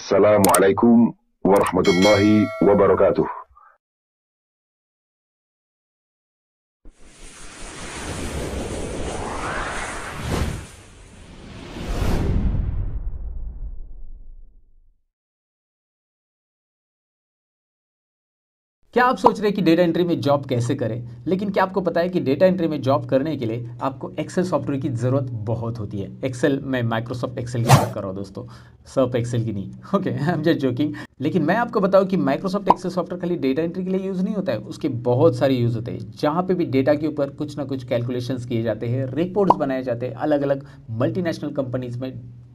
अस्सलामु अलैकुम वरहमतुल्लाहि वबरकातुह। क्या आप सोच रहे हैं कि डेटा एंट्री में जॉब कैसे करें? लेकिन क्या आपको पता है कि डेटा एंट्री में जॉब करने के लिए आपको एक्सेल सॉफ्टवेयर की ज़रूरत बहुत होती है। एक्सेल, मैं माइक्रोसॉफ्ट एक्सेल की बात कर रहा हूँ दोस्तों, सर्फ एक्सेल की नहीं। Okay, I am just joking. लेकिन मैं आपको बताऊं कि माइक्रोसॉफ्ट एक्सेल सॉफ्टवेयर खाली डेटा एंट्री के लिए यूज़ नहीं होता है, उसके बहुत सारे यूज़ होते हैं। जहाँ पे भी डेटा के ऊपर कुछ ना कुछ कैलकुलेशंस किए जाते हैं, रिपोर्ट्स बनाए जाते हैं। अलग अलग मल्टीनेशनल कंपनीज में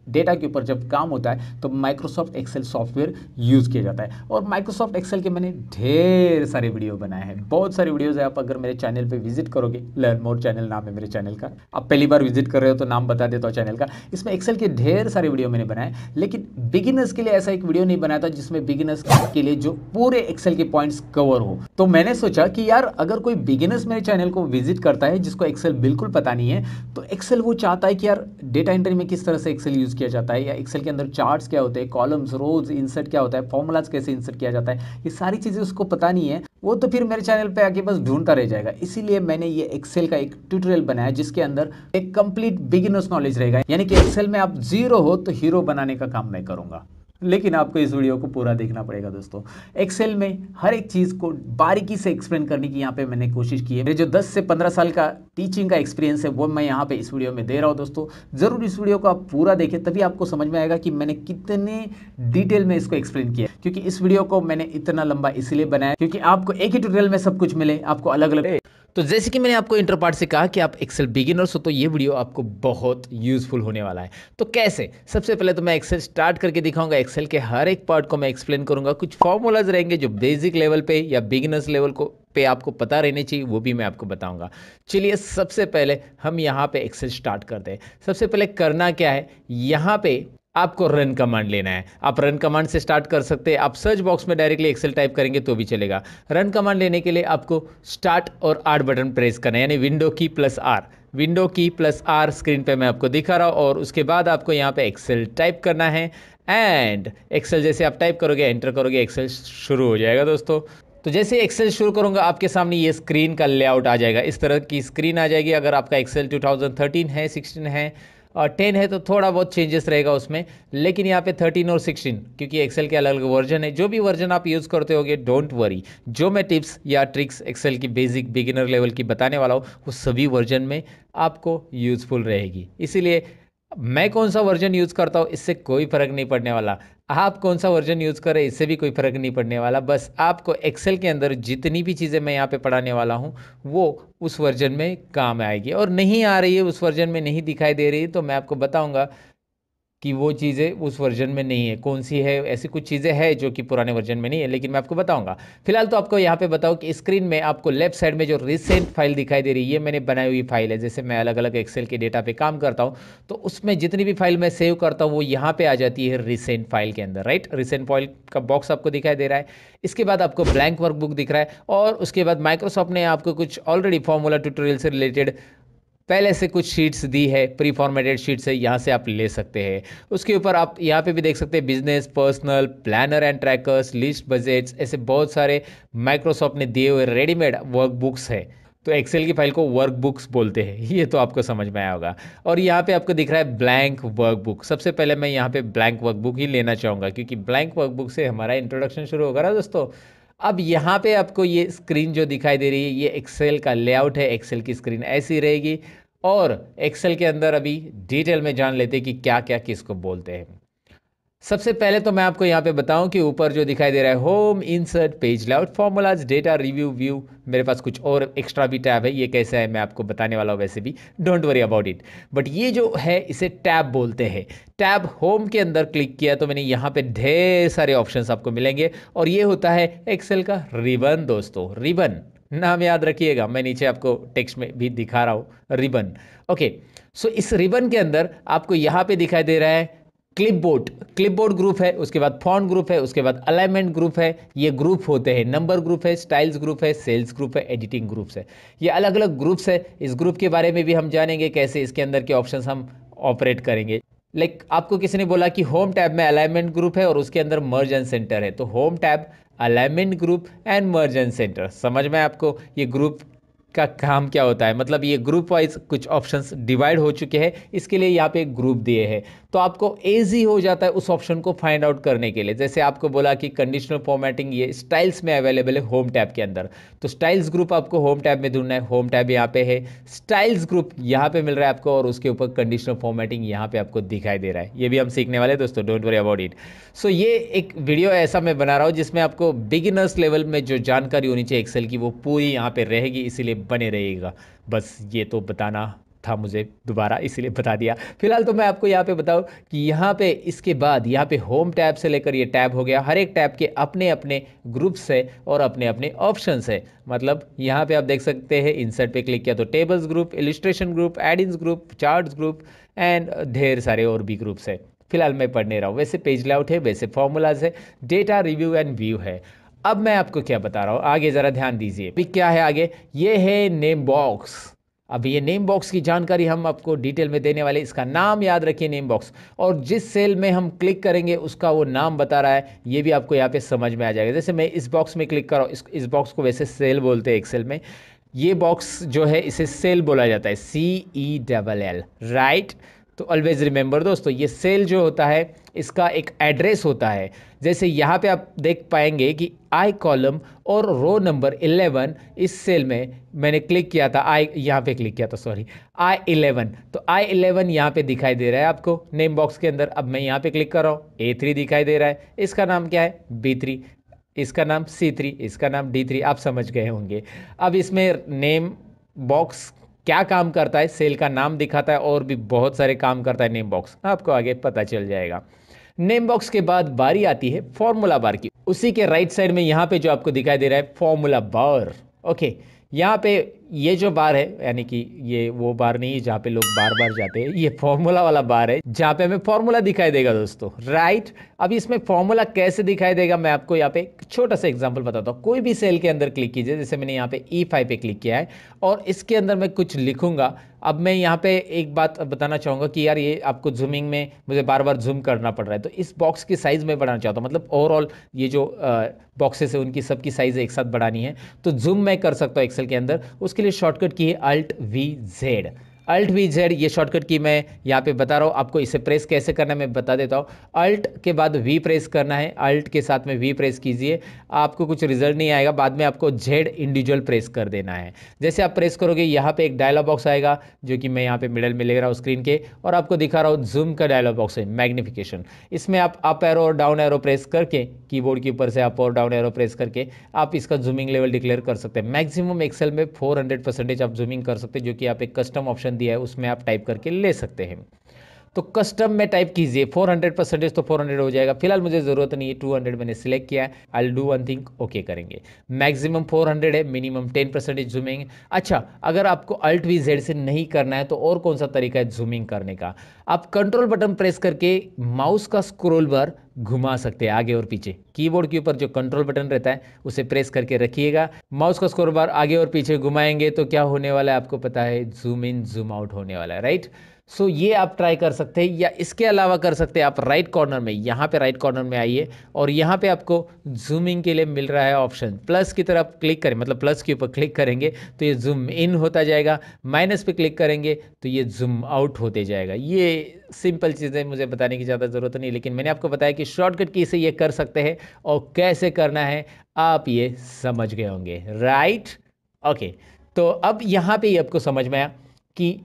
डेटा के ऊपर जब काम होता है तो माइक्रोसॉफ्ट एक्सेल सॉफ्टवेयर यूज़ किया जाता है। और माइक्रोसॉफ्ट एक्सेल के मैंने ढेर सारे वीडियो बनाए हैं, बहुत सारे वीडियोज़ है। आप अगर मेरे चैनल पे विजिट करोगे, लर्न मोर चैनल नाम है मेरे चैनल का, आप पहली बार विजिट कर रहे हो तो नाम बता देता हूँ चैनल का। इसमें एक्सेल के ढेर सारे वीडियो मैंने बनाए, लेकिन बिगिनर्स के लिए ऐसा एक वीडियो नहीं बनाया था जिसमें बिगिनर्स के लिए जो पूरे एक्सेल के पॉइंट्स कवर हो। तो मैंने सोचा कि यार अगर कोई बिगिनर्स मेरे चैनल को विजिट करता है जिसको एक्सेल बिल्कुल पता नहीं है, तो एक्सेल वो चाहता है कि यार डेटा एंट्री में किस तरह से एक्सेल यूज़ किया जाता है, या एक्सेल के अंदर चार्ट्स क्या होते हैं, कॉलम्स, रोज, इंसर्ट क्या होता है, फॉर्मूलाज कैसे इंसर्ट किया जाता है, ये सारी चीज़ें उसको पता नहीं है। वो तो फिर मेरे चैनल पे आके बस ढूंढता रह जाएगा। इसीलिए मैंने ये एक्सेल का एक ट्यूटोरियल बनाया जिसके अंदर एक कंप्लीट बिगिनर्स नॉलेज रहेगा, यानी कि एक्सेल में आप जीरो हो तो हीरो बनाने का काम मैं करूंगा। लेकिन आपको इस वीडियो को पूरा देखना पड़ेगा दोस्तों। एक्सेल में हर एक चीज़ को बारीकी से एक्सप्लेन करने की यहाँ पे मैंने कोशिश की है। मेरे जो 10 से 15 साल का टीचिंग का एक्सपीरियंस है वो मैं यहाँ पे इस वीडियो में दे रहा हूँ दोस्तों। ज़रूर इस वीडियो को आप पूरा देखें, तभी आपको समझ में आएगा कि मैंने कितने डिटेल में इसको एक्सप्लेन किया। क्योंकि इस वीडियो को मैंने इतना लंबा इसलिए बनाया क्योंकि आपको एक ही ट्यूटोरियल में सब कुछ मिले, आपको अलग अलग। तो जैसे कि मैंने आपको इंटर पार्ट से कहा कि आप एक्सेल बिगिनर्स हो तो ये वीडियो आपको बहुत यूजफुल होने वाला है। तो कैसे? सबसे पहले तो मैं एक्सेल स्टार्ट करके दिखाऊंगा, एक्सेल के हर एक पार्ट को मैं एक्सप्लेन करूंगा। कुछ फॉर्मूलाज रहेंगे जो बेसिक लेवल पे या बिगिनर्स लेवल को पे आपको पता रहने चाहिए, वो भी मैं आपको बताऊंगा। चलिए सबसे पहले हम यहाँ पे एक्सेल स्टार्ट करते हैं। सबसे पहले करना क्या है, यहाँ पे आपको रन कमांड लेना है। आप रन कमांड से स्टार्ट कर सकते हैं, आप सर्च बॉक्स में डायरेक्टली एक्सेल टाइप करेंगे तो भी चलेगा। रन कमांड लेने के लिए आपको स्टार्ट और आर बटन प्रेस करना है, यानी विंडो की प्लस आर। विंडो की प्लस आर स्क्रीन पे मैं आपको दिखा रहा हूँ, और उसके बाद आपको यहाँ पे एक्सेल टाइप करना है। एंड एक्सेल जैसे आप टाइप करोगे, एंटर करोगे, एक्सेल शुरू हो जाएगा दोस्तों। तो जैसे एक्सेल शुरू करूंगा आपके सामने ये स्क्रीन का लेआउट आ जाएगा, इस तरह की स्क्रीन आ जाएगी। अगर आपका एक्सेल 2013 है, 16 है और 10 है तो थोड़ा बहुत चेंजेस रहेगा उसमें, लेकिन यहाँ पे 13 और 16 क्योंकि एक्सेल के अलग अलग वर्जन है। जो भी वर्जन आप यूज़ करते होगे डोंट वरी, जो मैं टिप्स या ट्रिक्स एक्सेल की बेसिक बिगिनर लेवल की बताने वाला हूँ वो सभी वर्जन में आपको यूज़फुल रहेगी। इसीलिए मैं कौन सा वर्जन यूज़ करता हूँ इससे कोई फ़र्क नहीं पड़ने वाला, आप कौन सा वर्जन यूज़ करें इससे भी कोई फ़र्क नहीं पड़ने वाला। बस आपको एक्सेल के अंदर जितनी भी चीज़ें मैं यहाँ पे पढ़ाने वाला हूँ वो उस वर्जन में काम आएगी, और नहीं आ रही है, उस वर्जन में नहीं दिखाई दे रही है, तो मैं आपको बताऊँगा कि वो चीज़ें उस वर्जन में नहीं है, कौन सी है। ऐसी कुछ चीज़ें हैं जो कि पुराने वर्जन में नहीं है, लेकिन मैं आपको बताऊंगा। फिलहाल तो आपको यहाँ पे बताओ कि स्क्रीन में आपको लेफ्ट साइड में जो रिसेंट फाइल दिखाई दे रही है, ये मैंने बनाई हुई फाइल है। जैसे मैं अलग अलग एक्सेल के डेटा पे काम करता हूँ तो उसमें जितनी भी फाइल मैं सेव करता हूँ वो यहाँ पे आ जाती है रिसेंट फाइल के अंदर, राइट। रिसेंट फाइल का बॉक्स आपको दिखाई दे रहा है। इसके बाद आपको ब्लैंक वर्कबुक दिख रहा है, और उसके बाद माइक्रोसॉफ्ट ने आपको कुछ ऑलरेडी फॉर्मूला ट्यूटोरियल से रिलेटेड पहले से कुछ शीट्स दी है, प्री फॉर्मेटेड शीट्स है, यहाँ से आप ले सकते हैं। उसके ऊपर आप यहाँ पे भी देख सकते हैं business, personal, planner and trackers, list, budgets, ऐसे बहुत सारे माइक्रोसॉफ्ट ने दिए हुए रेडीमेड वर्कबुक्स है। तो एक्सेल की फाइल को वर्कबुक्स बोलते हैं, ये तो आपको समझ में आया होगा। और यहाँ पे आपको दिख रहा है ब्लैंक वर्कबुक। सबसे पहले मैं यहाँ पे ब्लैंक वर्कबुक ही लेना चाहूँगा क्योंकि ब्लैंक वर्कबुक से हमारा इंट्रोडक्शन शुरू होगा ना दोस्तों। अब यहाँ पे आपको ये स्क्रीन जो दिखाई दे रही है ये एक्सेल का लेआउट है। एक्सेल की स्क्रीन ऐसी रहेगी, और एक्सेल के अंदर अभी डिटेल में जान लेते हैं कि क्या क्या किसको बोलते हैं। सबसे पहले तो मैं आपको यहाँ पे बताऊं कि ऊपर जो दिखाई दे रहा है home, insert, page layout, formulas, data, review, view, मेरे पास कुछ और एक्स्ट्रा भी टैब है। ये कैसा है मैं आपको बताने वाला हूँ, वैसे भी don't worry about it. But ये जो है इसे टैब बोलते हैं। टैब होम के अंदर क्लिक किया तो मैंने यहाँ पे ढेर सारे ऑप्शंस आपको मिलेंगे, और ये होता है एक्सेल का रिबन दोस्तों। रिबन नाम याद रखिएगा, मैं नीचे आपको टेक्स्ट में भी दिखा रहा हूँ, रिबन। ओके, सो इस रिबन के अंदर आपको यहाँ पे दिखाई दे रहा है क्लिपबोर्ड। क्लिपबोर्ड ग्रुप है, उसके बाद फॉन्ट ग्रुप है, उसके बाद अलाइनमेंट ग्रुप है। ये ग्रुप होते हैं, नंबर ग्रुप है, स्टाइल्स ग्रुप है, सेल्स ग्रुप है, एडिटिंग ग्रुप्स है। ये अलग अलग ग्रुप्स है। इस ग्रुप के बारे में भी हम जानेंगे कैसे इसके अंदर के ऑप्शंस हम ऑपरेट करेंगे। आपको किसी ने बोला कि होम टैब में अलाइनमेंट ग्रुप है और उसके अंदर मर्ज एंड सेंटर है, तो home tab, alignment group and merge and centre. समझ में आपको ये ग्रुप का काम क्या होता है, मतलब ये ग्रुप वाइज कुछ ऑप्शंस डिवाइड हो चुके हैं, इसके लिए यहाँ पे एक ग्रुप दिए हैं, तो आपको इजी हो जाता है उस ऑप्शन को फाइंड आउट करने के लिए। जैसे आपको बोला कि कंडीशनल फॉर्मेटिंग ये स्टाइल्स में अवेलेबल है होम टैब के अंदर, तो स्टाइल्स ग्रुप आपको होम टैब में ढूंढना है, होम टैब यहाँ पे है, स्टाइल्स ग्रुप यहाँ पे मिल रहा है आपको, और उसके ऊपर कंडीशनल फॉर्मेटिंग यहाँ पे आपको दिखाई दे रहा है। ये भी हम सीखने वाले हैं दोस्तों, डोंट वरी अबाउट इट। सो ये एक वीडियो ऐसा मैं बना रहा हूँ जिसमें आपको बिगिनर्स लेवल में जो जानकारी होनी चाहिए एक्सेल की वो पूरी यहाँ पे रहेगी, इसीलिए बने रहिएगा। बस ये तो बताना था मुझे दोबारा, इसीलिए बता दिया। फिलहाल तो मैं आपको यहाँ पे बताऊँ कि यहाँ पे इसके बाद यहाँ पे होम टैब से लेकर ये टैब हो गया, हर एक टैब के अपने अपने ग्रुप्स है और अपने अपने ऑप्शंस है। मतलब यहाँ पे आप देख सकते हैं, इंसर्ट पे क्लिक किया तो tables group, illustration group, add-ins group, charts group and ढेर सारे और भी ग्रुप्स है। फिलहाल मैं पढ़ने रहा हूँ। वैसे पेज लेआउट है, वैसे फॉर्मूलाज है, डेटा रिव्यू एंड व्यू है। अब मैं आपको क्या बता रहा हूँ, आगे ज़रा ध्यान दीजिए। अभी क्या है आगे, ये है नेम बॉक्स। अब ये नेम बॉक्स की जानकारी हम आपको डिटेल में देने वाले, इसका नाम याद रखिए नेम बॉक्स, और जिस सेल में हम क्लिक करेंगे उसका वो नाम बता रहा है, ये भी आपको यहाँ पे समझ में आ जाएगा। जैसे मैं इस बॉक्स में क्लिक कर रहा हूँ, इस बॉक्स को वैसे सेल बोलते हैं एक्सेल में, ये बॉक्स जो है इसे सेल बोला जाता है, CELL, राइट। तो ऑलवेज रिमेंबर दोस्तों, ये सेल जो होता है इसका एक एड्रेस होता है। जैसे यहाँ पे आप देख पाएंगे कि आई कॉलम और रो नंबर 11, इस सेल में मैंने क्लिक किया था, आई यहाँ पे क्लिक किया था, सॉरी, I11, तो I11 यहाँ पे दिखाई दे रहा है आपको नेम बॉक्स के अंदर। अब मैं यहाँ पे क्लिक कर रहा हूँ, A3 दिखाई दे रहा है, इसका नाम क्या है, B3, इसका नाम C3, इसका नाम D3, आप समझ गए होंगे। अब इसमें नेम बॉक्स क्या काम करता है, सेल का नाम दिखाता है और भी बहुत सारे काम करता है नेम बॉक्स, आपको आगे पता चल जाएगा। नेम बॉक्स के बाद बारी आती है फॉर्मूला बार की। उसी के राइट साइड में यहाँ पे जो आपको दिखाई दे रहा है फॉर्मूला बार, ओके। यहाँ पे ये जो बार है, यानी कि ये वो बार नहीं है जहाँ पे लोग बार बार जाते हैं, ये फॉर्मूला वाला बार है जहाँ पे हमें फॉर्मूला दिखाई देगा दोस्तों, राइट। अब इसमें फॉर्मूला कैसे दिखाई देगा मैं आपको यहाँ पे एक छोटा सा एग्जांपल बताता हूँ। कोई भी सेल के अंदर क्लिक कीजिए, जैसे मैंने यहाँ पे E5 पे क्लिक किया है और इसके अंदर मैं कुछ लिखूंगा। अब मैं यहाँ पे एक बात बताना चाहूँगा कि यार ये आपको जूमिंग में मुझे बार बार जूम करना पड़ रहा है, तो इस बॉक्स की साइज़ मैं बढ़ाना चाहता हूँ, मतलब ओवरऑल ये जो बॉक्सेस है उनकी सबकी साइज़ एक साथ बढ़ानी है, तो जूम मैं कर सकता हूँ एक्सेल के अंदर। उसके लिए शॉर्टकट की है Alt+V+Z। Alt+V+Z ये शॉर्टकट की मैं यहाँ पे बता रहा हूँ आपको, इसे प्रेस कैसे करना है मैं बता देता हूँ। Alt के बाद V प्रेस करना है, Alt के साथ में V प्रेस कीजिए, आपको कुछ रिजल्ट नहीं आएगा, बाद में आपको Z इंडिविजुअल प्रेस कर देना है। जैसे आप प्रेस करोगे यहाँ पे एक डायलॉग बॉक्स आएगा, जो कि मैं यहाँ पे मिडल में ले रहा हूँ स्क्रीन के, और आपको दिखा रहा हूँ जूम का डायलॉग बॉक्स है, मैग्निफिकेशन। इसमें आप अप एरो और डाउन एरो प्रेस करके, कीबोर्ड के ऊपर से अप और डाउन एरो प्रेस करके आप इसका जूमिंग लेवल डिक्लेयर कर सकते हैं। मैक्सिमम एक्सेल में 400% आप जूमिंग कर सकते हैं, जो कि आप एक कस्टम ऑप्शन दिया है उसमें आप टाइप करके ले सकते हैं। तो कस्टम में टाइप कीजिए 400%, तो 400 हो जाएगा। फिलहाल मुझे ज़रूरत नहीं है, 200 मैंने सिलेक्ट किया है। I do one thing, okay करेंगे। मैक्सिमम 400 है, मिनिमम 10% जूमिंग। अच्छा, अगर आपको Alt+V+Z से नहीं करना है तो और कौन सा तरीका है जूमिंग करने का, आप कंट्रोल बटन प्रेस करके माउस का स्क्रॉल बार घुमा सकते हैं आगे और पीछे। कीबोर्ड के ऊपर जो कंट्रोल बटन रहता है उसे प्रेस करके रखिएगा, माउस का स्क्रॉल बार आगे और पीछे घुमाएंगे तो क्या होने वाला है आपको पता है, जूम इन जूम आउट होने वाला है, राइट। सो ये आप ट्राई कर सकते हैं, या इसके अलावा कर सकते हैं आप राइट कॉर्नर में, यहाँ पे राइट कॉर्नर में आइए और यहाँ पे आपको जूमिंग के लिए मिल रहा है ऑप्शन, प्लस की तरफ क्लिक करें, मतलब प्लस के ऊपर क्लिक करेंगे तो ये जूम इन होता जाएगा, माइनस पे क्लिक करेंगे तो ये जूम आउट होते जाएगा। ये सिंपल चीज़ें मुझे बताने की ज़्यादा ज़रूरत नहीं, लेकिन मैंने आपको बताया कि शॉर्टकट की से ये कर सकते हैं, और कैसे करना है आप ये समझ गए होंगे, राइट। ओके, तो अब यहाँ पे ही आपको समझ में आया कि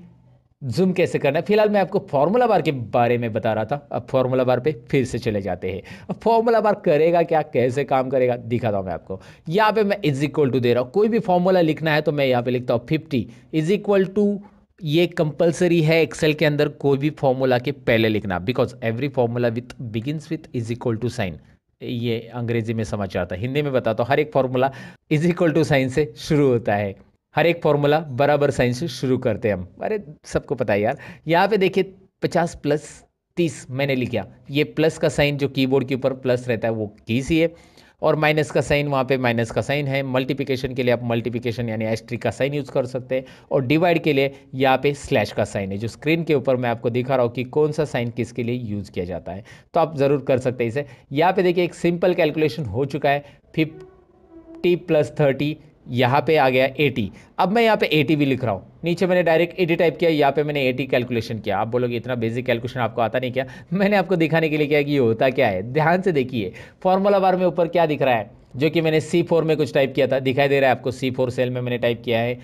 जूम कैसे करना है। फिलहाल मैं आपको फॉर्मूला बार के बारे में बता रहा था, अब फॉर्मूला बार पे फिर से चले जाते हैं। अब फॉर्मूला बार करेगा क्या, कैसे काम करेगा दिखाता हूँ मैं आपको। यहाँ पे मैं = दे रहा हूँ, कोई भी फॉर्मूला लिखना है तो मैं यहाँ पे लिखता हूँ 50 = ये कंपलसरी है एक्सेल के अंदर कोई भी फॉर्मूला के पहले लिखना, because every formula with begins with = sign. ये अंग्रेजी में समझ आता है, हिंदी में बताता हूँ, हर एक फॉर्मूला = साइन से शुरू होता है, हर एक फॉर्मूला बराबर साइन से शुरू करते हैं हम, अरे सबको पता है यार। यहाँ पे देखिए 50 + 30 मैंने लिखा, ये प्लस का साइन जो कीबोर्ड के ऊपर प्लस रहता है वो कीजिए, और माइनस का साइन, वहाँ पे माइनस का साइन है। मल्टीप्लिकेशन के लिए आप मल्टीप्लिकेशन यानी एस्ट्रिक का साइन यूज़ कर सकते हैं, और डिवाइड के लिए यहाँ पे स्लैश का साइन है, जो स्क्रीन के ऊपर मैं आपको दिखा रहा हूँ कि कौन सा साइन किसके लिए यूज़ किया जाता है। तो आप ज़रूर कर सकते हैं इसे। यहाँ पे देखिए एक सिंपल कैलकुलेशन हो चुका है, 50 + 30, यहाँ पे आ गया 80। अब मैं यहाँ पे 80 भी लिख रहा हूँ, नीचे मैंने डायरेक्ट 80 टाइप किया, यहाँ पे मैंने 80 कैलकुलेशन किया। आप बोलोगे इतना बेसिक कैलकुलेशन आपको आता नहीं क्या? मैंने आपको दिखाने के लिए किया कि ये होता क्या है। ध्यान से देखिए, फॉर्मूला बार में ऊपर क्या दिख रहा है, जो कि मैंने C4 में कुछ टाइप किया था, दिखाई दे रहा है आपको? C4 सेल में मैंने टाइप किया है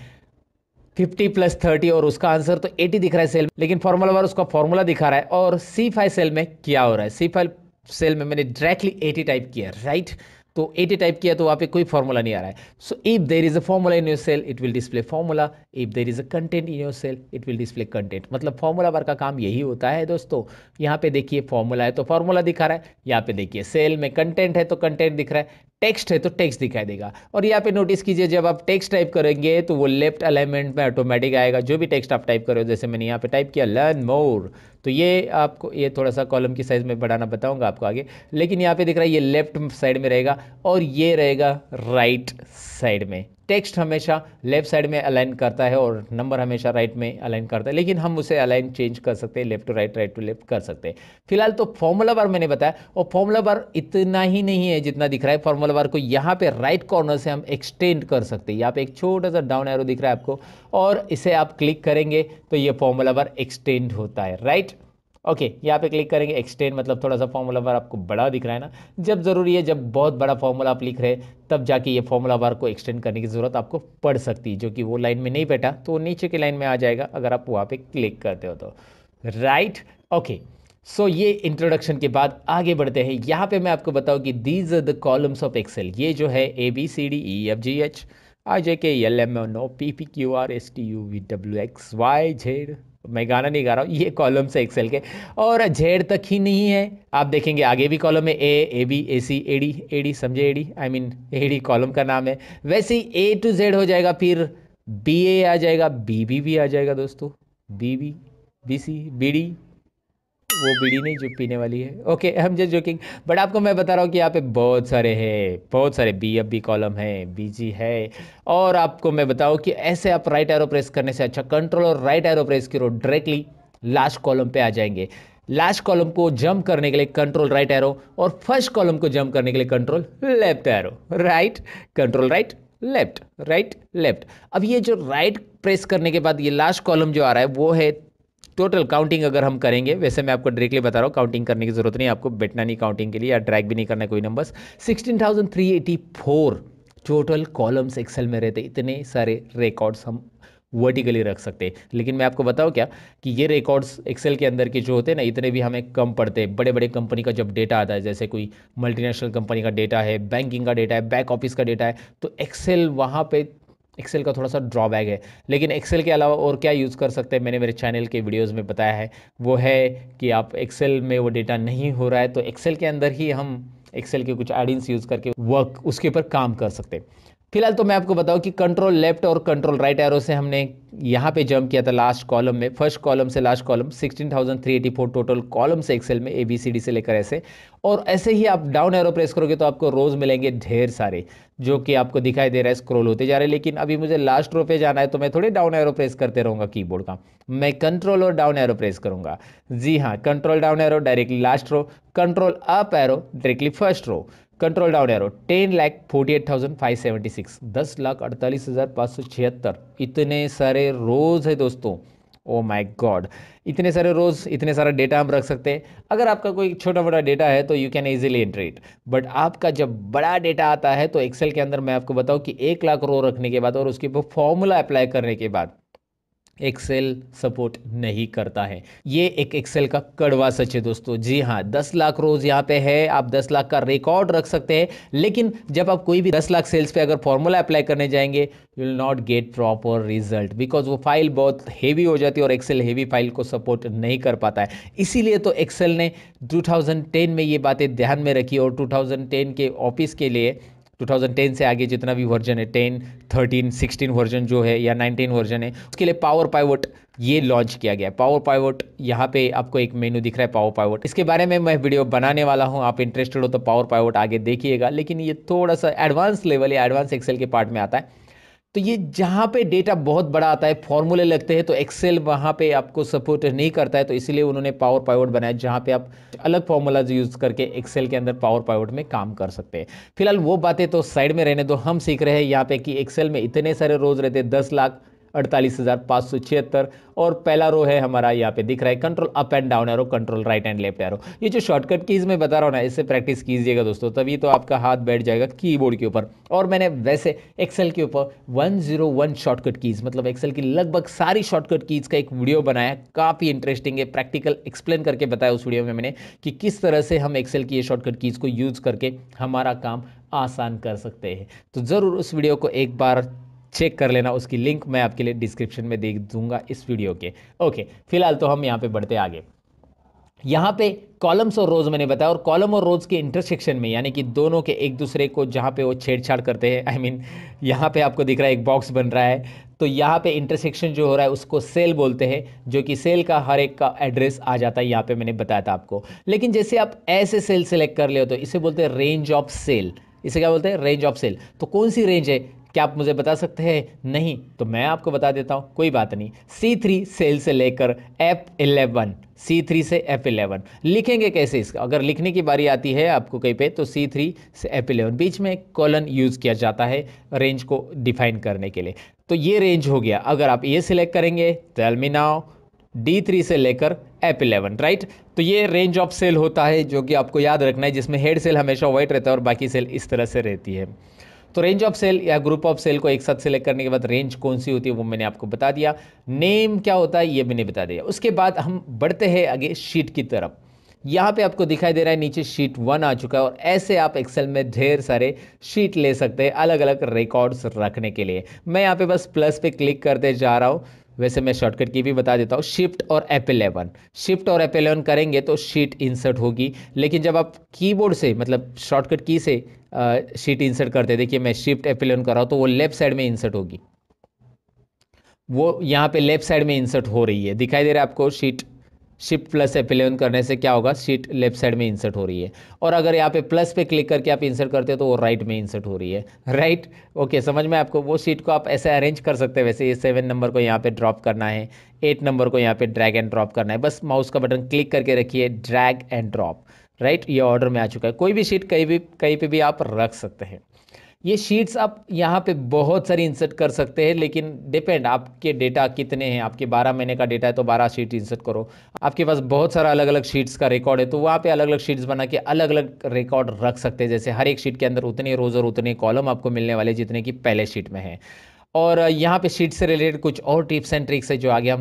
50 + 30, और उसका आंसर तो 80 दिख रहा है सेल में, लेकिन फॉर्मूला बार उसका फॉर्मूला दिखा रहा है। और C5 सेल में क्या हो रहा है, C5 सेल में मैंने डायरेक्टली 80 टाइप किया, राइट? तो 80 टाइप किया तो वहाँ पे कोई फॉर्मूला नहीं आ रहा है। So if there is a formula in your cell it will display formula, if there is a content in your cell it will display content. मतलब फॉर्मूला बार का काम यही होता है दोस्तों। यहाँ पे देखिए फॉर्मूला है तो फॉर्मूला दिखा रहा है, यहाँ पे देखिए सेल में कंटेंट है तो कंटेंट दिख रहा है, टेक्स्ट है तो टेक्स्ट दिखाई देगा। और यहाँ पे नोटिस कीजिए, जब आप टेक्स्ट टाइप करेंगे तो वो लेफ्ट अलाइनमेंट में ऑटोमेटिक आएगा। जो भी टेक्स्ट आप टाइप करो, जैसे मैंने यहाँ पे टाइप किया लर्न मोर, तो ये आपको, ये थोड़ा सा कॉलम की साइज में बढ़ाना बताऊंगा आपको आगे, लेकिन यहाँ पे दिख रहा है ये लेफ्ट साइड में रहेगा और ये रहेगा राइट साइड में। टेक्स्ट हमेशा लेफ्ट साइड में अलाइन करता है और नंबर हमेशा राइट में अलाइन करता है, लेकिन हम उसे अलाइन चेंज कर सकते हैं, left to right, right to left कर सकते हैं। फिलहाल तो फॉर्मूला बार मैंने बताया, और फॉर्मूला बार इतना ही नहीं है जितना दिख रहा है। फॉर्मूला बार को यहाँ पे राइट कॉर्नर से हम एक्सटेंड कर सकते हैं। यहाँ पे एक छोटा सा डाउन एरो दिख रहा है आपको, और इसे आप क्लिक करेंगे तो ये फॉर्मूला बार एक्सटेंड होता है, राइट? ओके, यहाँ पे क्लिक करेंगे, एक्सटेंड मतलब थोड़ा सा फॉर्मूला बार आपको बड़ा दिख रहा है ना। जब ज़रूरी है, जब बहुत बड़ा फॉर्मूला आप लिख रहे हैं, तब जाके ये फॉर्मूला बार को एक्सटेंड करने की ज़रूरत आपको पड़ सकती है, जो कि वो लाइन में नहीं बैठा तो नीचे की लाइन में आ जाएगा अगर आप वहाँ पे क्लिक करते हो तो, राइट? ओके, सो ये इंट्रोडक्शन के बाद आगे बढ़ते हैं। यहाँ पे मैं आपको बताऊँ कि these are the columns of Excel. ये जो है ABCDEFGH IJKLMNOPPQRSTUVWXYZ, मैं गाना नहीं गा रहा हूँ, ये कॉलम्स है एक्सेल के। और जेड तक ही नहीं है, आप देखेंगे आगे भी कॉलम है, ABACAD समझे, AD I mean AD column का नाम है। वैसे ही A to Z हो जाएगा, फिर BA आ जाएगा, BB भी आ जाएगा दोस्तों, BB BC BD, वो बीड़ी नहीं जो पीने वाली है। ओके, हम जस्ट जोकिंग, बट आपको मैं बता रहा हूँ कि यहाँ पे बहुत सारे हैं, बहुत सारे BF भी कॉलम है, BG है। और आपको मैं बताऊँ कि ऐसे आप राइट एरो प्रेस करने से अच्छा कंट्रोल और राइट एरो प्रेस करो, डायरेक्टली लास्ट कॉलम पे आ जाएंगे। लास्ट कॉलम को जंप करने के लिए कंट्रोल राइट एरो, और फर्स्ट कॉलम को जंप करने के लिए control left arrow, right? Control right left, right left. अब ये जो राइट प्रेस करने के बाद ये लास्ट कॉलम जो आ रहा है वो है टोटल काउंटिंग। अगर हम करेंगे, वैसे मैं आपको डायरेक्टली बता रहा हूँ, काउंटिंग करने की जरूरत नहीं, आपको बैठना नहीं काउंटिंग के लिए, या ड्रैग भी नहीं करना है कोई नंबर्स। 16,384 टोटल कॉलम्स एक्सेल में रहते, इतने सारे रिकॉर्ड्स हम वर्टिकली रख सकते हैं। लेकिन मैं आपको बताऊँ क्या कि ये रिकॉर्ड्स एक्सेल के अंदर के जो होते हैं ना, इतने भी हमें कम पड़ते हैं। बड़े बड़े कंपनी का जब डेटा आता है, जैसे कोई मल्टीनेशनल कंपनी का डेटा है, बैंकिंग का डेटा है, बैक ऑफिस का डेटा है, तो एक्सेल वहाँ पे एक्सेल का थोड़ा सा ड्रॉबैक है। लेकिन एक्सेल के अलावा और क्या यूज़ कर सकते हैं, मैंने मेरे चैनल के वीडियोस में बताया है। वो है कि आप एक्सेल में वो डेटा नहीं हो रहा है तो एक्सेल के अंदर ही हम एक्सेल के कुछ एडिंग्स यूज़ करके वर्क उसके ऊपर काम कर सकते हैं। फिलहाल तो मैं आपको बताऊं कि कंट्रोल लेफ्ट और कंट्रोल राइट एरो से हमने यहाँ पे जंप किया था लास्ट कॉलम में, फर्स्ट कॉलम से लास्ट कॉलम, 16,384 टोटल कॉलम से एक्सेल में, ABCD से लेकर ऐसे। और ऐसे ही आप डाउन एरो प्रेस करोगे तो आपको रोज मिलेंगे ढेर सारे, जो कि आपको दिखाई दे रहा है स्क्रॉल होते जा रहे हैं। लेकिन अभी मुझे लास्ट रो पे जाना है तो मैं थोड़ी डाउन एरो प्रेस करते रहूँगा कीबोर्ड का, मैं कंट्रोल और डाउन एरो प्रेस करूँगा। जी हाँ, control down arrow directly last row, control up arrow directly first row, control down arrow 10,48,576, 10,48,576, इतने सारे रोज है दोस्तों। ओ माय गॉड, इतने सारे रोज, इतने सारा डेटा हम रख सकते हैं। अगर आपका कोई छोटा मोटा डेटा है तो you can easily enter it, but आपका जब बड़ा डेटा आता है तो एक्सेल के अंदर मैं आपको बताऊं कि 1 लाख रो रखने के बाद और उसके ऊपर फॉर्मूला अप्लाई करने के बाद एक्सेल सपोर्ट नहीं करता है। ये एक एक्सेल का कड़वा सच है दोस्तों। जी हाँ, 10 लाख रोज यहाँ पे है, आप 10 लाख का रिकॉर्ड रख सकते हैं, लेकिन जब आप कोई भी 10 लाख सेल्स पे अगर फॉर्मूला अप्लाई करने जाएंगे you will not get proper result, because वो फाइल बहुत हेवी हो जाती है और एक्सेल हेवी फाइल को सपोर्ट नहीं कर पाता है। इसीलिए तो एक्सेल ने 2010 में ये बातें ध्यान में रखी और 2010 के ऑफिस के लिए 2010 से आगे जितना भी वर्जन है 10, 13, 16 वर्जन जो है या 19 वर्जन है उसके लिए पावर पाइवट ये लॉन्च किया गया है। पावर पाइवट यहाँ पे आपको एक मेनू दिख रहा है पावर पाइवट, इसके बारे में मैं वीडियो बनाने वाला हूँ, आप इंटरेस्टेड हो तो पावर पाइवट आगे देखिएगा। लेकिन ये थोड़ा सा एडवांस लेवल या एडवांस एक्सेल के पार्ट में आता है। तो ये जहाँ पे डेटा बहुत बड़ा आता है, फॉर्मूले लगते हैं, तो एक्सेल वहाँ पे आपको सपोर्ट नहीं करता है, तो इसीलिए उन्होंने पावर पाइवट बनाया जहाँ पे आप अलग फॉर्मूलाज यूज़ करके एक्सेल के अंदर पावर पाइवट में काम कर सकते हैं। फिलहाल वो बातें तो साइड में रहने दो, हम सीख रहे हैं यहाँ पे कि एक्सेल में इतने सारे रोज रहते हैं 10,48,576 और पहला रो है हमारा यहाँ पे दिख रहा है control up and down arrow, control right and left arrow. ये जो शॉर्टकट कीज मैं बता रहा हूँ ना, इससे प्रैक्टिस कीजिएगा दोस्तों, तभी तो आपका हाथ बैठ जाएगा कीबोर्ड के ऊपर। और मैंने वैसे एक्सेल के ऊपर 101 शॉर्टकट कीज मतलब एक्सेल की लगभग सारी शॉर्टकट कीज का एक वीडियो बनाया, काफ़ी इंटरेस्टिंग है, प्रैक्टिकल एक्सप्लेन करके बताया उस वीडियो में मैंने कि किस तरह से हम एक्सेल की ये शॉर्टकट कीज को यूज़ करके हमारा काम आसान कर सकते हैं। तो ज़रूर उस वीडियो को एक बार चेक कर लेना, उसकी लिंक मैं आपके लिए डिस्क्रिप्शन में दे दूंगा इस वीडियो के। ओके, फिलहाल तो हम यहाँ पे बढ़ते आगे। यहाँ पे कॉलम्स और रोज मैंने बताया, और कॉलम और रोज के इंटरसेक्शन में यानी कि दोनों के एक दूसरे को जहाँ पे वो छेड़छाड़ करते हैं, आई मीन यहाँ पे आपको दिख रहा है एक बॉक्स बन रहा है, तो यहाँ पे इंटरसेक्शन जो हो रहा है उसको सेल बोलते हैं, जो कि सेल का हर एक का एड्रेस आ जाता है, यहाँ पे मैंने बताया था आपको। लेकिन जैसे आप ऐसे सेल सेलेक्ट कर ले तो इसे बोलते हैं रेंज ऑफ सेल। इसे क्या बोलते हैं? Range of cell. तो कौन सी रेंज है, क्या आप मुझे बता सकते हैं? नहीं तो मैं आपको बता देता हूं, कोई बात नहीं। C3 सेल से लेकर F11, C3 से F11 लिखेंगे कैसे इसका? अगर लिखने की बारी आती है आपको कहीं पे तो C3 से F11 बीच में कॉलन यूज़ किया जाता है रेंज को डिफाइन करने के लिए। तो ये रेंज हो गया। अगर आप ये सिलेक्ट करेंगे टेल मी नाउ D3 से लेकर F11, राइट। तो ये रेंज ऑफ सेल होता है जो कि आपको याद रखना है, जिसमें हेड सेल हमेशा वाइट रहता है और बाकी सेल इस तरह से रहती है। तो रेंज ऑफ सेल या ग्रुप ऑफ सेल को एक साथ सेलेक्ट करने के बाद रेंज कौन सी होती है वो मैंने आपको बता दिया। नेम क्या होता है ये मैंने बता दिया। उसके बाद हम बढ़ते हैं आगे शीट की तरफ। यहाँ पे आपको दिखाई दे रहा है नीचे शीट 1 आ चुका है, और ऐसे आप एक्सेल में ढेर सारे शीट ले सकते हैं अलग अलग रिकॉर्ड्स रखने के लिए। मैं यहाँ पे बस प्लस पे क्लिक करते जा रहा हूँ। वैसे मैं शॉर्टकट की भी बता देता हूँ, शिफ्ट और F11, शिफ्ट और F11 करेंगे तो शीट इंसर्ट होगी। लेकिन जब आप कीबोर्ड से मतलब शॉर्टकट की से शीट इंसर्ट करते हैं, देखिए मैं शिफ्ट F11 कर रहा हूँ तो वो लेफ्ट साइड में इंसर्ट होगी, वो यहाँ पे लेफ्ट साइड में इंसर्ट हो रही है, दिखाई दे रहा है आपको। शीट शिफ्ट प्लस F11 करने से क्या होगा, शीट लेफ्ट साइड में इंसर्ट हो रही है। और अगर यहाँ पे प्लस पे क्लिक करके आप इंसर्ट करते हो तो वो राइट में इंसर्ट हो रही है, राइट। ओके, समझ में आपको? वो शीट को आप ऐसे अरेंज कर सकते हैं। वैसे ये 7 नंबर को यहाँ पे ड्रॉप करना है, 8 नंबर को यहाँ पे ड्रैग एंड ड्रॉप करना है, बस माउस का बटन क्लिक करके रखिए, ड्रैग एंड ड्रॉप, राइट। ये ऑर्डर में आ चुका है। कोई भी शीट कहीं पे भी आप रख सकते हैं। ये शीट्स आप यहाँ पे बहुत सारी इंसर्ट कर सकते हैं, लेकिन डिपेंड आपके डेटा कितने हैं। आपके 12 महीने का डेटा है तो 12 शीट इंसर्ट करो। आपके पास बहुत सारा अलग अलग शीट्स का रिकॉर्ड है तो वहाँ पे अलग अलग शीट्स बना के अलग अलग रिकॉर्ड रख सकते हैं। जैसे हर एक शीट के अंदर उतने रोज और उतने कॉलम आपको मिलने वाले जितने कि पहले शीट में है। और यहाँ पे शीट से रिलेटेड कुछ और टिप्स एंड ट्रिक्स है जो आगे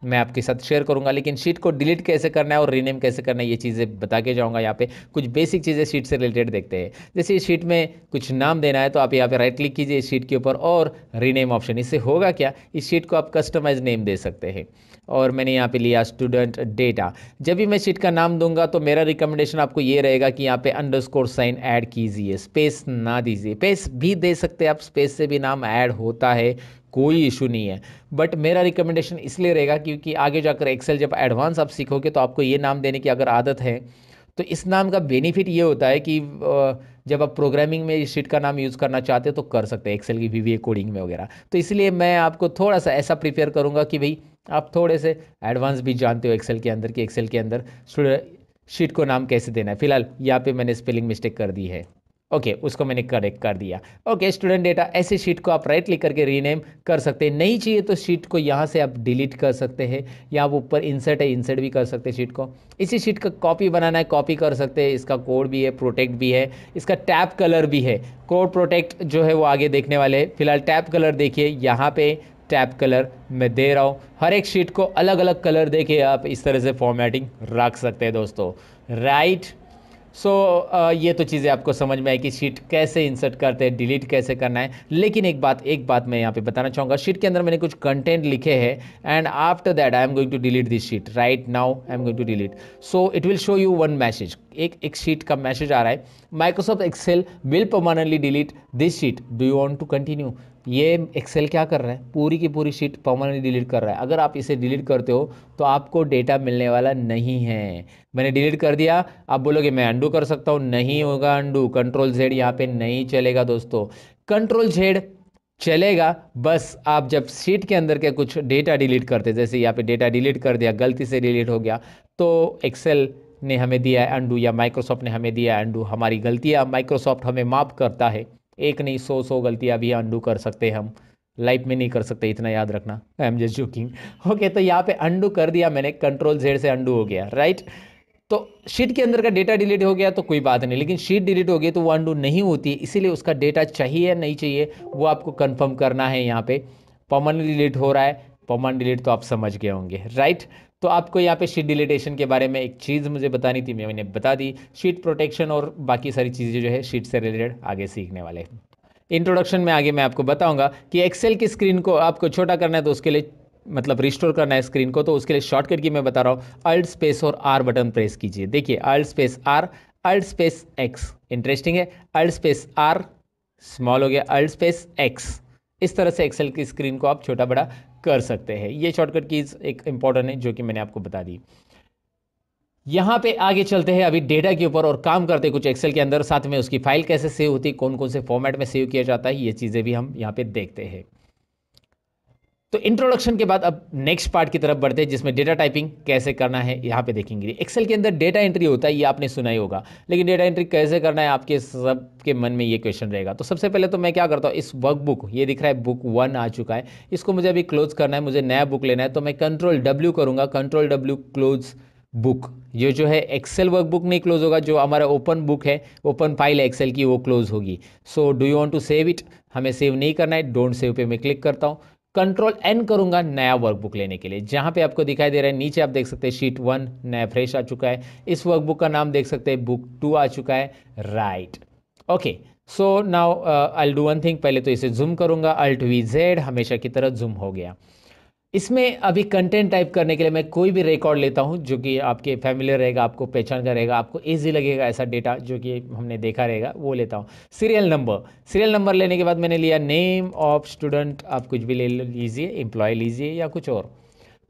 मैं आपके साथ शेयर करूंगा। लेकिन शीट को डिलीट कैसे करना है और रीनेम कैसे करना है ये चीज़ें बता के जाऊंगा। यहाँ पे कुछ बेसिक चीज़ें शीट से रिलेटेड देखते हैं। जैसे इस शीट में कुछ नाम देना है तो आप यहाँ पे राइट क्लिक कीजिए इस शीट के ऊपर और रीनेम ऑप्शन। इससे होगा क्या, इस शीट को आप कस्टमाइज नेम दे सकते हैं। और मैंने यहाँ पे लिया स्टूडेंट डेटा। जब भी मैं शीट का नाम दूंगा तो मेरा रिकमेंडेशन आपको ये रहेगा कि यहाँ पे अंडरस्कोर साइन ऐड कीजिए, स्पेस ना दीजिए। स्पेस भी दे सकते हैं आप, स्पेस से भी नाम ऐड होता है, कोई इशू नहीं है। बट मेरा रिकमेंडेशन इसलिए रहेगा क्योंकि आगे जाकर एक्सेल जब एडवांस आप सीखोगे तो आपको ये नाम देने की अगर आदत है तो इस नाम का बेनिफिट ये होता है कि जब आप प्रोग्रामिंग में इस शीट का नाम यूज़ करना चाहते हो तो कर सकते हैं, एक्सेल की VBA कोडिंग में वगैरह। तो इसलिए मैं आपको थोड़ा सा ऐसा प्रिपेयर करूँगा कि भाई आप थोड़े से एडवांस भी जानते हो एक्सेल के अंदर कि एक्सेल के अंदर शीट को नाम कैसे देना है। फिलहाल यहाँ पे मैंने स्पेलिंग मिस्टेक कर दी है, ओके, उसको मैंने करेक्ट कर दिया। ओके, स्टूडेंट डेटा, ऐसे शीट को आप राइट क्लिक करके रीनेम कर सकते हैं। नहीं चाहिए तो शीट को यहाँ से आप डिलीट कर सकते हैं, या वो ऊपर इंसर्ट है इंसर्ट भी कर सकते हैं शीट को। इसी शीट का कॉपी बनाना है कॉपी कर सकते हैं। इसका कोड भी है, प्रोटेक्ट भी है, इसका टैब कलर भी है। कोड प्रोटेक्ट जो है वो आगे देखने वाले हैं। फिलहाल टैब कलर देखिए, यहाँ पे टैब कलर मैं दे रहा हूँ। हर एक शीट को अलग अलग कलर देके आप इस तरह से फॉर्मेटिंग रख सकते हैं दोस्तों, राइट। सो ये तो चीज़ें आपको समझ में आई कि शीट कैसे इंसर्ट करते हैं, डिलीट कैसे करना है। लेकिन एक बात मैं यहाँ पे बताना चाहूँगा। शीट के अंदर मैंने कुछ कंटेंट लिखे हैं and after that I am going to delete this sheet. Right now I am going to delete, so it will show you one message. एक शीट का मैसेज आ रहा है, Microsoft Excel will permanently delete this sheet, do you want to continue. ये Excel क्या कर रहा है, पूरी की पूरी शीट परमानेंटली डिलीट कर रहा है। अगर आप इसे डिलीट करते हो तो आपको डेटा मिलने वाला नहीं है। मैंने डिलीट कर दिया, आप बोलोगे मैं अंडू कर सकता हूँ, नहीं होगा अंडू। कंट्रोल जेड यहाँ पे नहीं चलेगा दोस्तों, कंट्रोल जेड चलेगा बस आप जब शीट के अंदर के कुछ डेटा डिलीट करते, जैसे यहाँ पे डेटा डिलीट कर दिया, गलती से डिलीट हो गया, तो एक्सेल ने हमें दिया है अंडू या माइक्रोसॉफ्ट ने हमें दिया है अंडू। हमारी गलतियाँ माइक्रोसॉफ्ट हमें माफ़ करता है, एक नहीं 100 गलतियाँ भी अंडू कर सकते हैं हम, लाइफ में नहीं कर सकते, इतना याद रखना। I am just joking. Okay, तो यहाँ पे अंडू कर दिया मैंने, कंट्रोल जेड से अंडू हो गया, राइट। तो शीट के अंदर का डेटा डिलीट हो गया तो कोई बात नहीं, लेकिन शीट डिलीट हो गई तो वो अंडू नहीं होती है, इसीलिए उसका डेटा चाहिए या नहीं चाहिए वो आपको कंफर्म करना है। यहाँ पे परमानेंट डिलीट हो रहा है, परमानेंट डिलीट तो आप समझ गए होंगे, राइट। तो आपको यहाँ पे शीट डिलीटेशन के बारे में एक चीज़ मुझे बतानी थी, मैंने बता दी। शीट प्रोटेक्शन और बाकी सारी चीज़ें जो है शीट से रिलेटेड आगे सीखने वाले हैं। इंट्रोडक्शन में आगे मैं आपको बताऊंगा कि एक्सेल की स्क्रीन को आपको छोटा करना है तो उसके लिए, मतलब रिस्टोर करना है स्क्रीन को, तो उसके लिए शॉर्टकट की मैं बता रहा हूँ, अल्ट स्पेस और आर बटन प्रेस कीजिए। देखिए Alt space R, Alt space X, interesting है, अल्ट स्पेस आर स्मॉल हो गया, अल्ट स्पेस एक्स। इस तरह से एक्सेल की स्क्रीन को आप छोटा बड़ा कर सकते हैं। ये शॉर्टकट कीज एक इंपॉर्टेंट है जो कि मैंने आपको बता दी। यहाँ पे आगे चलते हैं अभी डेटा के ऊपर और काम करते हैं कुछ एक्सेल के अंदर, साथ में उसकी फाइल कैसे सेव होती है, कौन कौन से फॉर्मेट में सेव किया जाता है, ये चीज़ें भी हम यहाँ पे देखते हैं। तो इंट्रोडक्शन के बाद अब नेक्स्ट पार्ट की तरफ बढ़ते हैं जिसमें डेटा टाइपिंग कैसे करना है यहाँ पे देखेंगे। एक्सेल के अंदर डेटा एंट्री होता है, ये आपने सुना ही होगा, लेकिन डेटा एंट्री कैसे करना है आपके सबके मन में ये क्वेश्चन रहेगा। तो सबसे पहले तो मैं क्या करता हूँ, इस वर्कबुक, ये दिख रहा है बुक 1 आ चुका है, इसको मुझे अभी क्लोज करना है, मुझे नया बुक लेना है, तो मैं कंट्रोल W करूँगा, कंट्रोल W क्लोज बुक। ये जो है एक्सेल वर्कबुक नहीं क्लोज होगा, जो हमारा ओपन बुक है, ओपन फाइल है एक्सेल की, वो क्लोज होगी। So do you want to save it, हमें सेव नहीं करना है, डोंट सेव पे मैं क्लिक करता हूँ, कंट्रोल N करूंगा नया वर्कबुक लेने के लिए। जहां पे आपको दिखाई दे रहा है नीचे आप देख सकते हैं शीट 1 नया फ्रेश आ चुका है, इस वर्कबुक का नाम देख सकते हैं बुक 2 आ चुका है, right. Okay, so now I will do one thing, पहले तो इसे जूम करूंगा, अल्ट वी जेड, हमेशा की तरह जूम हो गया। इसमें अभी कंटेंट टाइप करने के लिए मैं कोई भी रिकॉर्ड लेता हूं जो कि आपके फैमिलियर रहेगा, आपको पहचान का रहेगा, आपको इजी लगेगा, ऐसा डेटा जो कि हमने देखा रहेगा वो लेता हूं। सीरियल नंबर लेने के बाद मैंने लिया नेम ऑफ स्टूडेंट, आप कुछ भी ले लीजिए, एम्प्लॉय लीजिए या कुछ और।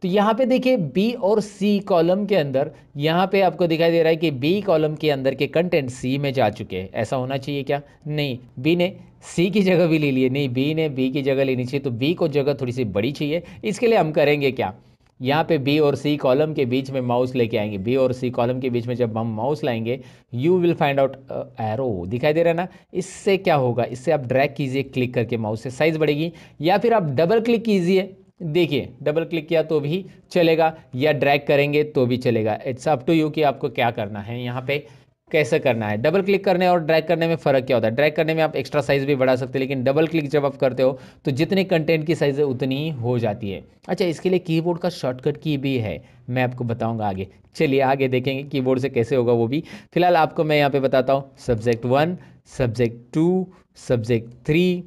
तो यहाँ पे देखिए बी और सी कॉलम के अंदर, यहाँ पे आपको दिखाई दे रहा है कि बी कॉलम के अंदर के कंटेंट सी में जा चुके हैं। ऐसा होना चाहिए क्या? नहीं, बी ने सी की जगह भी ले लिए, नहीं बी ने बी की जगह लेनी चाहिए, तो बी को जगह थोड़ी सी बड़ी चाहिए। इसके लिए हम करेंगे क्या, यहाँ पे बी और सी कॉलम के बीच में माउस लेके आएंगे। बी और सी कॉलम के बीच में जब हम माउस लाएंगे, you will find out arrow, दिखाई दे रहा है ना, इससे क्या होगा, इससे आप ड्रैग कीजिए क्लिक करके, माउस से साइज बढ़ेगी, या फिर आप डबल क्लिक कीजिए, देखिए डबल क्लिक किया तो भी चलेगा, या ड्रैग करेंगे तो भी चलेगा। इट्स अप टू यू कि आपको क्या करना है, यहाँ पे कैसे करना है। डबल क्लिक करने और ड्रैग करने में फ़र्क क्या होता है, ड्रैग करने में आप एक्स्ट्रा साइज भी बढ़ा सकते हैं, लेकिन डबल क्लिक जब आप करते हो तो जितने कंटेंट की साइज है उतनी ही हो जाती है। अच्छा, इसके लिए कीबोर्ड का शॉर्टकट की भी है, मैं आपको बताऊंगा आगे। चलिए आगे देखेंगे कीबोर्ड से कैसे होगा वो भी। फिलहाल आपको मैं यहाँ पे बताता हूँ, सब्जेक्ट 1, सब्जेक्ट 2, सब्जेक्ट 3,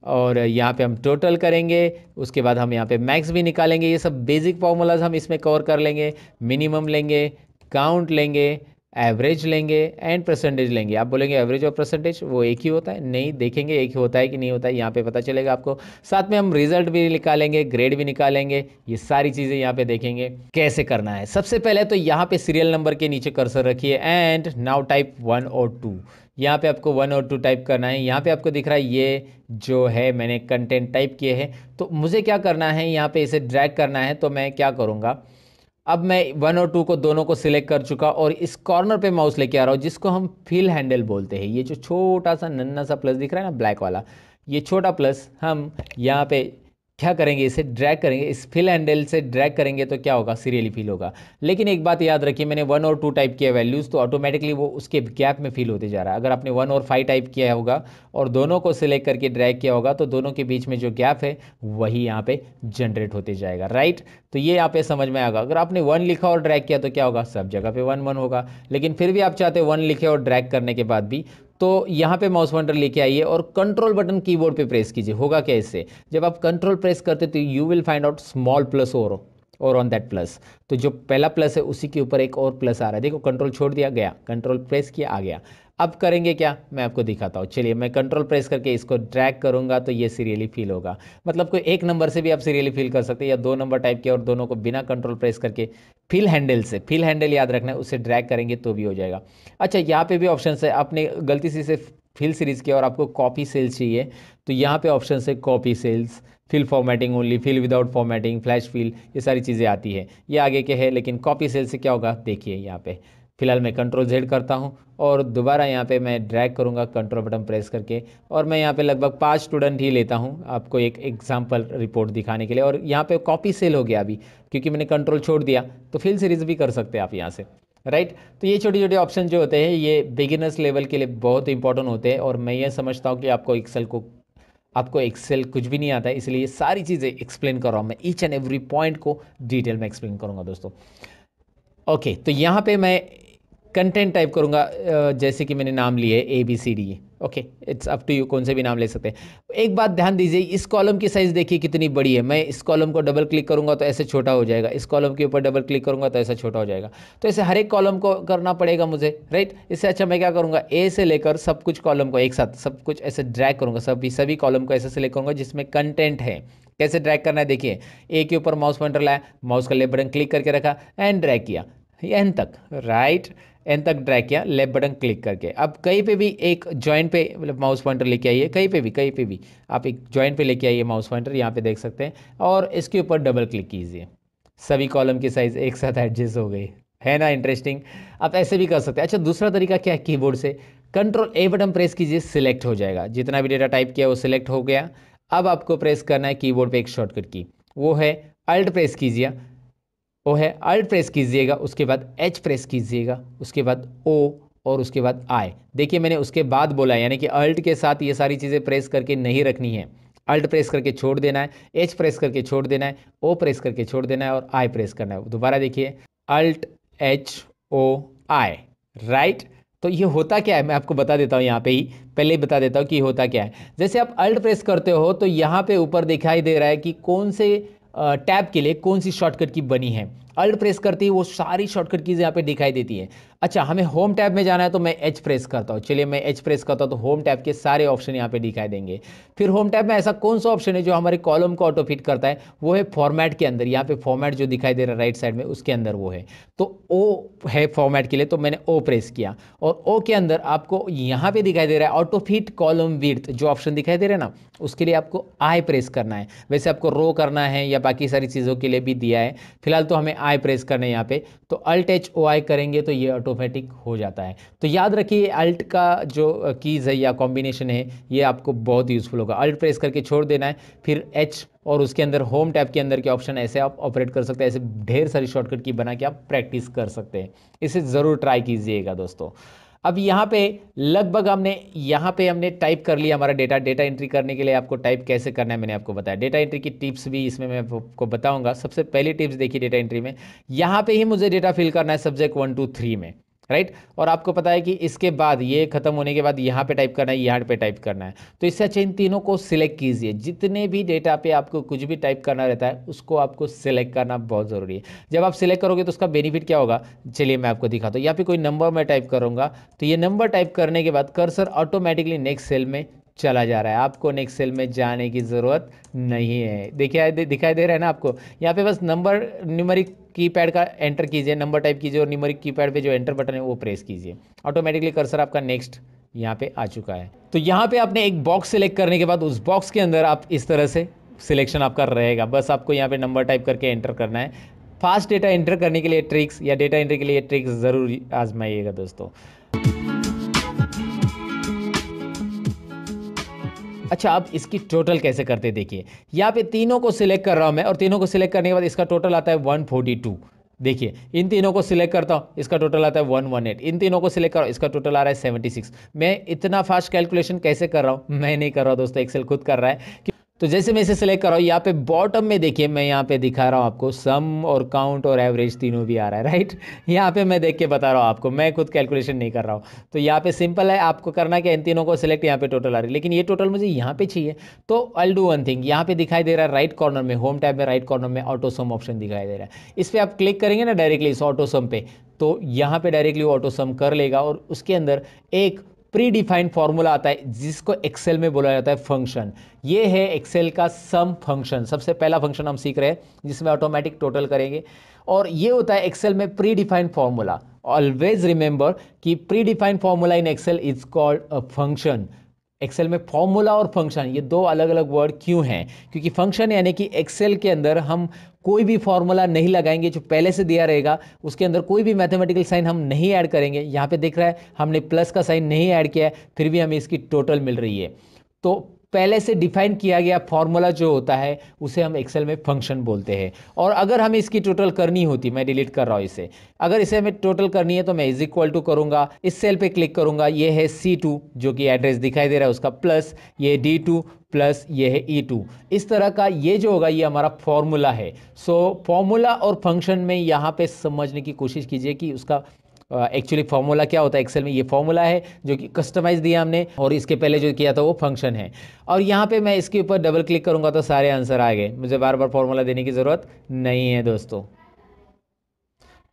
और यहाँ पे हम टोटल करेंगे, उसके बाद हम यहाँ पे मैक्स भी निकालेंगे। ये सब बेसिक फॉर्मूलाज हम इसमें कवर कर लेंगे। मिनिमम लेंगे, काउंट लेंगे, एवरेज लेंगे एंड परसेंटेज लेंगे। आप बोलेंगे एवरेज और परसेंटेज वो एक ही होता है? नहीं, देखेंगे एक ही होता है कि नहीं होता है, यहाँ पे पता चलेगा आपको। साथ में हम रिजल्ट भी निकालेंगे, ग्रेड भी निकालेंगे, ये सारी चीज़ें यहाँ पे देखेंगे कैसे करना है। सबसे पहले तो यहाँ पे सीरियल नंबर के नीचे कर्सर रखिए एंड नाउ टाइप 1 और 2। यहाँ पे आपको 1 और 2 टाइप करना है। यहाँ पे आपको दिख रहा है ये जो है मैंने कंटेंट टाइप किए हैं, तो मुझे क्या करना है, यहाँ पे इसे ड्रैग करना है। तो मैं क्या करूँगा, अब मैं 1 और 2 को दोनों को सिलेक्ट कर चुका और इस कॉर्नर पे माउस लेके आ रहा हूँ, जिसको हम फिल हैंडल बोलते हैं। ये जो छोटा सा नन्ना सा प्लस दिख रहा है ना, ब्लैक वाला, ये छोटा प्लस हम यहाँ पे क्या करेंगे, इसे ड्रैग करेंगे, इस फिल हैंडल से ड्रैग करेंगे तो क्या होगा, सीरियली फिल होगा। लेकिन एक बात याद रखिए, मैंने 1 और 2 टाइप किया वैल्यूज़, तो ऑटोमेटिकली वो उसके गैप में फिल होते जा रहा है। अगर आपने 1 और 5 टाइप किया होगा और दोनों को सिलेक्ट करके ड्रैग किया होगा, तो दोनों के बीच में जो गैप है वही यहाँ पे जनरेट होते जाएगा, राइट। तो ये यहाँ पे समझ में आएगा। अगर आपने 1 लिखा और ड्रैग किया तो क्या होगा, सब जगह पे 1 1 होगा। लेकिन फिर भी आप चाहते 1 लिखे और ड्रैग करने के बाद भी, तो यहाँ पे माउस पॉइंटर लेके आइए और कंट्रोल बटन कीबोर्ड पे प्रेस कीजिए। होगा क्या इससे, जब आप कंट्रोल प्रेस करते तो you will find out small plus और और ऑन दैट प्लस, तो जो पहला प्लस है उसी के ऊपर एक और प्लस आ रहा है। देखो कंट्रोल छोड़ दिया, गया, कंट्रोल प्रेस किया, आ गया। अब करेंगे क्या, मैं आपको दिखाता हूँ। चलिए मैं कंट्रोल प्रेस करके इसको ड्रैग करूंगा तो ये सीरियली फिल होगा। मतलब कोई एक नंबर से भी आप सीरियली फिल कर सकते हैं, या दो नंबर टाइप किया और दोनों को बिना कंट्रोल प्रेस करके फिल हैंडल से, फिल हैंडल याद रखना है, उससे ड्रैग करेंगे तो भी हो जाएगा। अच्छा यहाँ पे भी ऑप्शन है, आपने गलती से फिल सीरीज किया और आपको कॉपी सेल्स चाहिए तो यहाँ पे ऑप्शन है copy cells, fill formatting only, fill without formatting, flash fill, ये सारी चीज़ें आती है, ये आगे के है। लेकिन कॉपी सेल से क्या होगा देखिए यहाँ पे, फिलहाल मैं कंट्रोल जेड करता हूँ और दोबारा यहाँ पे मैं ड्रैग करूँगा कंट्रोल बटन प्रेस करके, और मैं यहाँ पे लगभग 5 स्टूडेंट ही लेता हूँ आपको एक एग्जाम्पल रिपोर्ट दिखाने के लिए। और यहाँ पे कॉपी सेल हो गया अभी, क्योंकि मैंने कंट्रोल छोड़ दिया, तो फिल सीरीज भी कर सकते हैं आप यहाँ से, राइट। तो ये छोटे छोटे ऑप्शन जो होते हैं ये बिगिनर्स लेवल के लिए बहुत इंपॉर्टेंट होते हैं, और मैं ये समझता हूँ कि आपको एक्सेल कुछ भी नहीं आता है, इसलिए ये सारी चीज़ें एक्सप्लेन कर रहा हूँ मैं, ईच एंड एवरी पॉइंट को डिटेल में एक्सप्लेन करूँगा दोस्तों। ओके, तो यहाँ पे मैं कंटेंट टाइप करूँगा, जैसे कि मैंने नाम लिए ABCD। Okay, it's up to you, कौन से भी नाम ले सकते हैं। एक बात ध्यान दीजिए, इस कॉलम की साइज़ देखिए कितनी बड़ी है। मैं इस कॉलम को डबल क्लिक करूँगा तो ऐसे छोटा हो जाएगा, इस कॉलम के ऊपर डबल क्लिक करूँगा तो ऐसा छोटा हो जाएगा। तो ऐसे हर एक कॉलम को करना पड़ेगा मुझे, राइट। इससे अच्छा मैं क्या करूँगा, ए से लेकर सब कुछ कॉलम को एक साथ सब कुछ ऐसे ड्रैग करूँगा, सभी कॉलम को ऐसे सेलेक्ट करूँगा जिसमें कंटेंट है। कैसे ड्रैग करना है देखिए, ए के ऊपर माउस पॉइंटर लाया, माउस का लेफ्ट बटन क्लिक करके रखा एंड ड्रैग किया एन तक, राइट, एन तक ड्रैग किया लेफ्ट बटन क्लिक करके। अब कहीं पे भी एक जॉइंट पे मतलब माउस पॉइंटर लेके आइए, कहीं पे भी आप एक जॉइंट पे लेके आइए माउस पॉइंटर, यहाँ पे देख सकते हैं, और इसके ऊपर डबल क्लिक कीजिए, सभी कॉलम की साइज एक साथ एडजस्ट हो गई, है ना इंटरेस्टिंग। आप ऐसे भी कर सकते हैं। अच्छा दूसरा तरीका क्या है, कीबोर्ड से कंट्रोल A बटन प्रेस कीजिए, सिलेक्ट हो जाएगा, जितना भी डेटा टाइप किया वो सिलेक्ट हो गया। अब आपको प्रेस करना है कीबोर्ड पे एक शॉर्टकट की, वो है अल्ट प्रेस कीजिए, वो है अल्ट प्रेस कीजिएगा, उसके बाद H प्रेस कीजिएगा, उसके बाद O और उसके बाद I। देखिए मैंने उसके बाद बोला, यानी कि अल्ट के साथ ये सारी चीज़ें प्रेस करके नहीं रखनी है, अल्ट प्रेस करके छोड़ देना है, H प्रेस करके छोड़ देना है, O प्रेस करके छोड़ देना है और I प्रेस करना है। दोबारा देखिए, Alt H O I, right. तो ये होता क्या है मैं आपको बता देता हूँ, यहाँ पे ही पहले ही बता देता हूँ कि होता क्या है। जैसे आप अल्ट प्रेस करते हो तो यहाँ पे ऊपर दिखाई दे रहा है कि कौन से टैब के लिए कौन सी शॉर्टकट की बनी है। अल्ट प्रेस करते ही वो सारी शॉर्टकट कीज़ यहाँ पे दिखाई देती है। अच्छा हमें होम टैब में जाना है तो मैं H प्रेस करता हूँ, चलिए मैं H प्रेस करता हूँ तो होम टैब के सारे ऑप्शन यहाँ पे दिखाई देंगे। फिर होम टैब में ऐसा कौन सा ऑप्शन है जो हमारे कॉलम को ऑटो फिट करता है, वो है फॉर्मेट के अंदर, यहाँ पे फॉर्मेट जो दिखाई दे रहा है राइट साइड में उसके अंदर वो है, तो O है फॉर्मेट के लिए, तो मैंने O प्रेस किया और O के अंदर आपको यहाँ पे दिखाई दे रहा है ऑटो फिट कॉलम विड्थ, जो ऑप्शन दिखाई दे रहा है ना, उसके लिए आपको I प्रेस करना है। वैसे आपको रो करना है या बाकी सारी चीज़ों के लिए भी दिया है, फिलहाल तो हमें I प्रेस करना है यहाँ पे, तो अल्ट एच ओ आई करेंगे तो ये ऑटोमेटिक हो जाता है। तो याद रखिए अल्ट का जो कीज़ है या कॉम्बिनेशन है ये आपको बहुत यूज़फुल होगा। अल्ट प्रेस करके छोड़ देना है, फिर एच और उसके अंदर होम टैब के अंदर के ऑप्शन ऐसे आप ऑपरेट कर सकते हैं। ऐसे ढेर सारी शॉर्टकट की बना के आप प्रैक्टिस कर सकते हैं, इसे ज़रूर ट्राई कीजिएगा दोस्तों। अब यहाँ पे लगभग हमने टाइप कर लिया हमारा डेटा एंट्री करने के लिए आपको टाइप कैसे करना है मैंने आपको बताया। डेटा एंट्री की टिप्स भी इसमें मैं आपको बताऊंगा। सबसे पहली टिप्स देखिए डेटा एंट्री में, यहाँ पे ही मुझे डेटा फिल करना है सब्जेक्ट 1 2 3 में, राइट। और आपको पता है कि इसके बाद ये खत्म होने के बाद यहाँ पे टाइप करना है, यहाँ पे टाइप करना है। तो इससे अच्छा इन तीनों को सिलेक्ट कीजिए। जितने भी डेटा पे आपको कुछ भी टाइप करना रहता है उसको आपको सिलेक्ट करना बहुत ज़रूरी है। जब आप सिलेक्ट करोगे तो उसका बेनिफिट क्या होगा, चलिए मैं आपको दिखाता हूँ। यहाँ पे कोई नंबर मैं टाइप करूँगा तो ये नंबर टाइप करने के बाद कर्सर ऑटोमेटिकली नेक्स्ट सेल में चला जा रहा है, आपको नेक्स्ट सेल में जाने की ज़रूरत नहीं है। देखिए दिखाई दे रहा है ना आपको, यहाँ पे बस नंबर न्यूमेरिक कीपैड का एंटर कीजिए, नंबर टाइप कीजिए और न्यूमेरिक कीपैड पे जो एंटर बटन है वो प्रेस कीजिए, ऑटोमेटिकली कर्सर आपका नेक्स्ट यहाँ पे आ चुका है। तो यहाँ पे आपने एक बॉक्स सिलेक्ट करने के बाद उस बॉक्स के अंदर आप इस तरह से सिलेक्शन आपका रहेगा, बस आपको यहाँ पे नंबर टाइप करके एंटर करना है। फास्ट डेटा एंटर करने के लिए ट्रिक्स या डेटा एंट्री के लिए ट्रिक्स ज़रूर आजमाइएगा दोस्तों। अच्छा अब इसकी टोटल कैसे करते देखिए, यहाँ पे तीनों को सिलेक्ट कर रहा हूँ मैं और तीनों को सिलेक्ट करने के बाद इसका टोटल आता है 142। देखिए इन तीनों को सिलेक्ट करता हूँ, इसका टोटल आता है 118। इन तीनों को सिलेक्ट कर रहा हूँ, इसका टोटल आ रहा है 76। मैं इतना फास्ट कैलकुलेशन कैसे कर रहा हूँ, मैं नहीं कर रहा हूँ दोस्तों, एक्सेल खुद कर रहा है। तो जैसे मैं इसे सेलेक्ट कर रहा हूँ, यहाँ पे बॉटम में देखिए मैं यहाँ पे दिखा रहा हूँ आपको सम और काउंट और एवरेज तीनों भी आ रहा है, राइट। यहाँ पे मैं देख के बता रहा हूँ आपको, मैं खुद कैलकुलेशन नहीं कर रहा हूँ। तो यहाँ पे सिंपल है, आपको करना क्या, इन तीनों को सिलेक्ट, यहाँ पे टोटल आ रही है, लेकिन ये टोटल मुझे यहाँ पे चाहिए। तो आई डू वन थिंग, यहाँ पे दिखाई दे रहा है राइट कॉर्नर में, होम टैब में राइट कॉर्नर में ऑटो सम ऑप्शन दिखाई दे रहा है। इस पर आप क्लिक करेंगे ना डायरेक्टली इस ऑटो सम पे, तो यहाँ पे डायरेक्टली ऑटो सम कर लेगा और उसके अंदर एक प्री डिफाइंड फॉर्मूला आता है जिसको एक्सेल में बोला जाता है फंक्शन। ये है एक्सेल का सम फंक्शन, सबसे पहला फंक्शन हम सीख रहे हैं जिसमें ऑटोमेटिक टोटल करेंगे। और ये होता है एक्सेल में predefined formula. Always remember कि predefined formula in Excel is called a function. Excel में फॉर्मूला और फंक्शन ये दो अलग अलग वर्ड क्यों हैं, क्योंकि फंक्शन यानी कि एक्सेल के अंदर हम कोई भी फॉर्मूला नहीं लगाएंगे जो पहले से दिया रहेगा, उसके अंदर कोई भी मैथमेटिकल साइन हम नहीं ऐड करेंगे। यहाँ पे दिख रहा है हमने प्लस का साइन नहीं ऐड किया है, फिर भी हमें इसकी टोटल मिल रही है। तो पहले से डिफाइन किया गया फॉर्मूला जो होता है उसे हम एक्सेल में फंक्शन बोलते हैं। और अगर हमें इसकी टोटल करनी होती, मैं डिलीट कर रहा हूँ इसे, अगर इसे हमें टोटल करनी है तो मैं इज इक्वल टू करूँगा, इस सेल पे क्लिक करूँगा, ये है C2 जो कि एड्रेस दिखाई दे रहा है उसका, प्लस ये D2 प्लस ये है E2। इस तरह का ये जो होगा ये हमारा फॉर्मूला है। सो फॉर्मूला और फंक्शन में यहाँ पे समझने की कोशिश कीजिए कि उसका एक्चुअली फॉर्मूला क्या होता है। एक्सेल में ये फॉर्मूला है जो कि कस्टमाइज दिया हमने, और इसके पहले जो किया था वो फंक्शन है। और यहाँ पे मैं इसके ऊपर डबल क्लिक करूँगा तो सारे आंसर आ गए, मुझे बार बार फॉर्मूला देने की ज़रूरत नहीं है दोस्तों।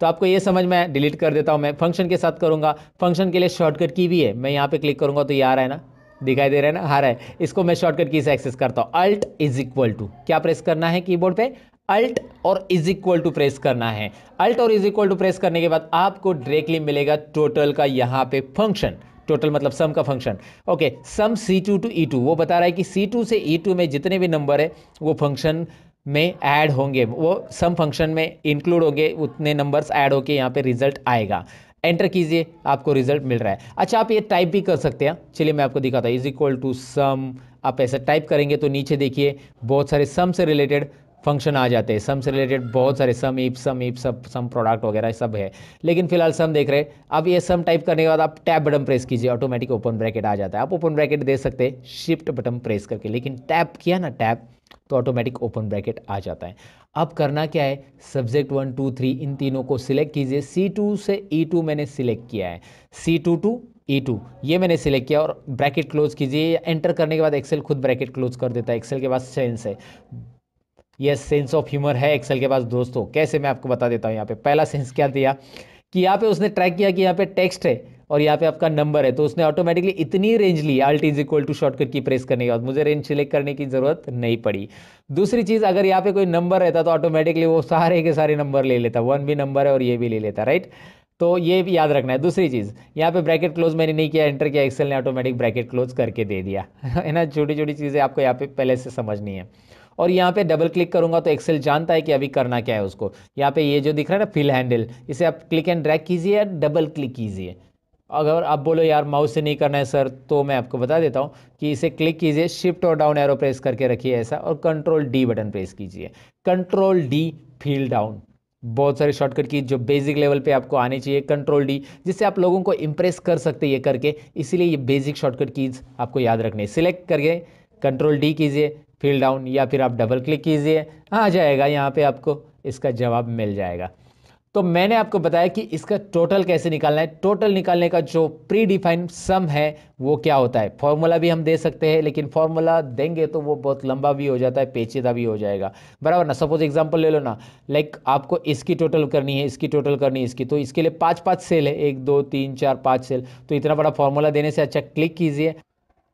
तो आपको ये समझ में, डिलीट कर देता हूँ। मैं फंक्शन के साथ करूँगा, फंक्शन के लिए शॉर्टकट की भी है, मैं यहाँ पे क्लिक करूँगा तो ये आ रहा है ना, दिखाई दे रहा है ना, आ रहा है। इसको मैं शॉर्टकट की से एक्सेस करता हूँ, अल्ट इज इक्वल टू क्या प्रेस करना है कीबोर्ड पे, अल्ट और इज इक्वल टू प्रेस करना है। अल्ट और इज इक्वल टू प्रेस करने के बाद आपको डायरेक्टली मिलेगा टोटल का यहाँ पे फंक्शन, टोटल मतलब सम का function. Okay, some C2 to E2 वो बता रहा है कि C2 से E2 में जितने भी नंबर है वो फंक्शन में ऐड होंगे, वो सम फंक्शन में इंक्लूड होंगे, उतने नंबर्स ऐड होके यहाँ पे रिजल्ट आएगा। एंटर कीजिए, आपको रिजल्ट मिल रहा है। अच्छा, आप ये टाइप भी कर सकते हैं, चलिए मैं आपको दिखाता हूँ। इज इक्वल टू सम, आप ऐसा टाइप करेंगे तो नीचे देखिए बहुत सारे सम से रिलेटेड फंक्शन आ जाते हैं, सम से रिलेटेड बहुत सारे सम इफ सम प्रोडक्ट वगैरह सब है, लेकिन फिलहाल सम देख रहे हैं। अब ये सम टाइप करने के बाद आप टैब बटन प्रेस कीजिए, ऑटोमेटिक ओपन ब्रैकेट आ जाता है। आप ओपन ब्रैकेट दे सकते हैं शिफ्ट बटन प्रेस करके, लेकिन टैब किया ना टैब तो ऑटोमेटिक ओपन ब्रैकेट आ जाता है। अब करना क्या है, सब्जेक्ट 1 2 3 इन तीनों को सिलेक्ट कीजिए। C2 से E2 मैंने सिलेक्ट किया है, C2 टू E2 ये मैंने सिलेक्ट किया और ब्रैकेट क्लोज कीजिए। एंटर करने के बाद एक्सेल खुद ब्रैकेट क्लोज कर देता है। एक्सेल के पास सेंस है, यस सेंस ऑफ ह्यूमर है एक्सेल के पास दोस्तों। कैसे, मैं आपको बता देता हूँ। यहाँ पे पहला सेंस क्या दिया कि यहाँ पे उसने ट्रैक किया कि यहाँ पे टेक्स्ट है और यहाँ पे आपका नंबर है, तो उसने ऑटोमेटिकली इतनी रेंज ली, Alt is equal to shortcut की प्रेस करने के बाद मुझे रेंज सिलेक्ट करने की जरूरत नहीं पड़ी। दूसरी चीज़, अगर यहाँ पे कोई नंबर रहता तो ऑटोमेटिकली वो सारे के सारे नंबर ले लेता, 1 भी नंबर है और ये भी ले लेता, राइट। तो ये भी याद रखना है। दूसरी चीज़, यहाँ पे ब्रैकेट क्लोज मैंने नहीं किया, एंटर किया, एक्सेल ने ऑटोमेटिक ब्रैकेट क्लोज करके दे दिया है ना। छोटी छोटी चीज़ें आपको यहाँ पे पहले से समझनी है। और यहाँ पे डबल क्लिक करूंगा तो एक्सेल जानता है कि अभी करना क्या है उसको। यहाँ पे ये जो दिख रहा है ना फिल हैंडल, इसे आप क्लिक एंड ड्रैग कीजिए या डबल क्लिक कीजिए। अगर आप बोलो यार माउस से नहीं करना है सर, तो मैं आपको बता देता हूँ कि इसे क्लिक कीजिए, शिफ्ट और डाउन एरो प्रेस करके रखिए ऐसा, और कंट्रोल डी बटन प्रेस कीजिए। कंट्रोल डी फील डाउन, बहुत सारे शॉर्टकट की जो बेसिक लेवल पे आपको आनी चाहिए, कंट्रोल डी, जिससे आप लोगों को इंप्रेस कर सकते हैं ये करके, इसीलिए ये बेसिक शॉर्टकट कीज आपको याद रखनी है। सिलेक्ट करके कंट्रोल डी कीजिए, फील डाउन, या फिर आप डबल क्लिक कीजिए, आ जाएगा यहाँ पे आपको इसका जवाब मिल जाएगा। तो मैंने आपको बताया कि इसका टोटल कैसे निकालना है। टोटल निकालने का जो प्री डिफाइंड सम है वो क्या होता है। फॉर्मूला भी हम दे सकते हैं, लेकिन फॉर्मूला देंगे तो वो बहुत लंबा भी हो जाता है, पेचीदा भी हो जाएगा, बराबर ना। सपोज एग्जांपल ले लो ना, लाइक आपको इसकी टोटल करनी है, इसकी टोटल करनी है, इसकी, तो इसके लिए 5 सेल है, 1 2 3 4 5 सेल। तो इतना बड़ा फॉर्मूला देने से अच्छा क्लिक कीजिए,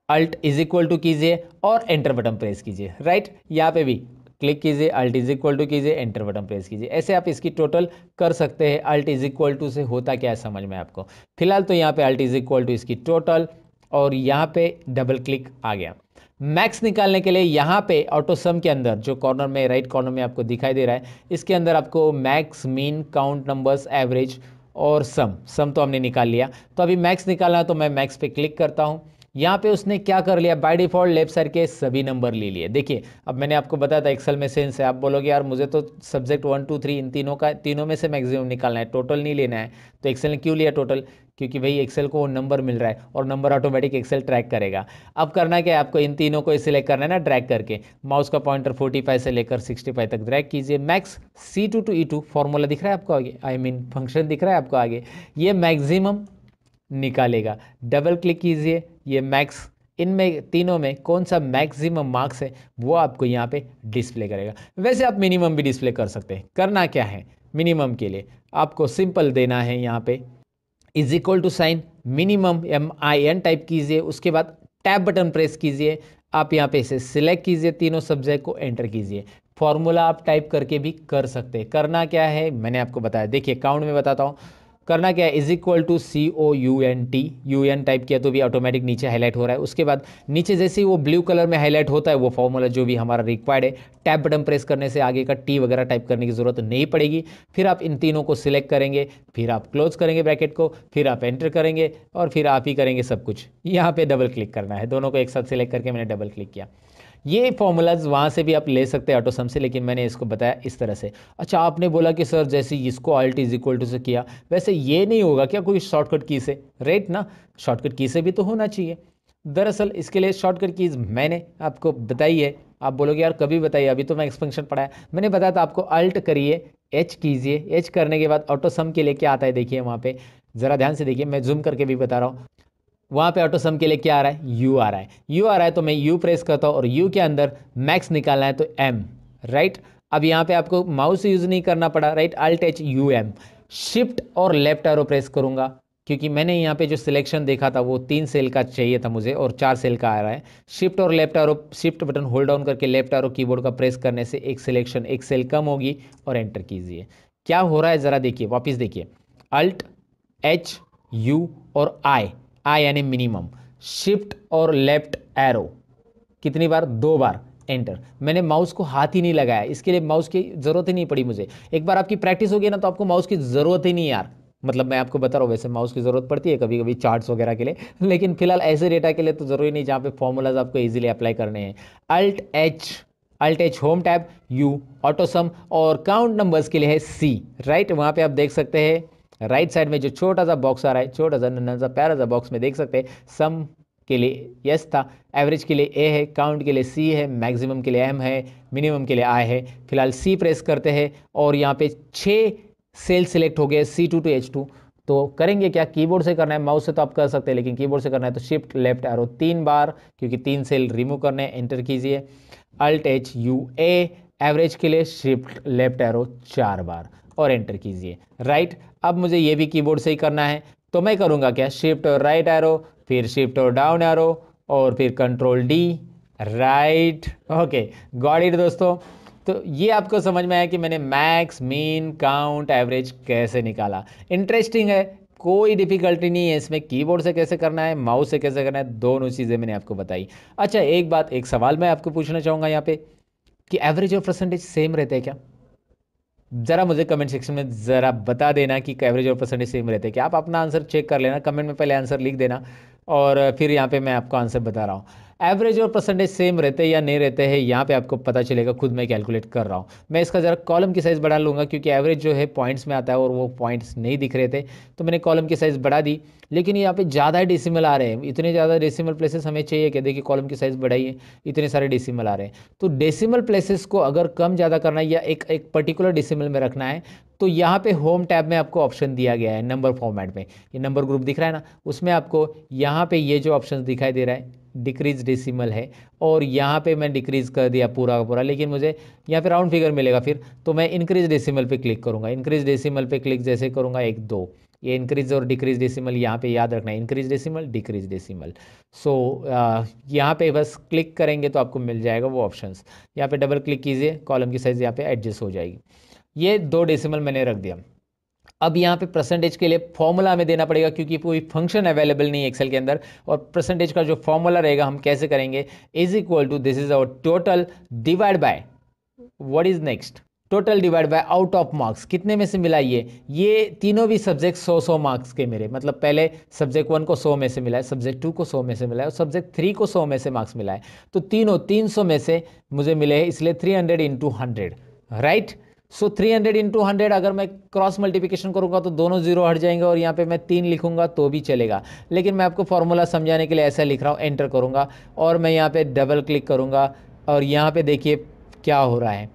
अल्ट इज इक्वल टू कीजिए और एंटर बटन प्रेस कीजिए, राइट। यहाँ पे भी क्लिक कीजिए, अल्ट इज इक्वल टू कीजिए, एंटर बटन प्रेस कीजिए। ऐसे आप इसकी टोटल कर सकते हैं। अल्ट इज इक्वल टू से होता क्या है समझ में आपको। फिलहाल तो यहाँ पे अल्ट इज इक्वल टू इसकी टोटल, और यहाँ पे डबल क्लिक आ गया। मैक्स निकालने के लिए यहाँ पे ऑटो सम के अंदर जो कॉर्नर में, राइट कॉर्नर में आपको दिखाई दे रहा है, इसके अंदर आपको max, mean, count numbers, average और सम तो हमने निकाल लिया। तो अभी मैक्स निकालना है तो मैं मैक्स पे क्लिक करता हूँ। यहाँ पे उसने क्या कर लिया, बाय डिफॉल्ट लेफ्ट साइड के सभी नंबर ले लिए। देखिए अब मैंने आपको बताया था एक्सेल में सेंस है, आप बोलोगे यार मुझे तो सब्जेक्ट 1 2 3 इन तीनों में से मैक्सिमम निकालना है, टोटल नहीं लेना है। तो एक्सेल ने क्यों लिया टोटल, क्योंकि भाई एक्सेल को वो नंबर मिल रहा है और नंबर ऑटोमेटिक एक्सेल ट्रैक करेगा। अब करना क्या है आपको, इन तीनों को सिलेक्ट करना है ना ड्रैग करके, माउस का पॉइंटर 45 से लेकर 65 तक ड्रैग कीजिए। Max C2 to E2 formula दिख रहा है आपको आगे, आई मीन फंक्शन दिख रहा है आपको आगे, ये मैक्सिमम निकालेगा। डबल क्लिक कीजिए, ये मैक्स, इनमें तीनों में कौन सा मैक्सिमम मार्क्स है वो आपको यहाँ पे डिस्प्ले करेगा। वैसे आप मिनिमम भी डिस्प्ले कर सकते हैं। करना क्या है, मिनिमम के लिए आपको सिंपल देना है यहाँ पे is equal to sign minimum MIN type कीजिए, उसके बाद टैब बटन प्रेस कीजिए, आप यहाँ पे इसे सिलेक्ट कीजिए, तीनों सब्जेक्ट को एंटर कीजिए। फॉर्मूला आप टाइप करके भी कर सकते हैं। करना क्या है मैंने आपको बताया, देखिए काउंट में बताता हूँ। करना क्या है, is equal to COUNT, UN type किया तो भी ऑटोमेटिक नीचे हाईलाइट हो रहा है। उसके बाद नीचे जैसे ही वो ब्लू कलर में हाईलाइट होता है वो फॉर्मूला जो भी हमारा रिक्वायर्ड है, टैब बटन प्रेस करने से आगे का T वगैरह टाइप करने की ज़रूरत नहीं पड़ेगी। फिर आप इन तीनों को सिलेक्ट करेंगे, फिर आप क्लोज करेंगे ब्रैकेट को, फिर आप एंटर करेंगे और फिर आप ही करेंगे सब कुछ। यहाँ पे डबल क्लिक करना है, दोनों को एक साथ सिलेक्ट करके मैंने डबल क्लिक किया। ये फॉर्मूलाज वहाँ से भी आप ले सकते हैं ऑटोसम से, लेकिन मैंने इसको बताया इस तरह से। अच्छा आपने बोला कि सर जैसे इसको Alt इज इक्वल टू से किया, वैसे ये नहीं होगा क्या कोई शॉर्टकट की से, राइट ना, शॉर्टकट की से भी तो होना चाहिए। दरअसल इसके लिए शॉर्टकट कीज़ मैंने आपको बताई है। आप बोलोगे यार कभी बताइए, अभी तो मैं एक्सपेंशन पढ़ाया, मैंने बताया था आपको Alt करिए, H कीजिए, H करने के बाद ऑटोसम के लिए क्या आता है देखिए वहाँ पे, ज़रा ध्यान से देखिए, मैं जूम करके भी बता रहा हूँ। वहाँ पे ऑटोसम के लिए क्या आ रहा है, U आ रहा है, U आ रहा है तो मैं U प्रेस करता हूँ और U के अंदर मैक्स निकालना है तो M, राइट। अब यहाँ पे आपको माउस यूज़ नहीं करना पड़ा, right, Alt H U M। Shift और लेफ्ट एरो प्रेस करूँगा क्योंकि मैंने यहाँ पे जो सिलेक्शन देखा था वो 3 सेल का चाहिए था मुझे और 4 सेल का आ रहा है। शिफ्ट और left arrow, shift button hold down करके लेफ्ट एरो कीबोर्ड का प्रेस करने से एक सिलेक्शन, एक सेल कम होगी और एंटर कीजिए। क्या हो रहा है ज़रा देखिए, वापस देखिए, Alt H U और I यानी मिनिमम, शिफ्ट और लेफ्ट एरो कितनी बार, 2 बार, एंटर। मैंने माउस को हाथ ही नहीं लगाया, इसके लिए माउस की ज़रूरत ही नहीं पड़ी मुझे। एक बार आपकी प्रैक्टिस हो गई ना तो आपको माउस की ज़रूरत ही नहीं यार, मतलब मैं आपको बता रहा हूँ, वैसे माउस की ज़रूरत पड़ती है कभी कभी चार्ट्स वगैरह के लिए, लेकिन फिलहाल ऐसे डेटा के लिए तो ज़रूरी नहीं जहाँ पे फॉर्मूलाज आपको ईजिली अप्लाई करने हैं। Alt H home tab, U AutoSum और काउंट नंबर्स के लिए है C, राइट। वहाँ पे आप देख सकते हैं राइट साइड में जो छोटा सा बॉक्स आ रहा है, छोटा सा नन्हा सा प्यारा सा बॉक्स में देख सकते हैं, सम के लिए यस था, एवरेज के लिए A है, काउंट के लिए C है, मैक्सिमम के लिए M है, मिनिमम के लिए I है। फिलहाल C प्रेस करते हैं और यहाँ पे 6 सेल सिलेक्ट हो गए C2 to H2। तो करेंगे क्या, कीबोर्ड से करना है, माउस से तो आप कर सकते हैं लेकिन कीबोर्ड से करना है तो शिफ्ट लेफ्ट एरो 3 बार, क्योंकि 3 सेल रिमूव करने हैं, एंटर कीजिए। Alt H U A, average के लिए शिफ्ट लेफ्ट एरो 4 बार और एंटर कीजिए, राइट। अब मुझे ये भी कीबोर्ड से ही करना है तो मैं करूँगा क्या, शिफ्ट और राइट एरो, फिर शिफ्ट और डाउन एरो और फिर control D, right. Okay, got it दोस्तों। तो ये आपको समझ में आया कि मैंने मैक्स, मीन, काउंट, एवरेज कैसे निकाला। इंटरेस्टिंग है, कोई डिफिकल्टी नहीं है इसमें, कीबोर्ड से कैसे करना है, माउस से कैसे करना है, दोनों चीज़ें मैंने आपको बताई। अच्छा एक बात, एक सवाल मैं आपको पूछना चाहूँगा यहाँ पे कि एवरेज और परसेंटेज सेम रहते हैं क्या? ज़रा मुझे कमेंट सेक्शन में ज़रा बता देना कि एवरेज और परसेंटेज सेम रहते हैं क्या। आप अपना आंसर चेक कर लेना, कमेंट में पहले आंसर लिख देना और फिर यहाँ पे मैं आपको आंसर बता रहा हूँ। एवरेज और परसेंटेज सेम रहते हैं या नहीं रहते हैं, यहाँ पे आपको पता चलेगा, खुद मैं कैलकुलेट कर रहा हूँ। मैं इसका ज़रा कॉलम की साइज़ बढ़ा लूँगा क्योंकि एवरेज जो है पॉइंट्स में आता है और वो पॉइंट्स नहीं दिख रहे थे, तो मैंने कॉलम की साइज़ बढ़ा दी। लेकिन यहाँ पे ज़्यादा डेसिमल आ रहे हैं, इतने ज़्यादा डेसिमल प्लेसेस हमें चाहिए कि देखिए कॉलम की साइज़ बढ़ाइए, इतने सारे डेसिमल आ रहे हैं। तो डेसिमल प्लेसेस को अगर कम ज़्यादा करना है या एक पर्टिकुलर डेसिमल में रखना है तो यहाँ पे होम टैब में आपको ऑप्शन दिया गया है नंबर फॉर्मेट में, ये नंबर ग्रुप दिख रहा है ना, उसमें आपको यहाँ पे ये जो ऑप्शन दिखाई दे रहा है डिक्रीज डेसिमल है और यहाँ पे मैं डिक्रीज़ कर दिया पूरा का पूरा, लेकिन मुझे यहाँ पे राउंड फिगर मिलेगा फिर, तो मैं इंक्रीज डेसिमल पे क्लिक करूँगा। इंक्रीज डेसिमल पे क्लिक जैसे करूँगा 1 2, ये इंक्रीज और डिक्रीज डेसिमल यहाँ पे याद रखना है, इंक्रीज डेसिमल डिक्रीज डेसिमल। सो यहाँ पे बस क्लिक करेंगे तो आपको मिल जाएगा वो ऑप्शंस। यहाँ पे डबल क्लिक कीजिए, कॉलम की साइज़ यहाँ पे एडजस्ट हो जाएगी। ये 2 डेसिमल मैंने रख दिया। अब यहाँ पे परसेंटेज के लिए फॉर्मूला हमें देना पड़ेगा क्योंकि कोई फंक्शन अवेलेबल नहीं है एक्सेल के अंदर, और परसेंटेज का जो फॉर्मूला रहेगा हम कैसे करेंगे, is equal to this is our total divide by what is next, total divide by out of marks, कितने में से मिला ये तीनों भी सब्जेक्ट 100 मार्क्स के मेरे, मतलब पहले सब्जेक्ट 1 को 100 में से मिला है, सब्जेक्ट 2 को 100 में से मिला है और सब्जेक्ट 3 को 100 में से मार्क्स मिला है। तो तीनों 300 में से मुझे मिले हैं, इसलिए 300 इंटू 100, राइट। सो 300 इंटू 100 अगर मैं क्रॉस मल्टीप्लिकेशन करूंगा तो दोनों जीरो हट जाएंगे और यहाँ पे मैं 3 लिखूंगा तो भी चलेगा, लेकिन मैं आपको फॉर्मूला समझाने के लिए ऐसा लिख रहा हूँ, एंटर करूंगा और मैं यहाँ पे डबल क्लिक करूंगा और यहाँ पे देखिए क्या हो रहा है,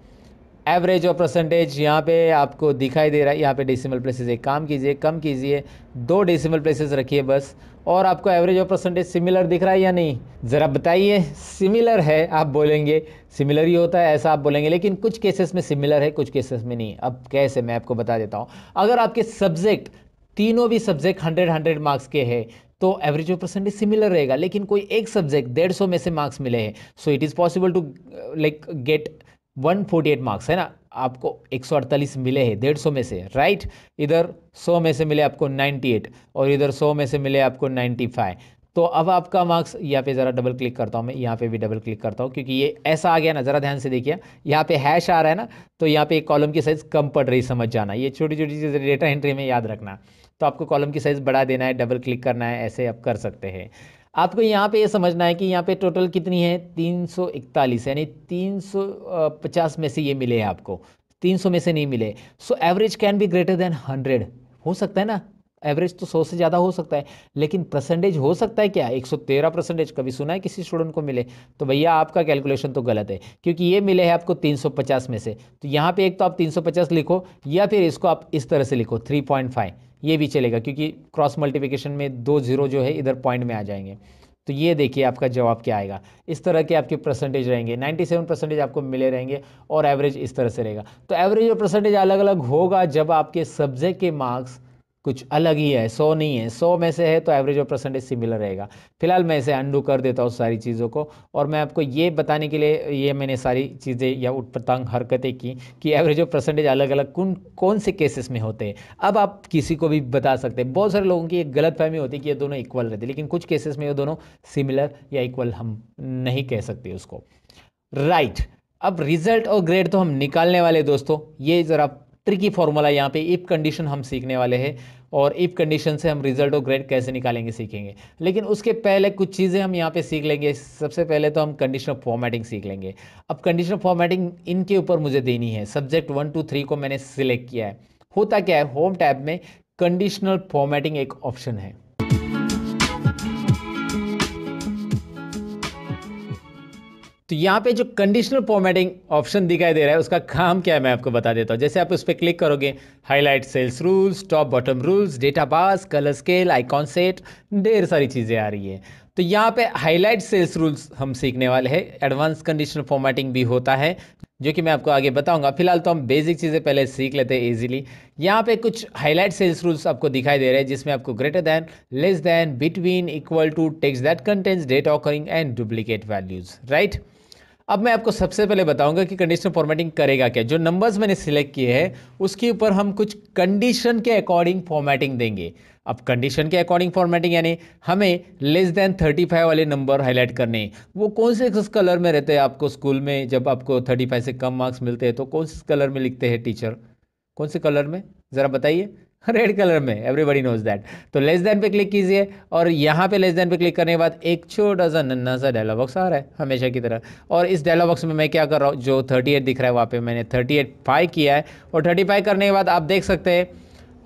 एवरेज और परसेंटेज यहाँ पे आपको दिखाई दे रहा है। यहाँ पे डेसिमल प्लेसेस एक काम कीजिए, कम कीजिए, 2 डेसिमल प्लेसेस रखिए बस, और आपको एवरेज और परसेंटेज सिमिलर दिख रहा है या नहीं, ज़रा बताइए। सिमिलर है आप बोलेंगे, सिमिलर ही होता है ऐसा आप बोलेंगे, लेकिन कुछ केसेस में सिमिलर है, कुछ केसेस में नहीं। अब कैसे, मैं आपको बता देता हूँ। अगर आपके सब्जेक्ट तीनों भी सब्जेक्ट 100 मार्क्स के हैं तो एवरेज और परसेंटेज सिमिलर रहेगा, लेकिन कोई एक सब्जेक्ट 150 में से मार्क्स मिले हैं, so it is possible to like get 148 marks, है ना। आपको 148 मिले हैं 150 में से, राइट। इधर 100 में से मिले आपको 98 और इधर 100 में से मिले आपको 95। तो अब आपका मार्क्स, यहाँ पे ज़रा डबल क्लिक करता हूँ मैं, यहाँ पे भी डबल क्लिक करता हूँ क्योंकि ये ऐसा आ गया ना, ज़रा ध्यान से देखिए, यहाँ पे हैश आ रहा है ना, तो यहाँ पे कॉलम की साइज़ कम पड़ रही, समझ जाना। ये छोटी छोटी चीज़ें डेटा एंट्री में याद रखना। तो आपको कॉलम की साइज़ बढ़ा देना है, डबल क्लिक करना है, ऐसे आप कर सकते हैं। आपको यहाँ पे ये समझना है कि यहाँ पे टोटल कितनी है, 341, यानी 350 में से ये मिले हैं आपको, 300 में से नहीं मिले। So average can be greater then 100, हो सकता है ना, एवरेज तो 100 से ज़्यादा हो सकता है, लेकिन परसेंटेज हो सकता है क्या, 113% कभी सुना है किसी स्टूडेंट को मिले? तो भैया आपका कैलकुलेशन तो गलत है, क्योंकि ये मिले हैं आपको 350 में से। तो यहाँ पे एक तो आप 350 लिखो, या फिर इसको आप इस तरह से लिखो 3.5, ये भी चलेगा, क्योंकि क्रॉस मल्टीप्लिकेशन में 2 जीरो जो है इधर पॉइंट में आ जाएंगे। तो ये देखिए आपका जवाब क्या आएगा। इस तरह के आपके परसेंटेज रहेंगे, 97% आपको मिले रहेंगे और एवरेज इस तरह से रहेगा। तो एवरेज और परसेंटेज अलग अलग होगा जब आपके सब्जेक्ट के मार्क्स कुछ अलग ही है, 100 नहीं है, 100 में से है तो एवरेज और परसेंटेज सिमिलर रहेगा। फिलहाल मैं इसे अंडू कर देता हूँ सारी चीज़ों को, और मैं आपको ये बताने के लिए ये मैंने सारी चीज़ें या उटपटांग हरकतें की कि एवरेज और परसेंटेज अलग अलग कौन से केसेस में होते हैं। अब आप किसी को भी बता सकते हैं, बहुत सारे लोगों की एक गलतफहमी होती है कि ये दोनों इक्वल रहते हैं, लेकिन कुछ केसेस में ये दोनों सिमिलर या इक्वल हम नहीं कह सकते उसको, राइट। अब रिजल्ट और ग्रेड तो हम निकालने वाले दोस्तों, ये ज़रा ट्रिकी फॉर्मूला, यहाँ पे इफ कंडीशन हम सीखने वाले हैं, और इफ कंडीशन से हम रिजल्ट और ग्रेड कैसे निकालेंगे सीखेंगे। लेकिन उसके पहले कुछ चीज़ें हम यहाँ पे सीख लेंगे। सबसे पहले तो हम कंडीशनल फॉर्मेटिंग सीख लेंगे। अब कंडीशनल फॉर्मेटिंग इनके ऊपर मुझे देनी है, सब्जेक्ट 1 2 3 को मैंने सिलेक्ट किया है। होता क्या है, होम टैब में कंडीशनल फॉर्मेटिंग एक ऑप्शन है। तो यहाँ पे जो कंडीशनल फॉर्मेटिंग ऑप्शन दिखाई दे रहा है उसका काम क्या है मैं आपको बता देता हूँ। जैसे आप उस पर क्लिक करोगे, highlight cells rules, top bottom rules, data bars, colour scale, icon set, ढेर सारी चीज़ें आ रही है। तो यहाँ पे हाईलाइट सेल्स रूल्स हम सीखने वाले हैं। एडवांस कंडीशनल फॉर्मेटिंग भी होता है जो कि मैं आपको आगे बताऊंगा। फिलहाल तो हम बेसिक चीज़ें पहले सीख लेते हैं इजीली। यहाँ पे कुछ हाईलाइट सेल्स रूल्स आपको दिखाई दे रहे हैं जिसमें आपको greater than, less than, between, equal to, text that contains data occurring and duplicate values, right. अब मैं आपको सबसे पहले बताऊंगा कि कंडीशनल फॉर्मेटिंग करेगा क्या। जो नंबर्स मैंने सिलेक्ट किए हैं उसके ऊपर हम कुछ कंडीशन के अकॉर्डिंग फॉर्मेटिंग देंगे। अब कंडीशन के अकॉर्डिंग फॉर्मेटिंग यानी हमें लेस देन 35 वाले नंबर हाईलाइट करने हैं। वो कौन से कलर में रहते हैं आपको स्कूल में, जब आपको 35 से कम मार्क्स मिलते हैं तो कौन से कलर में लिखते हैं टीचर, कौन से कलर में, ज़रा बताइए। रेड कलर में, एवरीबडी नोज दैट। तो लेस देन पे क्लिक कीजिए और यहाँ पे लेस देन पे क्लिक करने के बाद एक छोटा सा नन्ना सा डायलॉग बॉक्स आ रहा है हमेशा की तरह। और इस डायलॉग बॉक्स में मैं क्या कर रहा हूँ, जो 38 दिख रहा है वहाँ पे मैंने 38 किया है, और 35 करने के बाद आप देख सकते हैं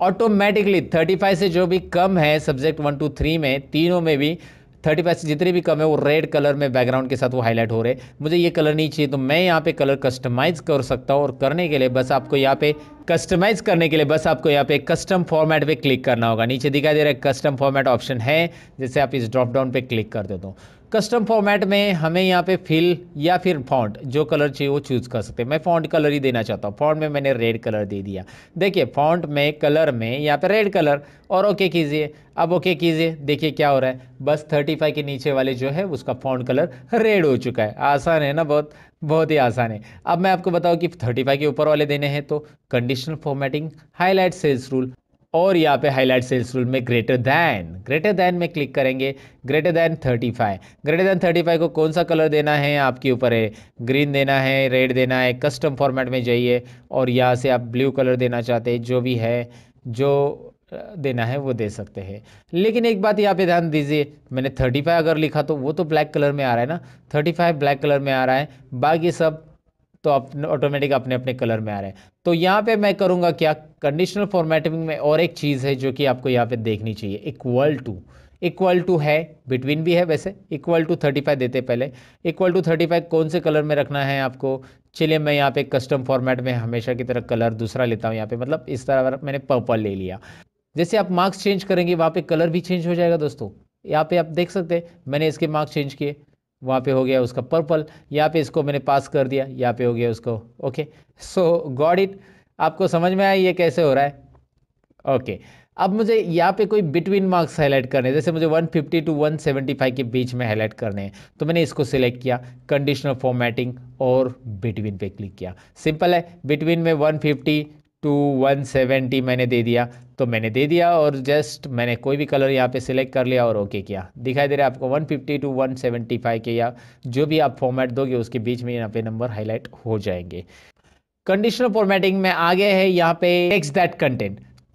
ऑटोमेटिकली 35 से जो भी कम है सब्जेक्ट 1 2 3 में, तीनों में भी 35 से जितने भी कम है वो रेड कलर में बैकग्राउंड के साथ वो हाईलाइट हो रहे हैं। मुझे ये कलर नहीं चाहिए तो मैं यहाँ पे कलर कस्टमाइज कर सकता हूँ, और करने के लिए बस आपको यहाँ पे कस्टमाइज करने के लिए बस आपको यहाँ पे कस्टम फॉर्मेट पे क्लिक करना होगा। नीचे दिखाई दे रहा है कस्टम फॉर्मेट ऑप्शन है, जैसे आप इस ड्रॉप डाउन पे क्लिक कर देते हो। कस्टम फॉर्मेट में हमें यहाँ पे फिल या फिर फॉन्ट जो कलर चाहिए वो चूज़ कर सकते हैं। मैं फॉन्ट कलर ही देना चाहता हूँ, फॉन्ट में मैंने रेड कलर दे दिया। देखिए फॉन्ट में कलर में यहाँ पे रेड कलर, और ओके कीजिए। अब ओके कीजिए, देखिए क्या हो रहा है, बस 35 के नीचे वाले जो है उसका फॉन्ट कलर रेड हो चुका है। आसान है ना, बहुत बहुत ही आसान है। अब मैं आपको बताऊँ कि 35 के ऊपर वाले देने हैं तो conditional formatting, highlight cells rule, और यहाँ पे हाईलाइट सेल्स रूल में ग्रेटर दैन में क्लिक करेंगे, ग्रेटर दैन 35। ग्रेटर दैन 35 को कौन सा कलर देना है आपके ऊपर है, ग्रीन देना है, रेड देना है, कस्टम फॉर्मेट में जाइए और यहाँ से आप ब्लू कलर देना चाहते हैं, जो भी है जो देना है वो दे सकते हैं। लेकिन एक बात यहाँ पे ध्यान दीजिए, मैंने 35 अगर लिखा तो वो तो ब्लैक कलर में आ रहा है ना, 35 ब्लैक कलर में आ रहा है, बाकी सब तो अपने ऑटोमेटिक अपने अपने कलर में आ रहे हैं। तो यहाँ पे मैं करूँगा क्या, कंडीशनल फॉर्मेटिंग में और एक चीज़ है जो कि आपको यहाँ पे देखनी चाहिए, इक्वल टू है, बिटवीन भी है, वैसे इक्वल टू 35 देते पहले, इक्वल टू 35 कौन से कलर में रखना है आपको। चलिए मैं यहाँ पे कस्टम फॉर्मेट में हमेशा की तरह कलर दूसरा लेता हूँ, यहाँ पे मतलब इस तरह मैंने पर्पल ले लिया। जैसे आप मार्क्स चेंज करेंगे वहाँ पे कलर भी चेंज हो जाएगा दोस्तों। यहाँ पे आप देख सकते हैं मैंने इसके मार्क्स चेंज किए, वहाँ पे हो गया उसका पर्पल, यहाँ पे इसको मैंने पास कर दिया, यहाँ पे हो गया उसको ओके। सो गॉट इट, आपको समझ में आया ये कैसे हो रहा है। ओके अब मुझे यहाँ पे कोई बिटवीन मार्क्स हाईलाइट करने हैं, जैसे मुझे 150 टू 175 के बीच में हाईलाइट करने हैं, तो मैंने इसको सिलेक्ट किया, कंडीशनल फॉर्मेटिंग और बिटवीन पे क्लिक किया। सिंपल है, बिटवीन में 150 टू 170 मैंने दे दिया, तो मैंने दे दिया और जस्ट मैंने कोई भी कलर यहाँ पे सिलेक्ट कर लिया और ओके किया। दिखाई दे रहा है आपको 150 टू 175 के या जो भी आप फॉर्मेट दोगे उसके बीच में यहाँ पे नंबर हाईलाइट हो जाएंगे। कंडीशनल फॉर्मेटिंग में आगे है यहाँ पे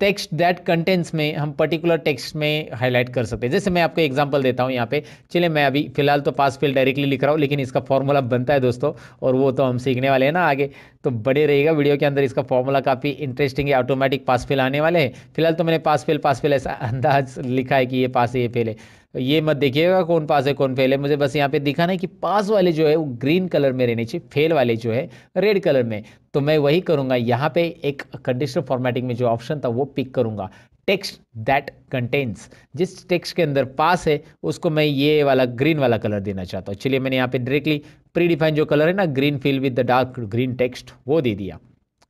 टेक्स्ट दैट कंटेंट्स में हम पर्टिकुलर टेक्स्ट में हाईलाइट कर सकते हैं। जैसे मैं आपको एग्जांपल देता हूँ यहाँ पे, चलिए मैं अभी फिलहाल तो पास फेल डायरेक्टली लिख रहा हूँ, लेकिन इसका फॉर्मूला बनता है दोस्तों और वो तो हम सीखने वाले हैं ना आगे, तो बड़े रहेगा वीडियो के अंदर। इसका फॉर्मूला काफ़ी इंटरेस्टिंग है, ऑटोमेटिक पास फेल आने वाले हैं। फिलहाल तो मैंने पास फेल ऐसा अंदाज लिखा है कि ये पास है ये फेल है, ये मत देखिएगा कौन पास है कौन फेल है, मुझे बस यहाँ पे दिखाना है कि पास वाले जो है वो ग्रीन कलर में रहने चाहिए, फेल वाले जो है रेड कलर में। तो मैं वही करूँगा, यहाँ पे एक कंडीशनल फॉर्मेटिंग में जो ऑप्शन था वो पिक करूँगा, टेक्स्ट दैट कंटेन्स, जिस टेक्स्ट के अंदर पास है उसको मैं ये वाला ग्रीन वाला कलर देना चाहता हूँ। चलिए मैंने यहाँ पे डायरेक्टली प्रीडिफाइन जो कलर है ना, green fill with the dark green text, वो दे दिया।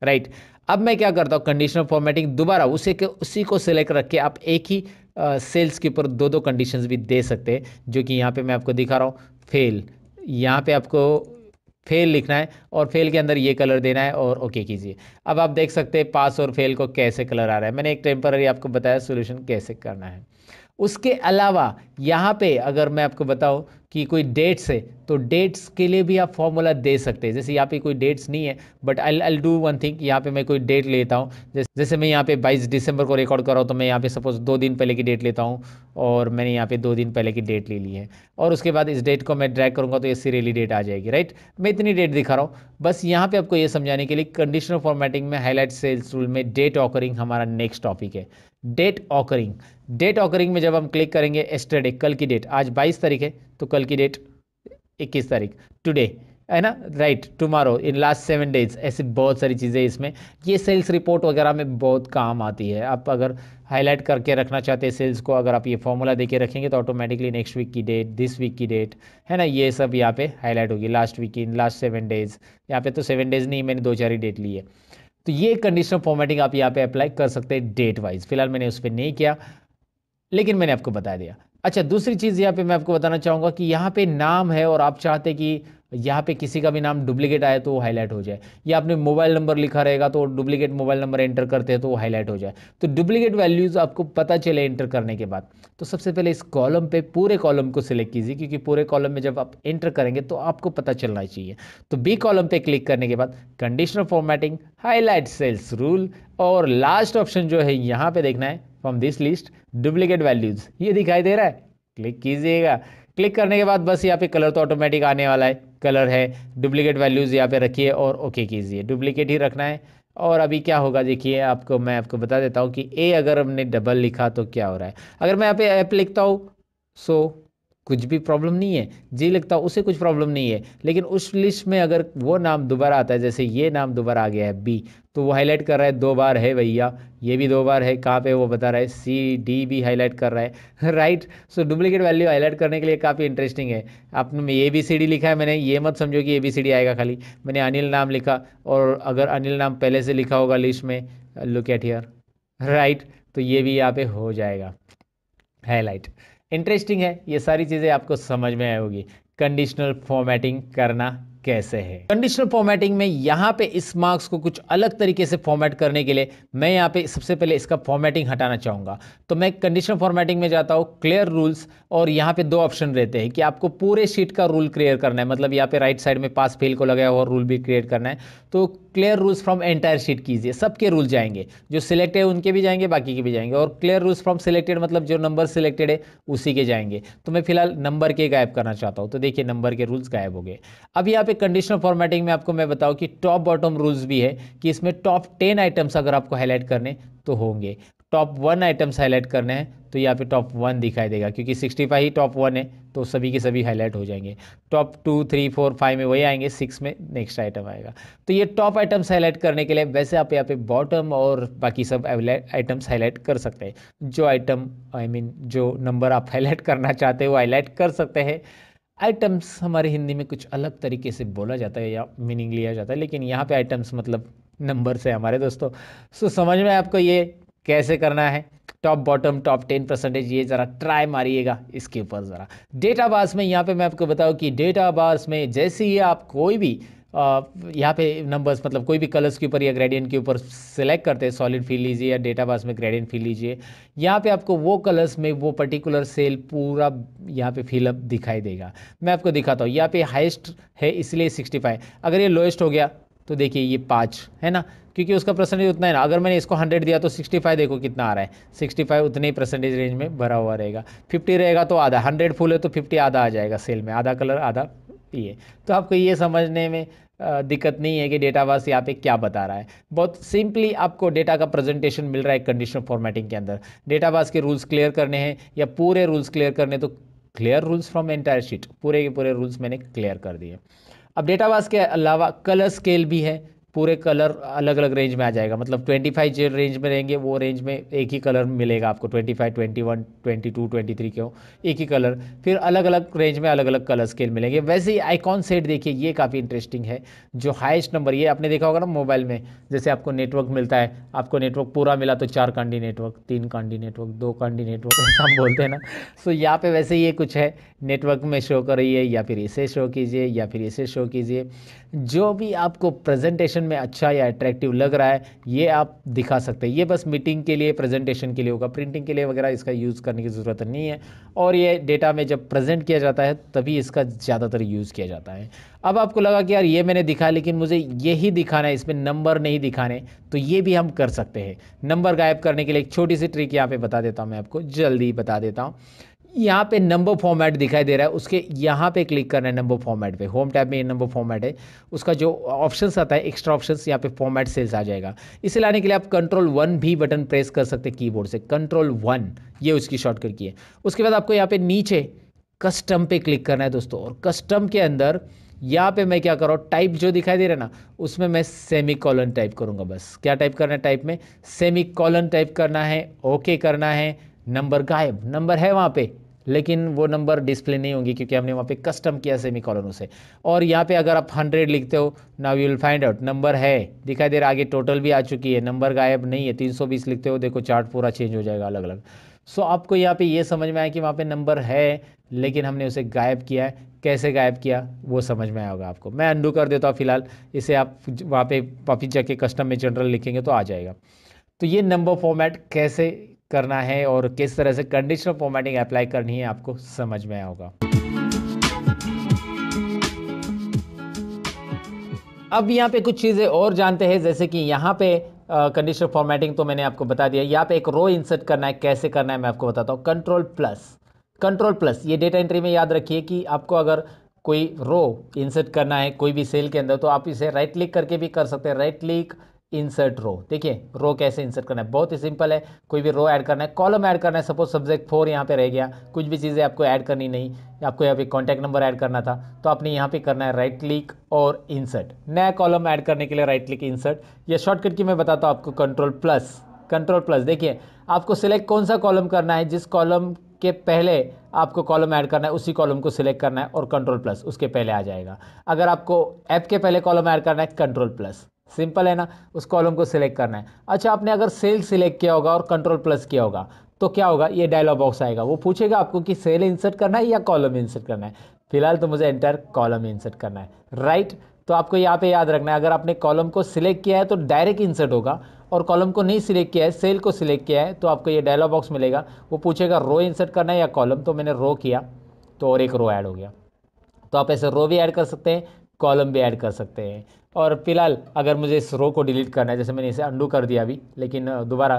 राइट, अब मैं क्या करता हूँ, कंडीशनल फॉर्मेटिंग दोबारा उसी को सिलेक्ट रख के आप एक ही सेल्स के ऊपर दो कंडीशंस भी दे सकते हैं, जो कि यहाँ पे मैं आपको दिखा रहा हूँ। फेल, यहाँ पे आपको फेल लिखना है और फेल के अंदर ये कलर देना है और ओके कीजिए। अब आप देख सकते हैं पास और फेल को कैसे कलर आ रहा है, मैंने एक टेम्पररी आपको बताया सोल्यूशन कैसे करना है। उसके अलावा यहाँ पे अगर मैं आपको बताऊँ कि कोई डेट्स है तो डेट्स के लिए भी आप फॉर्मूला दे सकते हैं। जैसे यहाँ पे कोई डेट्स नहीं है, but I do one thing, यहाँ पे मैं कोई डेट लेता हूँ, जैसे मैं यहाँ पे 22 दिसंबर को रिकॉर्ड कर रहा हूँ, तो मैं यहाँ पे सपोज 2 दिन पहले की डेट लेता हूँ और मैंने यहाँ पे 2 दिन पहले की डेट ले ली है और उसके बाद इस डेट को मैं ड्रैग करूँगा तो ये सीरियली डेट आ जाएगी। राइट, मैं इतनी डेट दिखा रहा हूँ बस यहाँ पे आपको ये समझाने के लिए। कंडीशनल फॉर्मेटिंग में हाईलाइट सेल्स रूल में डेट ऑकरिंग हमारा नेक्स्ट टॉपिक है। डेट ऑकरिंग में जब हम क्लिक करेंगे, एस्टरडे कल की डेट, आज 22 तारीख है तो कल की डेट 21 तारीख, टुडे है ना, right, tomorrow, in last 7 days, ऐसी बहुत सारी चीज़ें इसमें, ये सेल्स रिपोर्ट वगैरह में बहुत काम आती है। आप अगर हाईलाइट करके रखना चाहते हैं सेल्स को, अगर आप ये फॉर्मूला देके रखेंगे तो ऑटोमेटिकली नेक्स्ट वीक की डेट, दिस वीक की डेट है ना, ये सब यहाँ पे हाईलाइट होगी। लास्ट वीक की, लास्ट 7 डेज, यहाँ पे तो 7 डेज नहीं, मैंने 2-4 ही डेट ली है। तो ये कंडीशनल फॉर्मेटिंग आप यहाँ पे अप्लाई कर सकते हैं डेट वाइज। फिलहाल मैंने उस पर नहीं किया, लेकिन मैंने आपको बता दिया। अच्छा, दूसरी चीज़ यहाँ पे मैं आपको बताना चाहूँगा कि यहाँ पे नाम है और आप चाहते कि यहाँ पे किसी का भी नाम डुप्लीकेट आए तो वो हाईलाइट हो जाए, या आपने मोबाइल नंबर लिखा रहेगा तो डुप्लीकेट मोबाइल नंबर एंटर करते हैं तो वो हाईलाइट हो जाए। तो डुप्लीकेट वैल्यूज़ आपको पता चले एंटर करने के बाद, तो सबसे पहले इस कॉलम पे पूरे कॉलम को सिलेक्ट कीजिए, क्योंकि पूरे कॉलम में जब आप एंटर करेंगे तो आपको पता चलना चाहिए। तो बी कॉलम पे क्लिक करने के बाद conditional formatting, highlight cells rule, और लास्ट ऑप्शन जो है यहाँ पे देखना है, from this list duplicate values, ये दिखाई दे रहा है, क्लिक कीजिएगा। क्लिक करने के बाद बस यहाँ पे कलर तो ऑटोमेटिक आने वाला है, कलर है, डुप्लीकेट वैल्यूज यहाँ पे रखिए और ओके कीजिए, डुप्लीकेट ही रखना है। और अभी क्या होगा देखिए, मैं आपको बता देता हूँ कि ए अगर हमने डबल लिखा तो क्या हो रहा है। अगर मैं यहाँ पे ऐप लिखता हूँ सो कुछ भी प्रॉब्लम नहीं है, जी लिखता हूँ उसे कुछ प्रॉब्लम नहीं है, लेकिन उस लिस्ट में अगर वो नाम दोबारा आता है, जैसे ये नाम दोबारा आ गया है बी, तो वो हाईलाइट कर रहा है 2 बार है भैया, ये भी 2 बार है, कहाँ पे वो बता रहा है, सी डी भी हाईलाइट कर रहा है। राइट, सो डुप्लीकेट वैल्यू हाईलाइट करने के लिए काफ़ी इंटरेस्टिंग है। आपने ए बी सी डी लिखा है, मैंने ये मत समझो कि ए बी सी डी आएगा खाली, मैंने अनिल नाम लिखा, और अगर अनिल नाम पहले से लिखा होगा लिस्ट में, लुक एट हियर, राइट, तो ये भी यहाँ पे हो जाएगा हाईलाइट। इंटरेस्टिंग है, ये सारी चीज़ें आपको समझ में आई होगी। कंडीशनल फॉर्मेटिंग करना कैसे है। कंडीशनल फॉर्मेटिंग में यहाँ पे इस मार्क्स को कुछ अलग तरीके से फॉर्मेट करने के लिए मैं यहाँ पे सबसे पहले इसका फॉर्मेटिंग हटाना चाहूँगा। तो मैं कंडीशनल फॉर्मेटिंग में जाता हूँ, क्लियर रूल्स, और यहाँ पे दो ऑप्शन रहते हैं कि आपको पूरे शीट का रूल क्लियर करना है, मतलब यहाँ पे राइट साइड में पास फेल को लगाया हुआ रूल भी क्रिएट करना है। तो clear rules from entire sheet कीजिए, सबके रूल जाएंगे, जो सिलेक्ट है उनके भी जाएंगे, बाकी के भी जाएंगे। और क्लियर रूल्स फ्रॉम सिलेक्टेड मतलब जो नंबर सिलेक्टेड है उसी के जाएंगे। तो मैं फिलहाल नंबर के गायब करना चाहता हूँ, तो देखिए नंबर के रूल्स गायब हो गए। अब यहाँ पे कंडीशनल फॉर्मेटिंग में आपको मैं बताऊँ कि टॉप बॉटम रूल्स भी है कि इसमें टॉप 10 आइटम्स अगर आपको हाईलाइट करने तो होंगे, टॉप 1 आइटम्स हाईलाइट करने हैं तो यहाँ पे टॉप 1 दिखाई देगा, क्योंकि 65 ही टॉप 1 है तो सभी के सभी हाईलाइट हो जाएंगे। टॉप 2, 3, 4, 5 में वही आएंगे, 6 में नेक्स्ट आइटम आएगा। तो ये टॉप आइटम्स हाईलाइट करने के लिए वैसे आप यहाँ पे बॉटम और बाकी सब आइटम्स हाईलाइट कर सकते हैं। जो आइटम जो नंबर आप हाईलाइट करना चाहते हो वो हाईलाइट कर सकते हैं। आइटम्स हमारे हिंदी में कुछ अलग तरीके से बोला जाता है या मीनिंग लिया जाता है, लेकिन यहाँ पे आइटम्स मतलब नंबर से हमारे दोस्तों। सो समझ में आपको ये कैसे करना है। टॉप बॉटम टॉप 10%, ये ज़रा ट्राई मारिएगा इसके ऊपर ज़रा। डेटा बार्स में यहाँ पे मैं आपको बताऊँ कि डेटा बार्स में जैसे ही आप कोई भी यहाँ पे नंबर्स मतलब कोई भी कलर्स के ऊपर या ग्रेडियंट के ऊपर सेलेक्ट करते हैं, सॉलिड फील लीजिए या डेटा बार्स में ग्रेडियंट फील लीजिए, यहाँ पे आपको वो कलर्स में वो पर्टिकुलर सेल पूरा यहाँ पे फिलअप दिखाई देगा। मैं आपको दिखाता हूँ, यहाँ पे हाईएस्ट है इसलिए 65, अगर ये लोएस्ट हो गया तो देखिए ये 5 है ना, क्योंकि उसका परसेंटेज उतना है ना। अगर मैंने इसको 100 दिया तो 65 देखो कितना आ रहा है, 65 उतने ही परसेंटेज रेंज में भरा हुआ रहेगा। 50 रहेगा तो आधा, 100 फुल है तो 50 आधा आ जाएगा सेल में, आधा कलर आधा ये। तो आपको ये समझने में दिक्कत नहीं है कि डेटाबेस यहाँ पे क्या बता रहा है। बहुत सिंपली आपको डेटा का प्रेजेंटेशन मिल रहा है कंडीशनल फॉर्मेटिंग के अंदर। डेटाबेस के रूल्स क्लियर करने हैं या पूरे रूल्स क्लियर करने, तो clear rules from entire sheet, पूरे के पूरे रूल्स मैंने क्लियर कर दिए। अब डेटाबेस के अलावा कलर स्केल भी है, पूरे कलर अलग अलग रेंज में आ जाएगा, मतलब 25 जो रेंज में रहेंगे वो रेंज में एक ही कलर मिलेगा आपको, 25, 21, 22, 23 के हो एक ही कलर। फिर अलग अलग रेंज में अलग अलग कलर स्केल मिलेंगे। वैसे ही आइकॉन सेट देखिए, ये काफ़ी इंटरेस्टिंग है। जो हाईएस्ट नंबर, ये आपने देखा होगा ना मोबाइल में, जैसे आपको नेटवर्क मिलता है, आपको नेटवर्क पूरा मिला तो 4 Kandi network, 3 Kandi network, 2 Kandi network, ऐसा हम बोलते हैं ना। सो यहाँ पे वैसे ये कुछ है, नेटवर्क में शो करिए या फिर इसे शो कीजिए या फिर इसे शो कीजिए। जो भी आपको प्रेजेंटेशन में अच्छा या अट्रैक्टिव लग रहा है ये आप दिखा सकते हैं। ये बस मीटिंग के लिए, प्रेजेंटेशन के लिए होगा, प्रिंटिंग के लिए वगैरह इसका यूज़ करने की ज़रूरत नहीं है। और ये डेटा में जब प्रेजेंट किया जाता है तभी इसका ज़्यादातर यूज़ किया जाता है। अब आपको लगा कि यार ये मैंने दिखा लेकिन मुझे यही दिखाना है, इसमें नंबर नहीं दिखाने, तो ये भी हम कर सकते हैं। नंबर गायब करने के लिए एक छोटी सी ट्रिक यहाँ पे बता देता हूँ, मैं आपको जल्दी बता देता हूँ। यहाँ पे नंबर फॉर्मेट दिखाई दे रहा है, उसके यहाँ पे क्लिक करना है नंबर फॉर्मेट पे। होम टैब में ये नंबर फॉर्मेट है, उसका जो ऑप्शंस आता है एक्स्ट्रा ऑप्शंस, यहाँ पे फॉर्मेट सेल्स आ जाएगा। इसे लाने के लिए आप Ctrl+1 भी बटन प्रेस कर सकते हैं कीबोर्ड से, Ctrl+1 ये उसकी शॉर्टकट की है। उसके बाद आपको यहाँ पे नीचे कस्टम पे क्लिक करना है दोस्तों, और कस्टम के अंदर यहाँ पे मैं क्या कर रहा हूँ, टाइप जो दिखाई दे रहा है ना, उसमें मैं सेमीकोलन टाइप करूँगा। बस क्या टाइप करना है, टाइप में सेमीकोलन टाइप करना है, ओके करना है। नंबर गायब, नंबर है वहाँ पे लेकिन वो नंबर डिस्प्ले नहीं होंगी क्योंकि हमने वहाँ पे कस्टम किया सेमीकोलन उसे। और यहाँ पे अगर आप 100 लिखते हो, now you will find out number है दिखाई दे रहा है, आगे टोटल भी आ चुकी है, नंबर गायब नहीं है। 320 लिखते हो, देखो चार्ट पूरा चेंज हो जाएगा अलग अलग। सो आपको यहाँ पे ये समझ में आया कि वहाँ पे नंबर है लेकिन हमने उसे गायब किया है। कैसे गायब किया वो समझ में आया होगा आपको। मैं अंडू कर देता हूँ फिलहाल, इसे आप वहाँ पे वापिस जाके कस्टम में जनरल लिखेंगे तो आ जाएगा। तो ये नंबर फॉर्मेट कैसे करना है और किस तरह से कंडीशनल फॉर्मेटिंग अप्लाई करनी है आपको समझ में आया होगा। अब यहाँ पे कुछ चीज़ें और जानते हैं, जैसे कि यहाँ पे कंडीशनल फॉर्मेटिंग तो मैंने आपको बता दिया। यहाँ पे एक रो इंसर्ट करना है, कैसे करना है मैं आपको बताता हूँ। Ctrl+, ये डेटा एंट्री में याद रखिए कि आपको अगर कोई रो इंसर्ट करना है कोई भी सेल के अंदर तो आप इसे राइट क्लिक करके भी कर सकते हैं। राइट क्लिक इंसर्ट रो, देखिए रो कैसे इंसर्ट करना है, बहुत ही सिंपल है। कोई भी रो ऐड करना है, कॉलम ऐड करना है, सपोज सब्जेक्ट 4 यहाँ पे रह गया, कुछ भी चीज़ें आपको ऐड करनी नहीं, आपको यहाँ पे कॉन्टैक्ट नंबर ऐड करना था तो आपने यहाँ पे करना है राइट क्लिक और इंसर्ट। नया कॉलम ऐड करने के लिए राइट क्लिक इंसर्ट। ये शॉर्टकट की मैं बताता हूँ आपको, Ctrl+, देखिए आपको सिलेक्ट कौन सा कॉलम करना है, जिस कॉलम के पहले आपको कॉलम ऐड करना है उसी कॉलम को सिलेक्ट करना है और Ctrl+ उसके पहले आ जाएगा। अगर आपको ऐप के पहले कॉलम ऐड करना है Ctrl+, सिंपल है ना, उस कॉलम को सिलेक्ट करना है। अच्छा, आपने अगर सेल सिलेक्ट किया होगा और Ctrl+ किया होगा तो क्या होगा, ये डायलॉग बॉक्स आएगा, वो पूछेगा आपको कि सेल इंसर्ट करना है या कॉलम इंसर्ट करना है। फिलहाल तो मुझे एंटायर कॉलम इंसर्ट करना है, राइट। तो आपको यहाँ पे याद रखना है, अगर आपने कॉलम को सिलेक्ट किया है तो डायरेक्ट इंसर्ट होगा, और कॉलम को नहीं सिलेक्ट किया है, सेल को सिलेक्ट किया है, तो आपको ये डायलॉग बॉक्स मिलेगा, वो पूछेगा रो इंसर्ट करना है या कॉलम। तो मैंने रो किया तो और एक रो ऐड हो गया। तो आप ऐसे रो भी ऐड कर सकते हैं, कॉलम भी ऐड कर सकते हैं। और फिलहाल अगर मुझे इस रो को डिलीट करना है, जैसे मैंने इसे अंडू कर दिया अभी, लेकिन दोबारा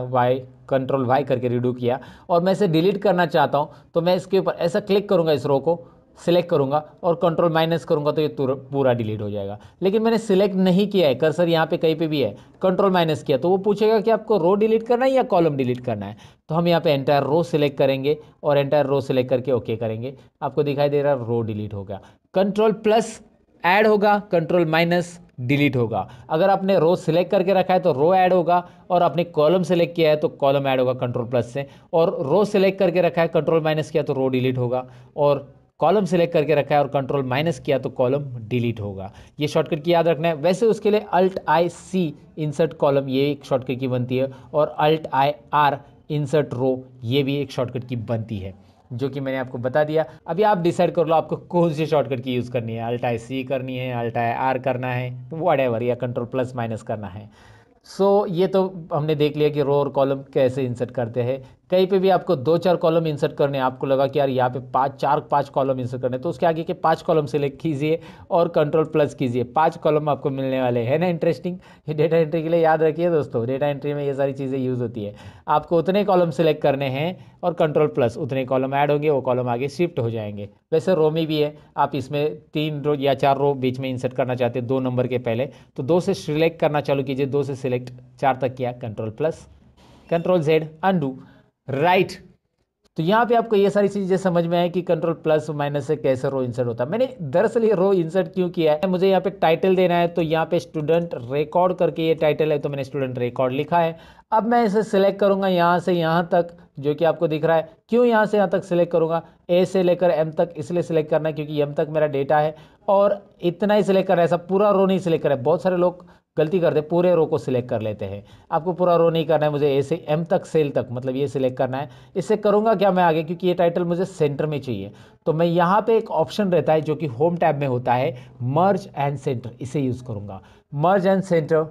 कंट्रोल वाई करके रिडू किया, और मैं इसे डिलीट करना चाहता हूँ, तो मैं इसके ऊपर ऐसा क्लिक करूँगा, इस रो को सिलेक्ट करूँगा और कंट्रोल माइनस करूँगा, तो ये पूरा डिलीट हो जाएगा। लेकिन मैंने सिलेक्ट नहीं किया है, कर्सर यहाँ पे कहीं पे भी है, कंट्रोल माइनस किया, तो वो पूछेगा कि आपको रो डिलीट करना है या कॉलम डिलीट करना है। तो हम यहाँ पे एंटायर रो सिलेक्ट करेंगे और एंटायर रो सिलेक्ट करके ओके करेंगे। आपको दिखाई दे रहा है रो डिलीट हो गया। कंट्रोल प्लस ऐड होगा, कंट्रोल माइनस डिलीट होगा। अगर आपने रो सिलेक्ट करके रखा है तो रो ऐड होगा, और आपने कॉलम सेलेक्ट किया है तो कॉलम ऐड होगा कंट्रोल प्लस से, और रो सिलेक्ट करके रखा है कंट्रोल माइनस किया तो रो डिलीट होगा, और कॉलम सेलेक्ट करके रखा है और कंट्रोल माइनस किया तो कॉलम डिलीट होगा। ये शॉर्टकट की याद रखना है। वैसे उसके लिए Alt I C insert column ये एक शॉर्टकट की बनती है, और Alt I R insert row ये भी एक शॉर्टकट की बनती है, जो कि मैंने आपको बता दिया। अभी आप डिसाइड कर लो आपको कौन सी शॉर्टकट की यूज़ करनी है, अल्ट आई सी करनी है, अल्ट आई आर करना है, व्हाटएवर, या कंट्रोल प्लस माइनस करना है। सो ये तो हमने देख लिया कि रो और कॉलम कैसे इंसर्ट करते हैं। कहीं पे भी आपको 2-4 कॉलम इंसर्ट करने हैं, आपको लगा कि यार यहाँ पे 4-5 कॉलम इंसर्ट करने, तो उसके आगे के 5 कॉलम सेलेक्ट कीजिए और कंट्रोल प्लस कीजिए, 5 कॉलम आपको मिलने वाले हैं ना। इंटरेस्टिंग, ये डेटा एंट्री के लिए याद रखिए दोस्तों, डेटा एंट्री में ये सारी चीज़ें यूज़ होती है। आपको उतने कॉलम सेलेक्ट करने हैं और कंट्रोल प्लस, उतने कॉलम ऐड होंगे, वो कॉलम आगे शिफ्ट हो जाएंगे। वैसे रो में भी है, आप इसमें 3 रो या 4 रो बीच में इंसर्ट करना चाहते हैं 2 नंबर के पहले, तो 2 से सिलेक्ट करना चालू कीजिए, 2 से सिलेक्ट 4 तक किया, control plus, control Z undo, right. तो यहाँ पे आपको ये सारी चीज़ें समझ में आए कि कंट्रोल प्लस माइनस से कैसे रो इंसर्ट होता है। मैंने दरअसल ये रो इंसर्ट क्यों किया है, मुझे यहाँ पे टाइटल देना है, तो यहाँ पे स्टूडेंट रिकॉर्ड करके ये टाइटल है, तो मैंने स्टूडेंट रिकॉर्ड लिखा है। अब मैं इसे सिलेक्ट करूँगा यहाँ से यहाँ तक, जो कि आपको दिख रहा है। क्यों यहाँ से यहाँ तक सिलेक्ट करूँगा, ए से लेकर एम तक इसलिए सिलेक्ट करना है क्योंकि एम तक मेरा डेटा है, और इतना ही सिलेक्ट करना है, ऐसा पूरा रो नहीं सिलेक्ट करना है। बहुत सारे लोग गलती करते हैं, पूरे रो को सिलेक्ट कर लेते हैं। आपको पूरा रो नहीं करना है, मुझे ए से एम तक सेल तक मतलब ये सिलेक्ट करना है। इससे करूँगा क्या मैं आगे, क्योंकि ये टाइटल मुझे सेंटर में चाहिए, तो मैं यहाँ पे एक ऑप्शन रहता है जो कि होम टैब में होता है, मर्ज एंड सेंटर, इसे यूज़ करूँगा। मर्ज एंड सेंटर,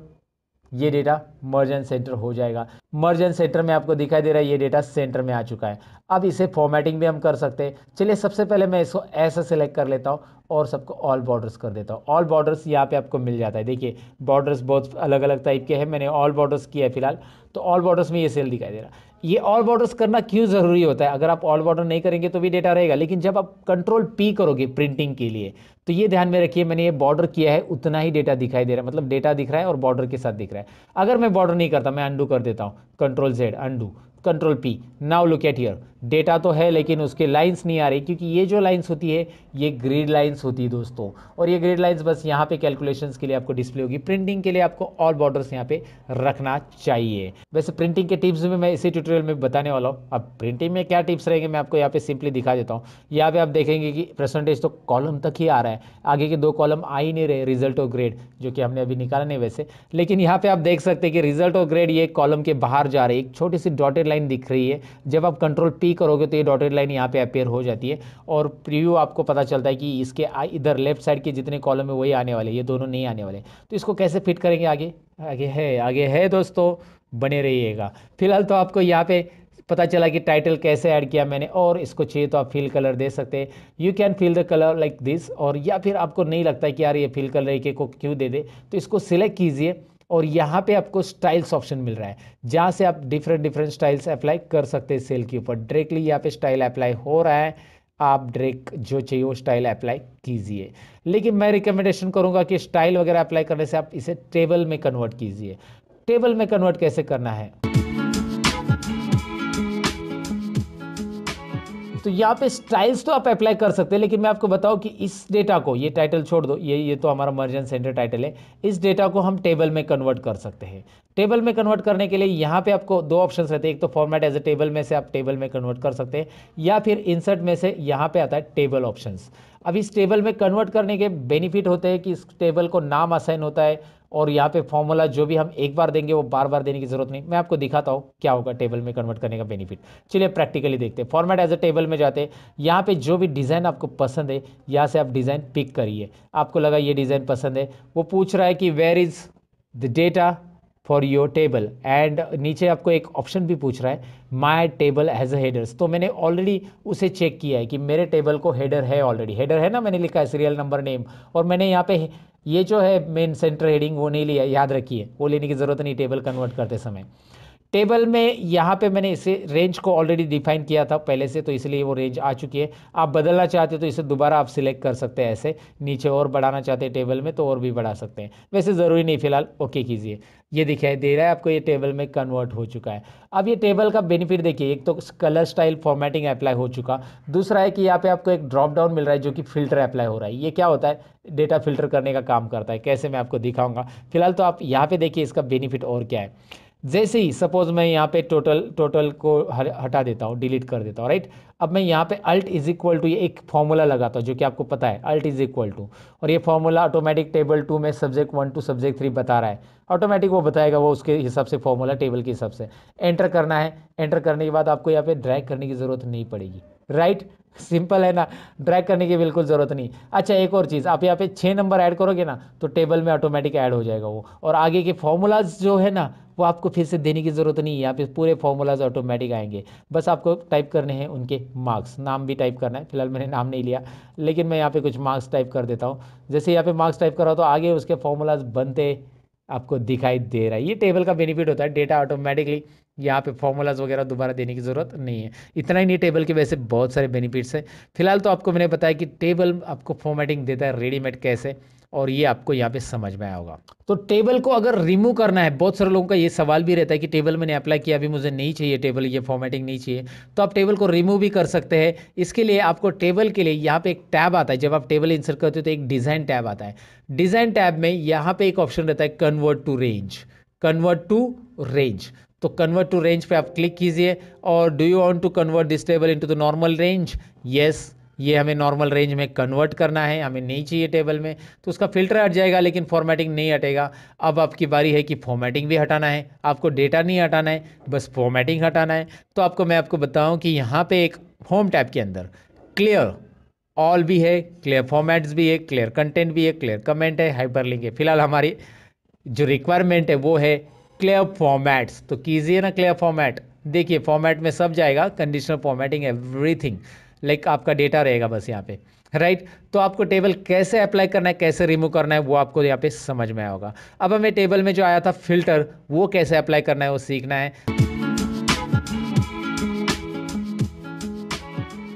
ये डेटा मर्ज एंड सेंटर हो जाएगा। मर्ज एंड सेंटर में आपको दिखाई दे रहा है ये डेटा सेंटर में आ चुका है। अब इसे फॉर्मेटिंग भी हम कर सकते हैं। चलिए सबसे पहले मैं इसको ऐसा सेलेक्ट कर लेता हूँ और सबको ऑल बॉर्डर्स कर देता हूँ। ऑल बॉर्डर्स यहाँ पे आपको मिल जाता है। देखिए बॉर्डर्स बहुत अलग अलग टाइप के हैं, मैंने ऑल बॉर्डर्स किया है फिलहाल, तो ऑल बॉर्डर्स में ये सेल दिखाई दे रहा है। ये ऑल बॉर्डर्स करना क्यों ज़रूरी होता है, अगर आप ऑल बॉर्डर नहीं करेंगे तो भी डेटा रहेगा, लेकिन जब आप कंट्रोल पी करोगे प्रिंटिंग के लिए, तो ये ध्यान में रखिए, मैंने ये बॉर्डर किया है उतना ही डेटा दिखाई दे रहा है, मतलब डेटा दिख रहा है और बॉर्डर के साथ दिख रहा है। अगर मैं बॉर्डर नहीं करता, मैं अंडू कर देता हूँ, control Z undo, control P, now look at here, data तो है लेकिन उसके लाइंस नहीं आ रही, क्योंकि ये जो लाइंस होती है ये ग्रिड लाइंस होती है दोस्तों, और ये ग्रिड लाइंस बस यहाँ पे कैलकुलेशंस के लिए आपको डिस्प्ले होगी। प्रिंटिंग के लिए आपको ऑल बॉर्डर्स यहाँ पे रखना चाहिए। वैसे प्रिंटिंग के टिप्स भी मैं इसी ट्यूटोरियल में बताने वाला हूँ। अब प्रिंटिंग में क्या टिप्स रहेंगे मैं आपको यहाँ पे सिंपली दिखा देता हूँ। यहाँ पे आप देखेंगे कि परसेंटेज तो कॉलम तक ही आ रहा है, आगे के 2 कॉलम आ ही नहीं रहे, रिजल्ट और ग्रेड, जो कि हमने अभी निकाला नहीं वैसे, लेकिन यहाँ पे आप देख सकते हैं कि रिजल्ट और ग्रेड ये कॉलम के बाहर जा रहे हैं, एक छोटी सी डॉटेड लाइन दिख रही है। जब आप कंट्रोल पी करोगे तो ये डॉटेड लाइन यहाँ पे अपेयर हो जाती है, और प्रीव्यू आपको पता चलता है कि इसके इधर लेफ्ट साइड के जितने कॉलम है वही आने वाले, ये दोनों नहीं आने वाले। तो इसको कैसे फिट करेंगे आगे है दोस्तों, बने रहिएगा। फिलहाल तो आपको यहाँ पे पता चला कि टाइटल कैसे ऐड किया मैंने, और इसको चाहिए तो आप फिल कलर दे सकते हैं, you can fill the colour like this. और या फिर आपको नहीं लगता है कि यार ये फिल कलर के को क्यों दे दे, तो इसको सिलेक्ट कीजिए और यहाँ पे आपको स्टाइल्स ऑप्शन मिल रहा है, जहाँ से आप डिफरेंट स्टाइल्स अप्लाई कर सकते हैं सेल के ऊपर। डायरेक्टली यहाँ पे स्टाइल अप्लाई हो रहा है, आप डायरेक्ट जो चाहिए वो स्टाइल अप्लाई कीजिए। लेकिन मैं रिकमेंडेशन करूँगा कि स्टाइल वगैरह अप्लाई करने से आप इसे टेबल में कन्वर्ट कीजिए। टेबल में कन्वर्ट कैसे करना है, तो यहाँ पे स्टाइल्स तो आप अप्लाई कर सकते हैं, लेकिन मैं आपको बताऊं कि इस डेटा को, ये टाइटल छोड़ दो, ये तो हमारा मर्ज एंड सेंटर टाइटल है, इस डेटा को हम टेबल में कन्वर्ट कर सकते हैं। टेबल में कन्वर्ट करने के लिए यहाँ पे आपको 2 ऑप्शंस रहते हैं, एक तो फॉर्मेट एज ए टेबल में से आप टेबल में कन्वर्ट कर सकते हैं, या फिर इंसर्ट में से यहाँ पे आता है टेबल ऑप्शंस। अब इस टेबल में कन्वर्ट करने के बेनिफिट होते हैं कि इस टेबल को नाम असाइन होता है और यहाँ पे फॉर्मूला जो भी हम एक बार देंगे वो बार बार देने की जरूरत नहीं। मैं आपको दिखाता हूँ क्या होगा टेबल में कन्वर्ट करने का बेनिफिट। चलिए प्रैक्टिकली देखते हैं। फॉर्मेट एज अ टेबल में जाते हैं, यहाँ पे जो भी डिज़ाइन आपको पसंद है यहाँ से आप डिज़ाइन पिक करिए। आपको लगा ये डिज़ाइन पसंद है, वो पूछ रहा है कि where is the data for your table, and नीचे आपको एक ऑप्शन भी पूछ रहा है my table has a headers. तो मैंने ऑलरेडी उसे चेक किया है कि मेरे टेबल को हेडर है, ऑलरेडी हेडर है ना, मैंने लिखा है सीरियल नंबर नेम, और मैंने यहाँ पे ये जो है मेन सेंटर हेडिंग वो नहीं लिया, याद रखिए वो लेने की ज़रूरत नहीं टेबल कन्वर्ट करते समय। टेबल में यहाँ पे मैंने इसे रेंज को ऑलरेडी डिफाइन किया था पहले से, तो इसलिए वो रेंज आ चुकी है। आप बदलना चाहते हो तो इसे दोबारा आप सिलेक्ट कर सकते हैं, ऐसे नीचे और बढ़ाना चाहते हैं टेबल में तो और भी बढ़ा सकते हैं, वैसे ज़रूरी नहीं, फिलहाल ओके कीजिए। ये दिखाई दे रहा है आपको, ये टेबल में कन्वर्ट हो चुका है। अब ये टेबल का बेनिफिट देखिए, एक तो कलर स्टाइल फॉर्मेटिंग अप्लाई हो चुका, दूसरा है कि यहाँ पे आपको एक ड्रॉप डाउन मिल रहा है जो कि फिल्टर अप्लाई हो रहा है। ये क्या होता है, डेटा फिल्टर करने का काम करता है। कैसे मैं आपको दिखाऊंगा, फिलहाल तो आप यहाँ पे देखिए इसका बेनिफिट और क्या है। जैसे ही सपोज मैं यहाँ पे टोटल को हटा देता हूँ, डिलीट कर देता हूँ, राइट। अब मैं यहाँ पे अल्ट इज इक्वल टू ये एक फॉर्मूला लगाता हूँ जो कि आपको पता है, अल्ट इज इक्वल टू, और ये फॉर्मूला ऑटोमेटिक टेबल 2 में सब्जेक्ट 1 टू सब्जेक्ट 3 बता रहा है, ऑटोमेटिक वो बताएगा, वो उसके हिसाब से फॉर्मूला टेबल के हिसाब से एंटर करना है। एंटर करने के बाद आपको यहाँ पे ड्रैग करने की ज़रूरत नहीं पड़ेगी, राइट। सिंपल है ना, ड्रैग करने की बिल्कुल ज़रूरत नहीं। अच्छा एक और चीज़, आप यहाँ पे 6 नंबर ऐड करोगे ना तो टेबल में ऑटोमेटिक ऐड हो जाएगा वो, और आगे के फॉर्मूलाज जो है ना वो आपको फिर से देने की ज़रूरत नहीं है, यहाँ पे पूरे फॉर्मूलाज ऑटोमेटिक आएंगे। बस आपको टाइप करने हैं उनके मार्क्स, नाम भी टाइप करना है, फिलहाल मैंने नाम नहीं लिया, लेकिन मैं यहाँ पे कुछ मार्क्स टाइप कर देता हूँ। जैसे यहाँ पे मार्क्स टाइप करा तो आगे उसके फॉर्मूलाज बनते आपको दिखाई दे रहा है। ये टेबल का बेनिफिट होता है, डेटा ऑटोमेटिकली यहाँ पे फॉर्मूलाज वगैरह दोबारा देने की ज़रूरत नहीं है। इतना ही नहीं, टेबल के वैसे बहुत सारे बेनिफिट्स हैं। फिलहाल तो आपको मैंने बताया कि टेबल आपको फॉर्मेटिंग देता है रेडीमेड कैसे, और ये आपको यहाँ पे समझ में आया होगा। तो टेबल को अगर रिमूव करना है, बहुत सारे लोगों का ये सवाल भी रहता है कि टेबल मैंने अप्लाई किया, अभी मुझे नहीं चाहिए टेबल, ये फॉर्मेटिंग नहीं चाहिए, तो आप टेबल को रिमूव भी कर सकते हैं। इसके लिए आपको टेबल के लिए यहाँ पे एक टैब आता है, जब आप टेबल इंसर्ट करते हो तो एक डिज़ाइन टैब आता है। डिज़ाइन टैब में यहाँ पे एक ऑप्शन रहता है convert to range, convert to range. तो कन्वर्ट टू रेंज पे आप क्लिक कीजिए, और do you want to convert this table into the normal range, yes, ये हमें नॉर्मल रेंज में कन्वर्ट करना है, हमें नहीं चाहिए टेबल में, तो उसका फिल्टर हट जाएगा लेकिन फॉर्मेटिंग नहीं हटेगा। अब आपकी बारी है कि फॉर्मेटिंग भी हटाना है, आपको डेटा नहीं हटाना है, बस फॉर्मेटिंग हटाना है। तो मैं आपको बताऊं कि यहाँ पे एक होम टैब के अंदर क्लियर ऑल भी है, क्लियर फॉर्मेट्स भी है, क्लियर कंटेंट भी है, क्लियर कमेंट है, हाइपरलिंक है। फिलहाल हमारी जो रिक्वायरमेंट है वो है क्लियर फॉर्मेट्स, तो कीजिए ना क्लियर फॉर्मेट। देखिए फॉर्मेट में सब जाएगा, कंडीशनल फॉर्मेटिंग एवरीथिंग, लाइक आपका डेटा रहेगा बस यहाँ पे, राइट। तो आपको टेबल कैसे अप्लाई करना है, कैसे रिमूव करना है, वो आपको यहाँ पे समझ में आया होगा। अब हमें टेबल में जो आया था फिल्टर, वो कैसे अप्लाई करना है वो सीखना है,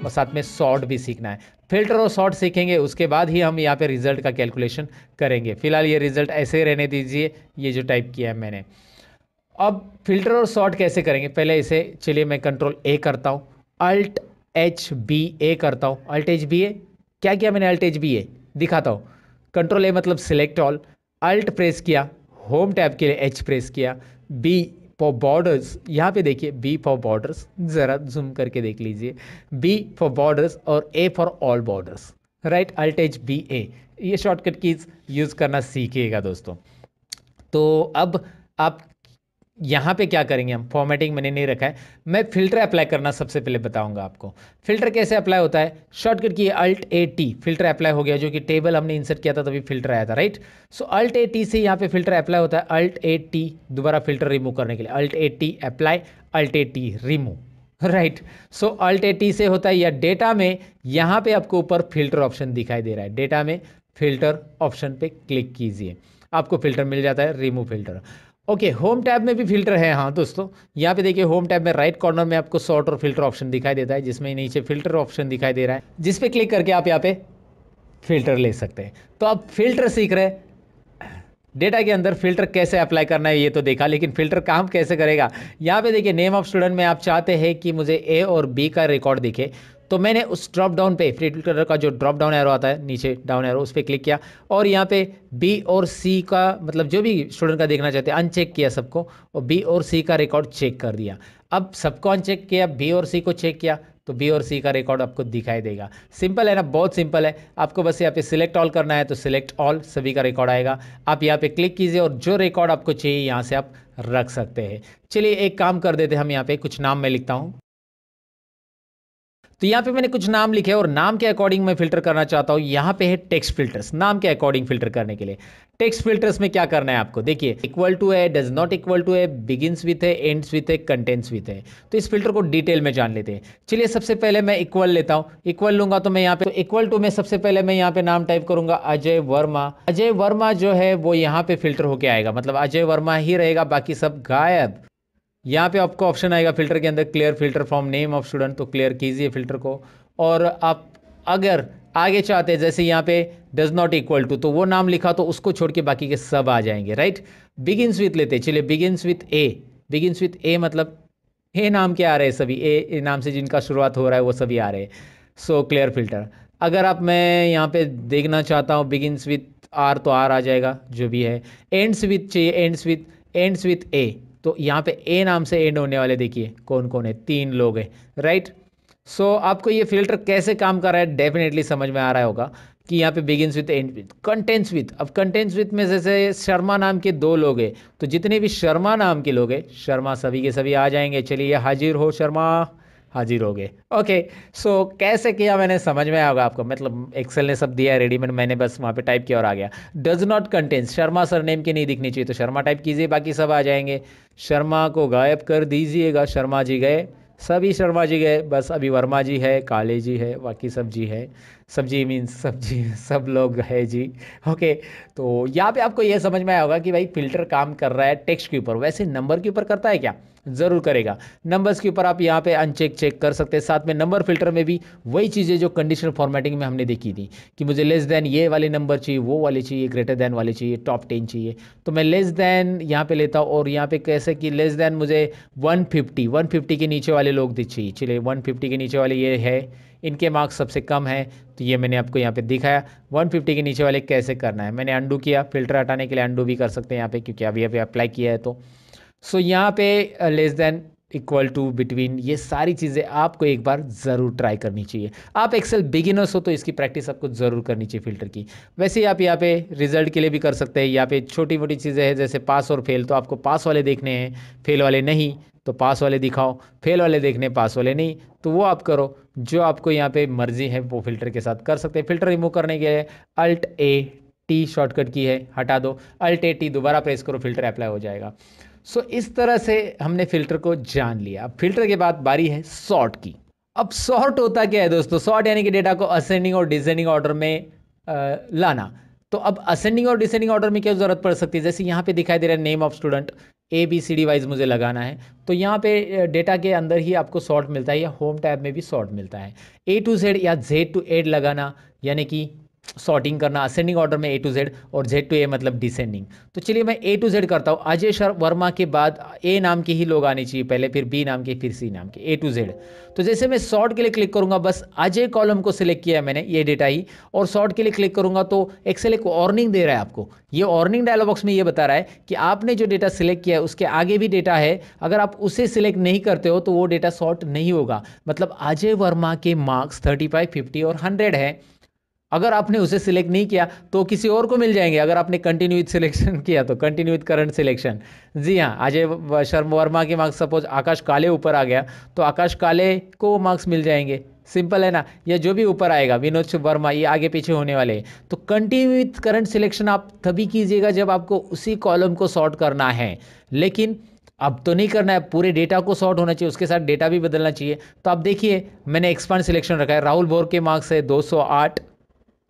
और साथ में सॉर्ट भी सीखना है। फिल्टर और सॉर्ट सीखेंगे उसके बाद ही हम यहाँ पे रिजल्ट का कैलकुलेशन करेंगे। फिलहाल ये रिजल्ट ऐसे रहने दीजिए, ये जो टाइप किया है मैंने। अब फिल्टर और सॉर्ट कैसे करेंगे, पहले इसे चलिए मैं कंट्रोल ए करता हूँ, अल्ट एच बी ए करता हूँ, अल्ट एच बी ए, क्या किया मैंने, अल्ट एच बी ए दिखाता हूँ। कंट्रोल ए मतलब सिलेक्ट ऑल, अल्ट प्रेस किया, होम टैब के लिए एच प्रेस किया, बी फॉर बॉर्डर्स, यहाँ पे देखिए बी फॉर बॉर्डर्स, ज़रा जूम करके देख लीजिए, बी फॉर बॉर्डर्स और A for all borders, right, Alt H B A. ये शॉर्टकट कीज यूज़ करना सीखिएगा दोस्तों। तो अब आप यहाँ पे क्या करेंगे, हम फॉर्मेटिंग मैंने नहीं रखा है, मैं फिल्टर अप्लाई करना सबसे पहले बताऊंगा आपको। फिल्टर कैसे अप्लाई होता है, शॉर्टकट की Alt A T, filter apply हो गया, जो कि टेबल हमने इंसर्ट किया था तभी फिल्टर आया था, right. So Alt A T से यहाँ पे फिल्टर अप्लाई होता है, अल्ट ए टी दोबारा फिल्टर रिमूव करने के लिए, Alt A T apply, Alt A T remove, right. So Alt A T से होता है, या डेटा में यहाँ पे आपको ऊपर फिल्टर ऑप्शन दिखाई दे रहा है, डेटा में फिल्टर ऑप्शन पे क्लिक कीजिए, आपको फिल्टर मिल जाता है, remove filter. Okay, home tab में भी फिल्टर है, हाँ दोस्तों, यहाँ पे देखिए होम टैब में राइट कॉर्नर में आपको सॉर्ट और फिल्टर ऑप्शन दिखाई देता है, जिसमें नीचे फिल्टर ऑप्शन दिखाई दे रहा है, जिस पे क्लिक करके आप यहाँ पे फिल्टर ले सकते हैं। तो आप फिल्टर सीख रहे हैं, डेटा के अंदर फिल्टर कैसे अप्लाई करना है ये तो देखा, लेकिन फिल्टर काम कैसे करेगा, यहाँ पे देखिए नेम ऑफ स्टूडेंट में आप चाहते हैं कि मुझे ए और बी का रिकॉर्ड दिखे, तो मैंने उस ड्रॉप डाउन पे फिल्टर का जो ड्रॉप डाउन एरो आता है नीचे डाउन एरो, उस पर क्लिक किया और यहाँ पे बी और सी का मतलब जो भी स्टूडेंट का देखना चाहते हैं अनचेक किया सबको, और बी और सी का रिकॉर्ड चेक कर दिया। अब सबको अनचेक किया, बी और सी को चेक किया, तो बी और सी का रिकॉर्ड आपको दिखाई देगा। सिंपल है ना, बहुत सिंपल है। आपको बस यहाँ पे सिलेक्ट ऑल करना है तो सिलेक्ट ऑल, सभी का रिकॉर्ड आएगा। आप यहाँ पे क्लिक कीजिए और जो रिकॉर्ड आपको चाहिए यहाँ से आप रख सकते हैं। चलिए एक काम कर देते हैं, हम यहाँ पे कुछ नाम मैं लिखता हूँ। तो यहाँ पे मैंने कुछ नाम लिखे और नाम के अकॉर्डिंग मैं फिल्टर करना चाहता हूँ। यहाँ पे है टेक्स्ट फिल्टर्स, नाम के अकॉर्डिंग फिल्टर करने के लिए। टेक्स्ट फिल्टर्स में क्या करना है आपको, देखिए इक्वल टू है, डज नॉट इक्वल टू है, बिगिंस विथ है, एंड्स विथ है, कंटेंट्स विथ है। तो इस फिल्टर को डिटेल में जान लेते हैं। चलिए सबसे पहले मैं इक्वल लेता हूँ। इक्वल लूंगा तो मैं यहाँ पे इक्वल टू में सबसे पहले मैं यहाँ पे नाम टाइप करूंगा अजय वर्मा। अजय वर्मा जो है वो यहाँ पे फिल्टर होके आएगा, मतलब अजय वर्मा ही रहेगा, बाकी सब गायब। यहाँ पे आपको ऑप्शन आएगा फिल्टर के अंदर clear filter from name of student, तो क्लियर कीजिए फिल्टर को। और आप अगर आगे चाहते हैं, जैसे यहाँ पे डज नॉट इक्वल टू, तो वो नाम लिखा तो उसको छोड़ के बाकी के सब आ जाएंगे, राइट। बिगिंस विथ लेते, चलिए begins with A. Begins with A मतलब ए नाम के आ रहे हैं सभी, ए नाम से जिनका शुरुआत हो रहा है वो सभी आ रहे हैं, सो क्लियर फिल्टर। अगर आप मैं यहाँ पे देखना चाहता हूँ बिगिंस विथ आर, तो आर आ जाएगा जो भी है। एंड्स विथ चाहिए, एंड्स विथ ए, तो यहाँ पे ए नाम से एंड होने वाले देखिए कौन कौन है, 3 लोग हैं, राइट। सो आपको ये फिल्टर कैसे काम कर रहा है डेफिनेटली समझ में आ रहा होगा कि यहाँ पे begins with, and with, contents with. अब कंटेंट्स विथ में जैसे शर्मा नाम के 2 लोग हैं, तो जितने भी शर्मा नाम के लोग हैं, शर्मा सभी के सभी आ जाएंगे। चलिए हाजिर हो शर्मा, हाजिर हो गए। ओके, सो कैसे किया मैंने समझ में आएगा आपको, मतलब एक्सेल ने सब दिया है रेडीमेड, मैंने बस वहाँ पे टाइप किया और आ गया। Does not contain, Sharma surname की नहीं दिखनी चाहिए तो शर्मा टाइप कीजिए, बाकी सब आ जाएंगे। शर्मा को गायब कर दीजिएगा, शर्मा जी गए, सभी शर्मा जी गए, बस अभी वर्मा जी है, काले जी है, बाकी सब जी है। सब्जी मीन्स सब्जी, सब लोग है जी। ओके, तो यहाँ पे आपको ये समझ में आया होगा कि भाई फिल्टर काम कर रहा है टेक्स्ट के ऊपर। वैसे नंबर के ऊपर करता है क्या, ज़रूर करेगा। नंबर्स के ऊपर आप यहाँ पे अनचेक चेक कर सकते हैं। साथ में नंबर फिल्टर में भी वही चीज़ें जो कंडीशनल फॉर्मेटिंग में हमने देखी थी कि मुझे लेस देन ये वाले नंबर चाहिए, वो वाले चाहिए, ग्रेटर देन वाले चाहिए, टॉप 10 चाहिए, तो मैं लेस देन यहाँ पे लेता हूँ। और यहाँ पे कैसे कि लेस देन मुझे 150 के नीचे वाले लोग चाहिए। चलिए 150 के नीचे वाले ये है, इनके मार्क्स सबसे कम है, तो ये मैंने आपको यहाँ पे दिखाया। 150 के नीचे वाले कैसे करना है, मैंने अंडू किया, फिल्टर हटाने के लिए अंडू भी कर सकते हैं यहाँ पे, क्योंकि अभी अभी अप्लाई किया है। तो सो यहाँ पे less than, equal to, between, ये सारी चीज़ें आपको एक बार ज़रूर ट्राई करनी चाहिए। आप एक्सेल बिगिनर्स हो तो इसकी प्रैक्टिस आपको ज़रूर करनी चाहिए फिल्टर की। वैसे ही आप यहाँ पे रिजल्ट के लिए भी कर सकते हैं। यहाँ पे छोटी मोटी चीज़ें हैं जैसे पास और फेल, तो आपको पास वाले देखने हैं, फेल वाले नहीं, तो पास वाले दिखाओ, फेल वाले देखने, पास वाले नहीं, तो वो आप करो, जो आपको यहाँ पे मर्जी है वो फिल्टर के साथ कर सकते हैं। फिल्टर रिमूव करने के लिए अल्ट ए टी शॉर्टकट की है, हटा दो, अल्ट ए टी दोबारा प्रेस करो, फिल्टर अप्लाई हो जाएगा। सो इस तरह से हमने फिल्टर को जान लिया। अब फिल्टर के बाद बारी है सॉर्ट की। अब सॉर्ट होता क्या है दोस्तों, सॉर्ट यानी कि डेटा को असेंडिंग और डिसेंडिंग ऑर्डर में लाना। तो अब असेंडिंग और डिसेंडिंग ऑर्डर में क्या ज़रूरत पड़ सकती है, जैसे यहाँ पे दिखाई दे रहा है name of student, ABCD wise मुझे लगाना है, तो यहाँ पे डेटा के अंदर ही आपको सॉर्ट मिलता है, या होम टैब में भी सॉर्ट मिलता है। A to Z या Z to A लगाना, यानी कि सॉर्टिंग करना असेंडिंग ऑर्डर में A to Z, और Z to A मतलब डिसेंडिंग। तो चलिए मैं A to Z करता हूँ। अजय वर्मा के बाद A नाम के ही लोग आने चाहिए पहले, फिर B नाम के, फिर C नाम के, A to Z। तो जैसे मैं सॉर्ट के लिए क्लिक करूंगा, बस अजय कॉलम को सिलेक्ट किया है मैंने, ये डेटा ही, और सॉर्ट के लिए क्लिक करूंगा तो एक्सेल एक वार्निंग दे रहा है आपको। ये वार्निंग डायलॉग बॉक्स में ये बता रहा है कि आपने जो डेटा सिलेक्ट किया है उसके आगे भी डेटा है, अगर आप उसे सिलेक्ट नहीं करते हो तो वो डेटा सॉर्ट नहीं होगा। मतलब अजय वर्मा के मार्क्स 35, 50 और 100 है, अगर आपने उसे सिलेक्ट नहीं किया तो किसी और को मिल जाएंगे। अगर आपने कंटिन्यू विथ सिलेक्शन किया तो कंटिन्यू विथ करंट सिलेक्शन। जी हाँ, अजय शर्मा वर्मा के मार्क्स सपोज आकाश काले ऊपर आ गया तो आकाश काले को वो मार्क्स मिल जाएंगे, सिंपल है ना। या जो भी ऊपर आएगा विनोद वर्मा, ये आगे पीछे होने वाले हैं। तो कंटिन्यू विथ करंट सिलेक्शन आप तभी कीजिएगा जब आपको उसी कॉलम को सॉर्ट करना है, लेकिन अब तो नहीं करना है, पूरे डेटा को सॉर्ट होना चाहिए, उसके साथ डेटा भी बदलना चाहिए। तो आप देखिए मैंने एक्सपांड सिलेक्शन रखा है, राहुल बोर के मार्क्स है 208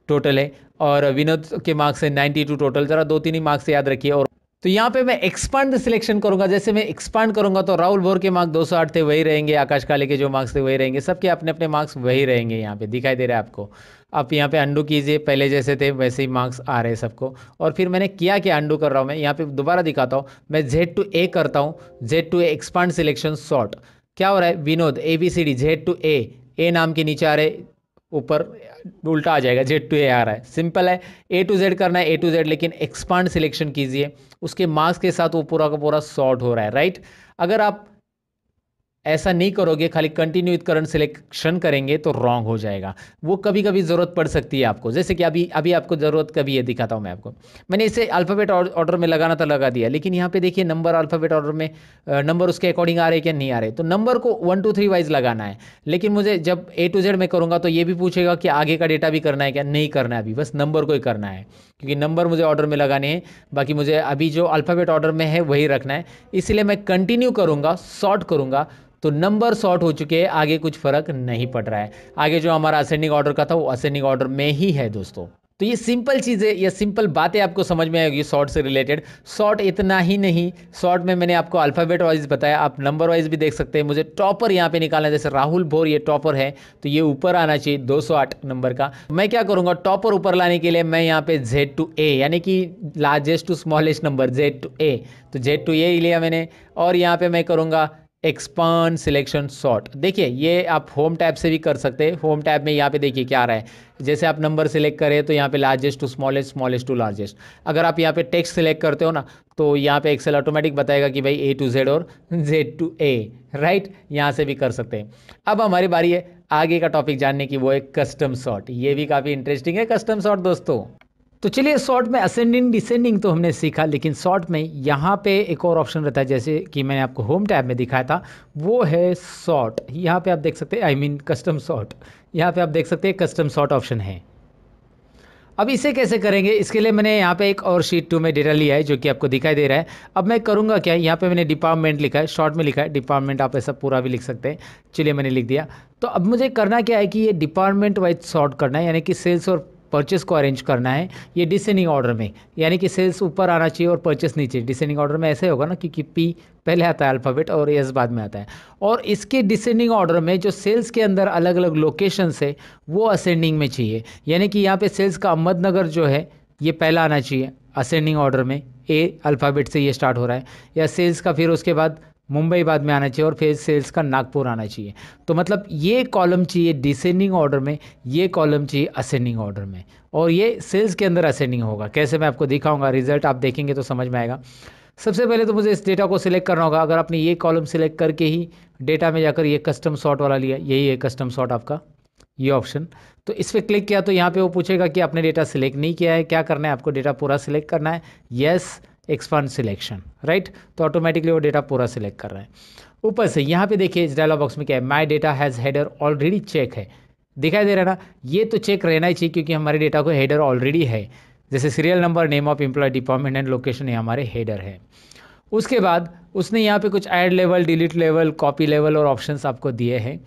टोटल है, और विनोद के मार्क्स है 92 टोटल। जरा 2-3 ही मार्क्स याद रखिए। और तो यहाँ पे मैं एक्सपांड सिलेक्शन करूंगा, जैसे मैं एक्सपांड करूंगा तो राहुल बोर के मार्क्स 208 थे वही रहेंगे, आकाश काले के जो मार्क्स थे वही रहेंगे, सबके अपने अपने मार्क्स वही रहेंगे। यहाँ पे दिखाई दे रहा है आपको। आप यहाँ पे अंडू कीजिए, पहले जैसे थे वैसे ही मार्क्स आ रहे हैं सबको। और फिर मैंने किया कि अंडू कर रहा हूँ मैं, यहाँ पे दोबारा दिखाता हूँ, मैं Z to A करता हूँ, Z to A expand selection sort. क्या हो रहा है, Vinod ABCD Z to A नाम के नीचे आ रहे, ऊपर उल्टा आ जाएगा, Z to A आ रहा है। सिंपल है, A to Z करना है, A to Z, लेकिन एक्सपांड सिलेक्शन कीजिए, उसके मार्क्स के साथ वो पूरा का पूरा सॉर्ट हो रहा है, राइट। अगर आप ऐसा नहीं करोगे, खाली कंटिन्यू विद करंट सिलेक्शन करेंगे तो रॉन्ग हो जाएगा। वो कभी कभी ज़रूरत पड़ सकती है आपको, जैसे कि अभी आपको ज़रूरत कभी है, दिखाता हूँ मैं आपको। मैंने इसे अल्फ़ाबेट ऑर्डर में लगाना था, लगा दिया, लेकिन यहाँ पे देखिए नंबर अल्फ़ाबेट ऑर्डर में नंबर उसके अकॉर्डिंग आ रहे क्या नहीं आ रहे, तो नंबर को 1 2 3 वाइज लगाना है। लेकिन मुझे जब A to Z में करूँगा तो ये भी पूछेगा कि आगे का डेटा भी करना है क्या, नहीं करना है, अभी बस नंबर को ही करना है, क्योंकि नंबर मुझे ऑर्डर में लगाने हैं, बाकी मुझे अभी जो अल्फ़ाबेट ऑर्डर में है वही रखना है। इसलिए मैं कंटिन्यू करूँगा, सॉर्ट करूँगा, तो नंबर सॉर्ट हो चुके हैं, आगे कुछ फर्क नहीं पड़ रहा है। आगे जो हमारा असेंडिंग ऑर्डर का था वो असेंडिंग ऑर्डर में ही है दोस्तों। तो ये सिंपल चीज़ें, ये सिंपल बातें आपको समझ में आएगी सॉर्ट से रिलेटेड। सॉर्ट इतना ही नहीं, सॉर्ट में मैंने आपको अल्फ़ाबेट वाइज बताया, आप नंबर वाइज भी देख सकते हैं। मुझे टॉपर यहाँ पे निकालना है, जैसे राहुल भोर ये टॉपर है, तो ये ऊपर आना चाहिए 208 नंबर का। मैं क्या करूँगा, टॉपर ऊपर लाने के लिए मैं यहाँ पे Z to A यानी कि largest to smallest number Z to A, तो Z to A ही लिया मैंने। और यहाँ पे मैं करूँगा एक्सपांड सिलेक्शन सॉर्ट। देखिए ये आप होम टैब से भी कर सकते हैं। होम टैब में यहाँ पे देखिए क्या आ रहा है, जैसे आप नंबर सिलेक्ट करें तो यहाँ पे largest to smallest, smallest to largest. अगर आप यहाँ पे टेक्स्ट सिलेक्ट करते हो ना, तो यहाँ पे एक्सेल ऑटोमेटिक बताएगा कि भाई A to Z और Z to A, राइट। यहाँ से भी कर सकते हैं। अब हमारी बारी है आगे का टॉपिक जानने की, वो है कस्टम सॉर्ट। ये भी काफ़ी इंटरेस्टिंग है कस्टम सॉर्ट दोस्तों। तो चलिए, सॉर्ट में असेंडिंग डिसेंडिंग तो हमने सीखा, लेकिन सॉर्ट में यहाँ पे एक और ऑप्शन रहता है, जैसे कि मैंने आपको होम टैब में दिखाया था, वो है सॉर्ट। यहाँ पे आप देख सकते हैं, आई मीन कस्टम सॉर्ट। यहाँ पे आप देख सकते हैं कस्टम सॉर्ट ऑप्शन है। अब इसे कैसे करेंगे, इसके लिए मैंने यहाँ पे एक और शीट 2 में डेटा लिया है जो कि आपको दिखाई दे रहा है। अब मैं करूँगा क्या, यहाँ पे मैंने डिपार्टमेंट लिखा है, शॉर्ट में लिखा है डिपार्टमेंट, आप ऐसा पूरा भी लिख सकते हैं। चलिए मैंने लिख दिया। तो अब मुझे करना क्या है कि ये डिपार्टमेंट वाइज सॉर्ट करना है, यानी कि सेल्स और परचेस को अरेंज करना है ये डिसेंडिंग ऑर्डर में, यानी कि सेल्स ऊपर आना चाहिए और परचेस नीचे। डिसेंडिंग ऑर्डर में ऐसे होगा ना, क्योंकि पी पहले आता है अल्फ़ाबेट और एस बाद में आता है। और इसके डिसेंडिंग ऑर्डर में जो सेल्स के अंदर अलग अलग लोकेशंस है वो असेंडिंग में चाहिए, यानी कि यहाँ पे सेल्स का अहमदनगर जो है ये पहला आना चाहिए असेंडिंग ऑर्डर में, ए अल्फ़ाबेट से ये स्टार्ट हो रहा है, या सेल्स का फिर उसके बाद मुंबई बाद में आना चाहिए और फिर सेल्स का नागपुर आना चाहिए। तो मतलब ये कॉलम चाहिए डिसेंडिंग ऑर्डर में, ये कॉलम चाहिए असेंडिंग ऑर्डर में, और ये सेल्स के अंदर असेंडिंग होगा। कैसे मैं आपको दिखाऊंगा, रिजल्ट आप देखेंगे तो समझ में आएगा। सबसे पहले तो मुझे इस डेटा को सिलेक्ट करना होगा। अगर आपने ये कॉलम सिलेक्ट करके ही डेटा में जाकर ये कस्टम सॉर्ट वाला लिया, यही है कस्टम सॉर्ट आपका ये ऑप्शन, तो इस पर क्लिक किया तो यहाँ पे वो पूछेगा कि आपने डेटा सिलेक्ट नहीं किया है, क्या करना है आपको, डेटा पूरा सिलेक्ट करना है, यस एक्सपांड सिलेक्शन, राइट। तो ऑटोमेटिकली वो डेटा पूरा सिलेक्ट कर रहा है। ऊपर से यहाँ पे देखिए इस डायलॉग बॉक्स में क्या है, my data has header already check है, दिखाई दे रहा है ना। ये तो चेक रहना ही चाहिए क्योंकि हमारे डेटा को हेडर ऑलरेडी है, जैसे serial number, name of employee, department and location, ये हमारे हेडर है। उसके बाद उसने यहाँ पे कुछ add level, delete level, copy level और ऑप्शंस आपको दिए हैं।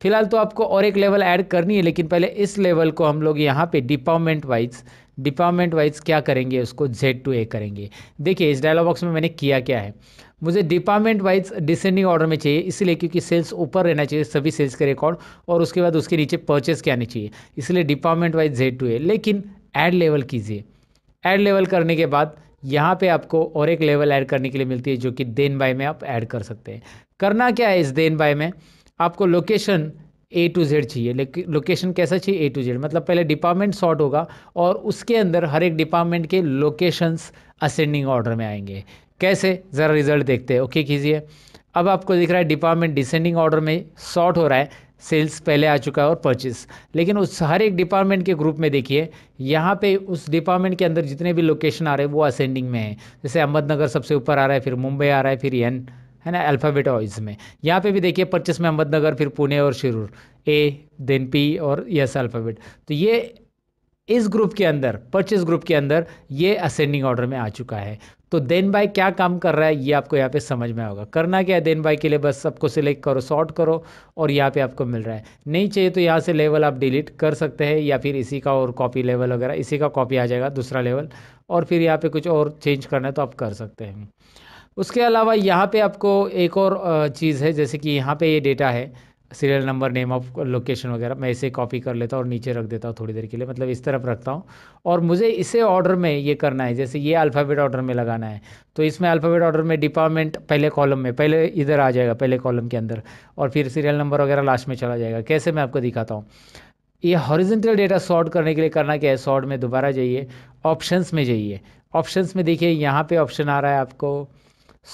फिलहाल तो आपको और एक लेवल ऐड करनी है, लेकिन पहले इस लेवल को हम लोग यहाँ पे डिपार्टमेंट वाइज क्या करेंगे, उसको Z to A करेंगे। देखिए इस डायलॉग बॉक्स में मैंने किया क्या है, मुझे डिपार्टमेंट वाइज डिसेंडिंग ऑर्डर में चाहिए, इसलिए क्योंकि सेल्स ऊपर रहना चाहिए सभी सेल्स के रिकॉर्ड, और उसके बाद उसके नीचे परचेस के आने चाहिए, इसलिए department wise Z to A। लेकिन ऐड लेवल कीजिए, ऐड लेवल करने के बाद यहाँ पे आपको और एक लेवल ऐड करने के लिए मिलती है, जो कि देन बाय में आप ऐड कर सकते हैं। करना क्या है इस देन बाय में, आपको लोकेशन A to Z चाहिए। लेकिन लोकेशन कैसा चाहिए, A to Z, मतलब पहले डिपार्टमेंट सॉर्ट होगा और उसके अंदर हर एक डिपार्टमेंट के लोकेशंस असेंडिंग ऑर्डर में आएंगे। कैसे, ज़रा रिजल्ट देखते हैं। ओके कीजिए। अब आपको दिख रहा है डिपार्टमेंट डिसेंडिंग ऑर्डर में सॉर्ट हो रहा है, सेल्स पहले आ चुका है और परचेस, लेकिन उस हर एक डिपार्टमेंट के ग्रुप में देखिए यहाँ पे उस डिपार्टमेंट के अंदर जितने भी लोकेशन आ रहे हैं वो असेंडिंग में है। जैसे अहमदनगर सबसे ऊपर आ रहा है, फिर मुंबई आ रहा है, फिर एन, है ना, अल्फ़ाबेट वाइज में। यहाँ पे भी देखिए परचेस में अहमदनगर, फिर पुणे और शिरूर, ए देन पी और यस अल्फ़ाबेट। तो ये इस ग्रुप के अंदर, परचेस ग्रुप के अंदर ये असेंडिंग ऑर्डर में आ चुका है। तो देन बाय क्या काम कर रहा है ये आपको यहाँ पे समझ में होगा। करना क्या है देन बाय के लिए, बस सबको सिलेक्ट करो, सॉर्ट करो, और यहाँ पे आपको मिल रहा है। नहीं चाहिए तो यहाँ से लेवल आप डिलीट कर सकते हैं, या फिर इसी का और कॉपी लेवल वगैरह, इसी का कॉपी आ जाएगा दूसरा लेवल, और फिर यहाँ पे कुछ और चेंज करना है तो आप कर सकते हैं। उसके अलावा यहाँ पे आपको एक और चीज़ है, जैसे कि यहाँ पे ये डेटा है, serial number, name of location वगैरह, मैं इसे कॉपी कर लेता हूँ और नीचे रख देता हूँ थोड़ी देर के लिए, मतलब इस तरफ रखता हूँ, और मुझे इसे ऑर्डर में ये करना है, जैसे ये अल्फ़ाबेट ऑर्डर में लगाना है, तो इसमें अल्फ़ाबेट ऑर्डर में डिपार्टमेंट पहले कॉलम में, पहले इधर आ जाएगा पहले कॉलम के अंदर, और फिर सीरियल नंबर वगैरह लास्ट में चला जाएगा। कैसे मैं आपको दिखाता हूँ। ये हॉरिजॉन्टल डेटा सॉर्ट करने के लिए करना क्या है, सॉर्ट में दोबारा जाइए, ऑप्शंस में जाइए, ऑप्शंस में देखिए यहाँ पे ऑप्शन आ रहा है आपको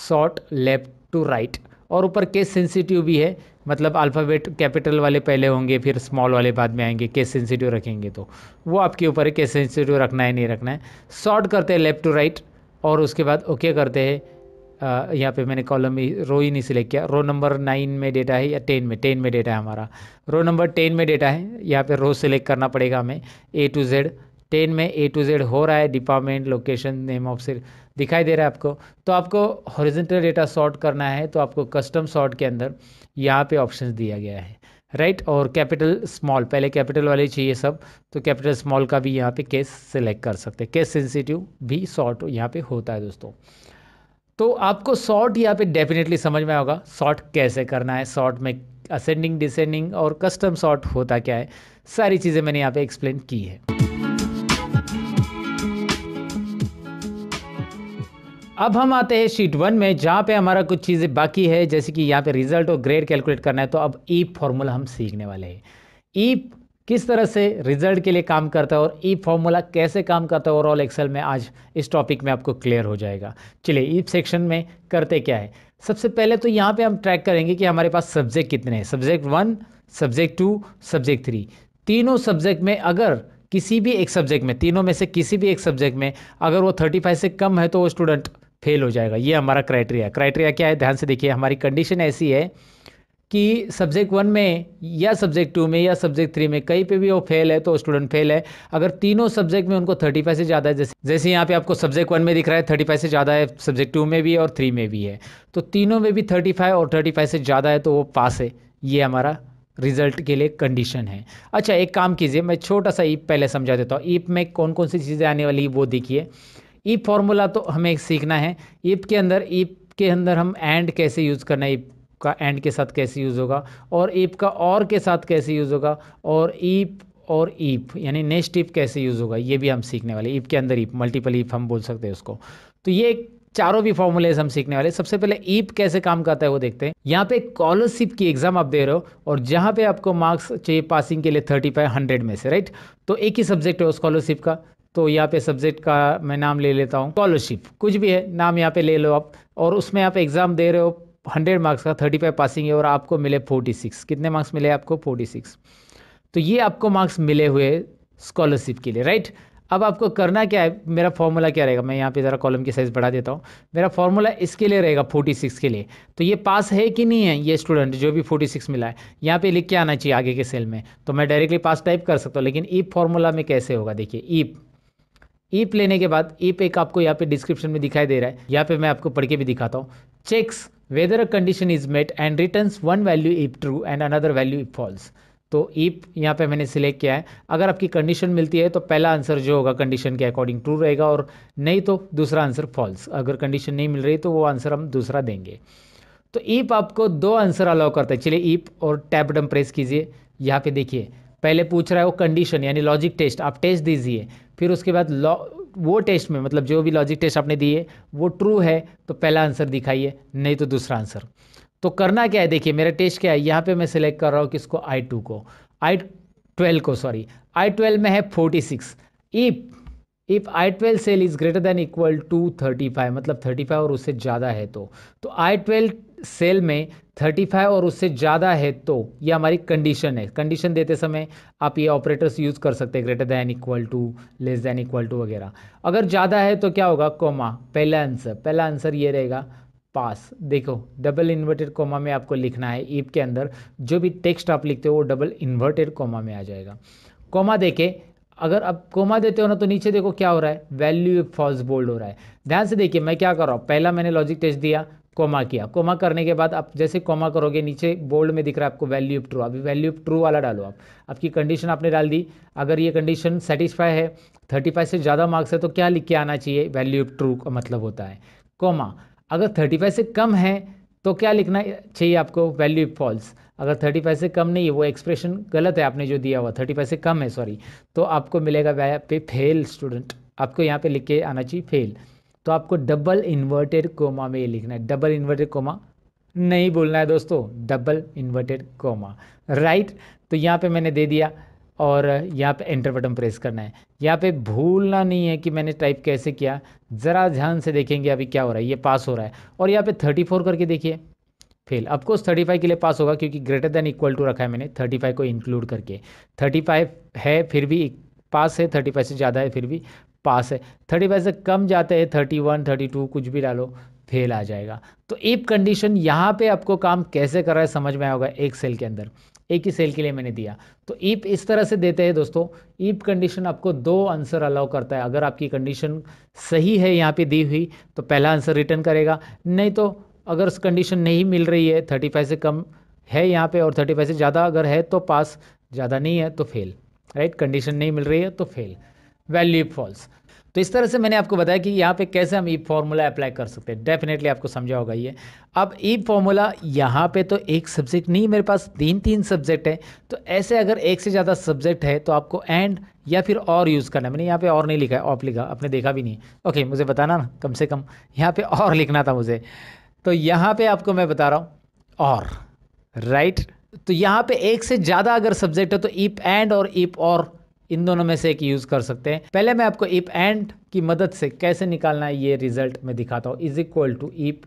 सॉर्ट लेफ्ट टू राइट, और ऊपर केस सेंसिटिव भी है, मतलब अल्फ़ाबेट कैपिटल वाले पहले होंगे फिर स्मॉल वाले बाद में आएंगे, केस सेंसिटिव रखेंगे तो वो आपके ऊपर है, केस सेंसिटिव रखना है नहीं रखना है। सॉर्ट करते हैं लेफ़्ट टू राइट और उसके बाद ओके करते हैं। यहाँ पे मैंने कॉलम रो ही नहीं सिलेक्ट किया, रो नंबर 9 में डेटा है या 10 में डेटा है हमारा, रो नंबर 10 में डेटा है, यहाँ पे रो सिलेक्ट करना पड़ेगा हमें A to Z। 10 में A to Z हो रहा है, डिपार्टमेंट, लोकेशन, नेम ऑफ सिर दिखाई दे रहा है आपको। तो आपको हॉरिजॉन्टल डेटा सॉर्ट करना है तो आपको कस्टम सॉर्ट के अंदर यहाँ पे ऑप्शंस दिया गया है, राइट। और कैपिटल स्मॉल, पहले कैपिटल वाले चाहिए सब, तो कैपिटल स्मॉल का भी यहाँ पे केस सिलेक्ट कर सकते हैं। केस सेंसिटिव भी सॉर्ट यहाँ पे होता है दोस्तों। तो आपको सॉर्ट यहाँ पे डेफिनेटली समझ में होगा सॉर्ट कैसे करना है, सॉर्ट में असेंडिंग डिसेंडिंग और कस्टम सॉर्ट होता क्या है, सारी चीज़ें मैंने यहाँ पे एक्सप्लेन की है। अब हम आते हैं शीट 1 में, जहाँ पे हमारा कुछ चीज़ें बाकी है, जैसे कि यहाँ पे रिजल्ट और ग्रेड कैलकुलेट करना है। तो अब ईप फॉर्मूला हम सीखने वाले हैं। ईप किस तरह से रिजल्ट के लिए काम करता है और ईप फॉर्मूला कैसे काम करता है ओवरऑल एक्सेल में, आज इस टॉपिक में आपको क्लियर हो जाएगा। चलिए ईप सेक्शन में करते क्या है। सबसे पहले तो यहाँ पे हम ट्रैक करेंगे कि हमारे पास सब्जेक्ट कितने हैं, सब्जेक्ट 1, सब्जेक्ट 2, सब्जेक्ट 3। तीनों सब्जेक्ट में अगर किसी भी एक सब्जेक्ट में, तीनों में से किसी भी एक सब्जेक्ट में अगर वो 35 से कम है तो वो स्टूडेंट फेल हो जाएगा। ये हमारा क्राइटेरिया। क्राइटेरिया क्या है, ध्यान से देखिए। हमारी कंडीशन ऐसी है कि सब्जेक्ट 1 में या सब्जेक्ट 2 में या सब्जेक्ट 3 में कहीं पे भी वो फेल है तो स्टूडेंट फेल है। अगर तीनों सब्जेक्ट में उनको 35 से ज़्यादा है, जैसे यहाँ पे आपको सब्जेक्ट 1 में दिख रहा है 35 से ज़्यादा है, सब्जेक्ट 2 में भी और 3 में भी है, तो तीनों में भी 35 और 35 से ज़्यादा है तो वो पास है। ये हमारा रिजल्ट के लिए कंडीशन है। अच्छा एक काम कीजिए, मैं छोटा सा ईप पहले समझा देता हूँ। ईप में कौन कौन सी चीज़ें आने वाली वो देखिए। ईप फॉर्मूला तो हमें सीखना है। ईप के अंदर हम एंड कैसे यूज़ करना है, ईप का एंड के साथ कैसे यूज़ होगा, और ईप का और के साथ कैसे यूज़ होगा, और ईप यानी नेक्स्ट ईप कैसे यूज़ होगा, ये भी हम सीखने वाले। ईप के अंदर ईप, मल्टीपल ईप हम बोल सकते हैं उसको। तो ये चारों भी फॉर्मूलेज हम सीखने वाले। सबसे पहले ईप कैसे काम करता है वो देखते हैं। यहाँ पे स्कॉलरशिप की एग्जाम आप दे रहे हो और जहाँ पे आपको मार्क्स चाहिए पासिंग के लिए 35 100 में से, राइट। तो एक ही सब्जेक्ट है स्कॉलरशिप का, तो यहाँ पे सब्जेक्ट का मैं नाम ले लेता हूँ स्कॉलरशिप, कुछ भी है नाम यहाँ पे ले लो आप। और उसमें आप एग्ज़ाम दे रहे हो 100 मार्क्स का, 35 पासिंग है और आपको मिले 46। कितने मार्क्स मिले आपको? 46। तो ये आपको मार्क्स मिले हुए स्कॉलरशिप के लिए, राइट। अब आपको करना क्या है, मेरा फॉर्मूला क्या रहेगा, मैं यहाँ पे ज़रा कॉलम की साइज़ बढ़ा देता हूँ। मेरा फॉर्मूला इसके लिए रहेगा 46 के लिए। तो ये पास है कि नहीं है, ये स्टूडेंट जो भी 46 मिला है यहाँ पे लिख के आना चाहिए आगे के सेल में। तो मैं डायरेक्टली पास टाइप कर सकता हूँ, लेकिन ईप फॉर्मूला में कैसे होगा देखिए। ईप लेने के बाद ईप एक आपको यहाँ पे डिस्क्रिप्शन में दिखाई दे रहा है, यहाँ पे मैं आपको पढ़ के भी दिखाता हूँ। Checks whether a condition is met and returns one value if true and another value if false. तो ईप यहाँ पे मैंने सिलेक्ट किया है। अगर आपकी कंडीशन मिलती है तो पहला आंसर जो होगा कंडीशन के अकॉर्डिंग ट्रू रहेगा, और नहीं तो दूसरा आंसर फॉल्स। अगर कंडीशन नहीं मिल रही तो वो आंसर हम दूसरा देंगे। तो ईप आपको 2 आंसर अलाउ करता है। चलिए ईप और टैब बटन प्रेस कीजिए। यहाँ पे देखिए पहले पूछ रहा है वो कंडीशन यानी लॉजिक टेस्ट, आप टेस्ट दीजिए। फिर उसके बाद वो टेस्ट में मतलब जो भी लॉजिक टेस्ट आपने दिए वो ट्रू है तो पहला आंसर दिखाइए, नहीं तो दूसरा आंसर। तो करना क्या है देखिए, मेरा टेस्ट क्या है, यहाँ पे मैं सिलेक्ट कर रहा हूँ किसको, I2 को, I12 को, सॉरी I12 में है 46। If I12 cell is greater than equal to 35, मतलब 35 और उससे ज़्यादा है तो I12 सेल में 35 और उससे ज़्यादा है तो ये हमारी कंडीशन है। कंडीशन देते समय आप ये ऑपरेटर्स यूज़ कर सकते हैं, greater than equal to, less than equal to वगैरह। अगर ज़्यादा है तो क्या होगा, कोमा, पहला आंसर ये रहेगा पास। देखो डबल इन्वर्टेड कोमा में आपको लिखना है। ईप के अंदर जो भी टेक्स्ट आप लिखते हो वो डबल इन्वर्टेड कोमा में आ जाएगा। कोमा देके अगर आप कोमा देते हो ना तो नीचे देखो क्या हो रहा है, वैल्यू फॉल्स बोल्ड हो रहा है। ध्यान से देखिए मैं क्या कर रहा हूँ, पहला मैंने लॉजिक टेस्ट दिया, कोमा किया, कोमा करने के बाद आप जैसे कोमा करोगे नीचे बोल्ड में दिख रहा है आपको वैल्यू ऑफ ट्रू। अभी वैल्यू ऑफ ट्रू वाला डालो आप, आपकी कंडीशन आपने डाल दी। अगर ये कंडीशन सेटिस्फाई है, 35 से ज़्यादा मार्क्स है तो क्या लिख के आना चाहिए, वैल्यू ऑफ ट्रू का मतलब होता है कोमा। अगर 35 से कम है तो क्या लिखना चाहिए आपको, वैल्यू ऑफ फॉल्स। अगर 35 से कम नहीं है, वो एक्सप्रेशन गलत है आपने जो दिया हुआ, 35 से कम है सॉरी, तो आपको मिलेगा वहाँ पे फेल स्टूडेंट, आपको यहाँ पे लिख के आना चाहिए फेल। तो आपको डबल इन्वर्टेड कोमा में ये लिखना है, डबल इन्वर्टेड कोमा नहीं बोलना है दोस्तों, डबल इन्वर्टेड कोमा, राइट। तो यहाँ पे मैंने दे दिया और यहाँ पे एंटर बटन प्रेस करना है। यहाँ पे भूलना नहीं है कि मैंने टाइप कैसे किया, ज़रा ध्यान से देखेंगे अभी क्या हो रहा है, ये पास हो रहा है। और यहाँ पे 34 करके देखिए, फेल। ऑफकोर्स 35 के लिए पास होगा क्योंकि ग्रेटर देन इक्वल टू रखा है मैंने 35 को इंक्लूड करके। 35 है फिर भी पास है, 35 से ज़्यादा है फिर भी पास है, 35 से कम जाते हैं 31 32 कुछ भी डालो फेल आ जाएगा। तो इफ कंडीशन यहाँ पे आपको काम कैसे कर रहा है समझ में आया होगा। एक सेल के अंदर एक ही सेल के लिए मैंने दिया, तो इफ इस तरह से देते हैं दोस्तों। इफ कंडीशन आपको दो आंसर अलाउ करता है। अगर आपकी कंडीशन सही है यहाँ पे दी हुई तो पहला आंसर रिटर्न करेगा, नहीं तो अगर कंडीशन नहीं मिल रही है 35 से कम है यहाँ पे और 35 से ज़्यादा अगर है तो पास, ज़्यादा नहीं है तो फेल। राइट, कंडीशन नहीं मिल रही है तो फेल। Value if false. तो इस तरह से मैंने आपको बताया कि यहाँ पे कैसे हम ई फॉर्मूला अप्लाई कर सकते हैं। डेफिनेटली आपको समझा होगा ये। अब ई फॉर्मूला यहाँ पे तो एक सब्जेक्ट नहीं, मेरे पास तीन सब्जेक्ट है, तो ऐसे अगर एक से ज़्यादा सब्जेक्ट है तो आपको एंड या फिर और यूज़ करना है। मैंने यहाँ पे और नहीं लिखा है, ऑफ लिखा, आपने देखा भी नहीं। ओके, मुझे बताना ना, कम से कम यहाँ पे और लिखना था मुझे, तो यहाँ पे आपको मैं बता रहा हूँ और। राइट, तो यहाँ पे एक से ज़्यादा अगर सब्जेक्ट है तो इफ एंड और इफ और इन दोनों में से एक यूज़ कर सकते हैं। पहले मैं आपको इफ एंड की मदद से कैसे निकालना है ये रिजल्ट मैं दिखाता हूँ। Is equal to if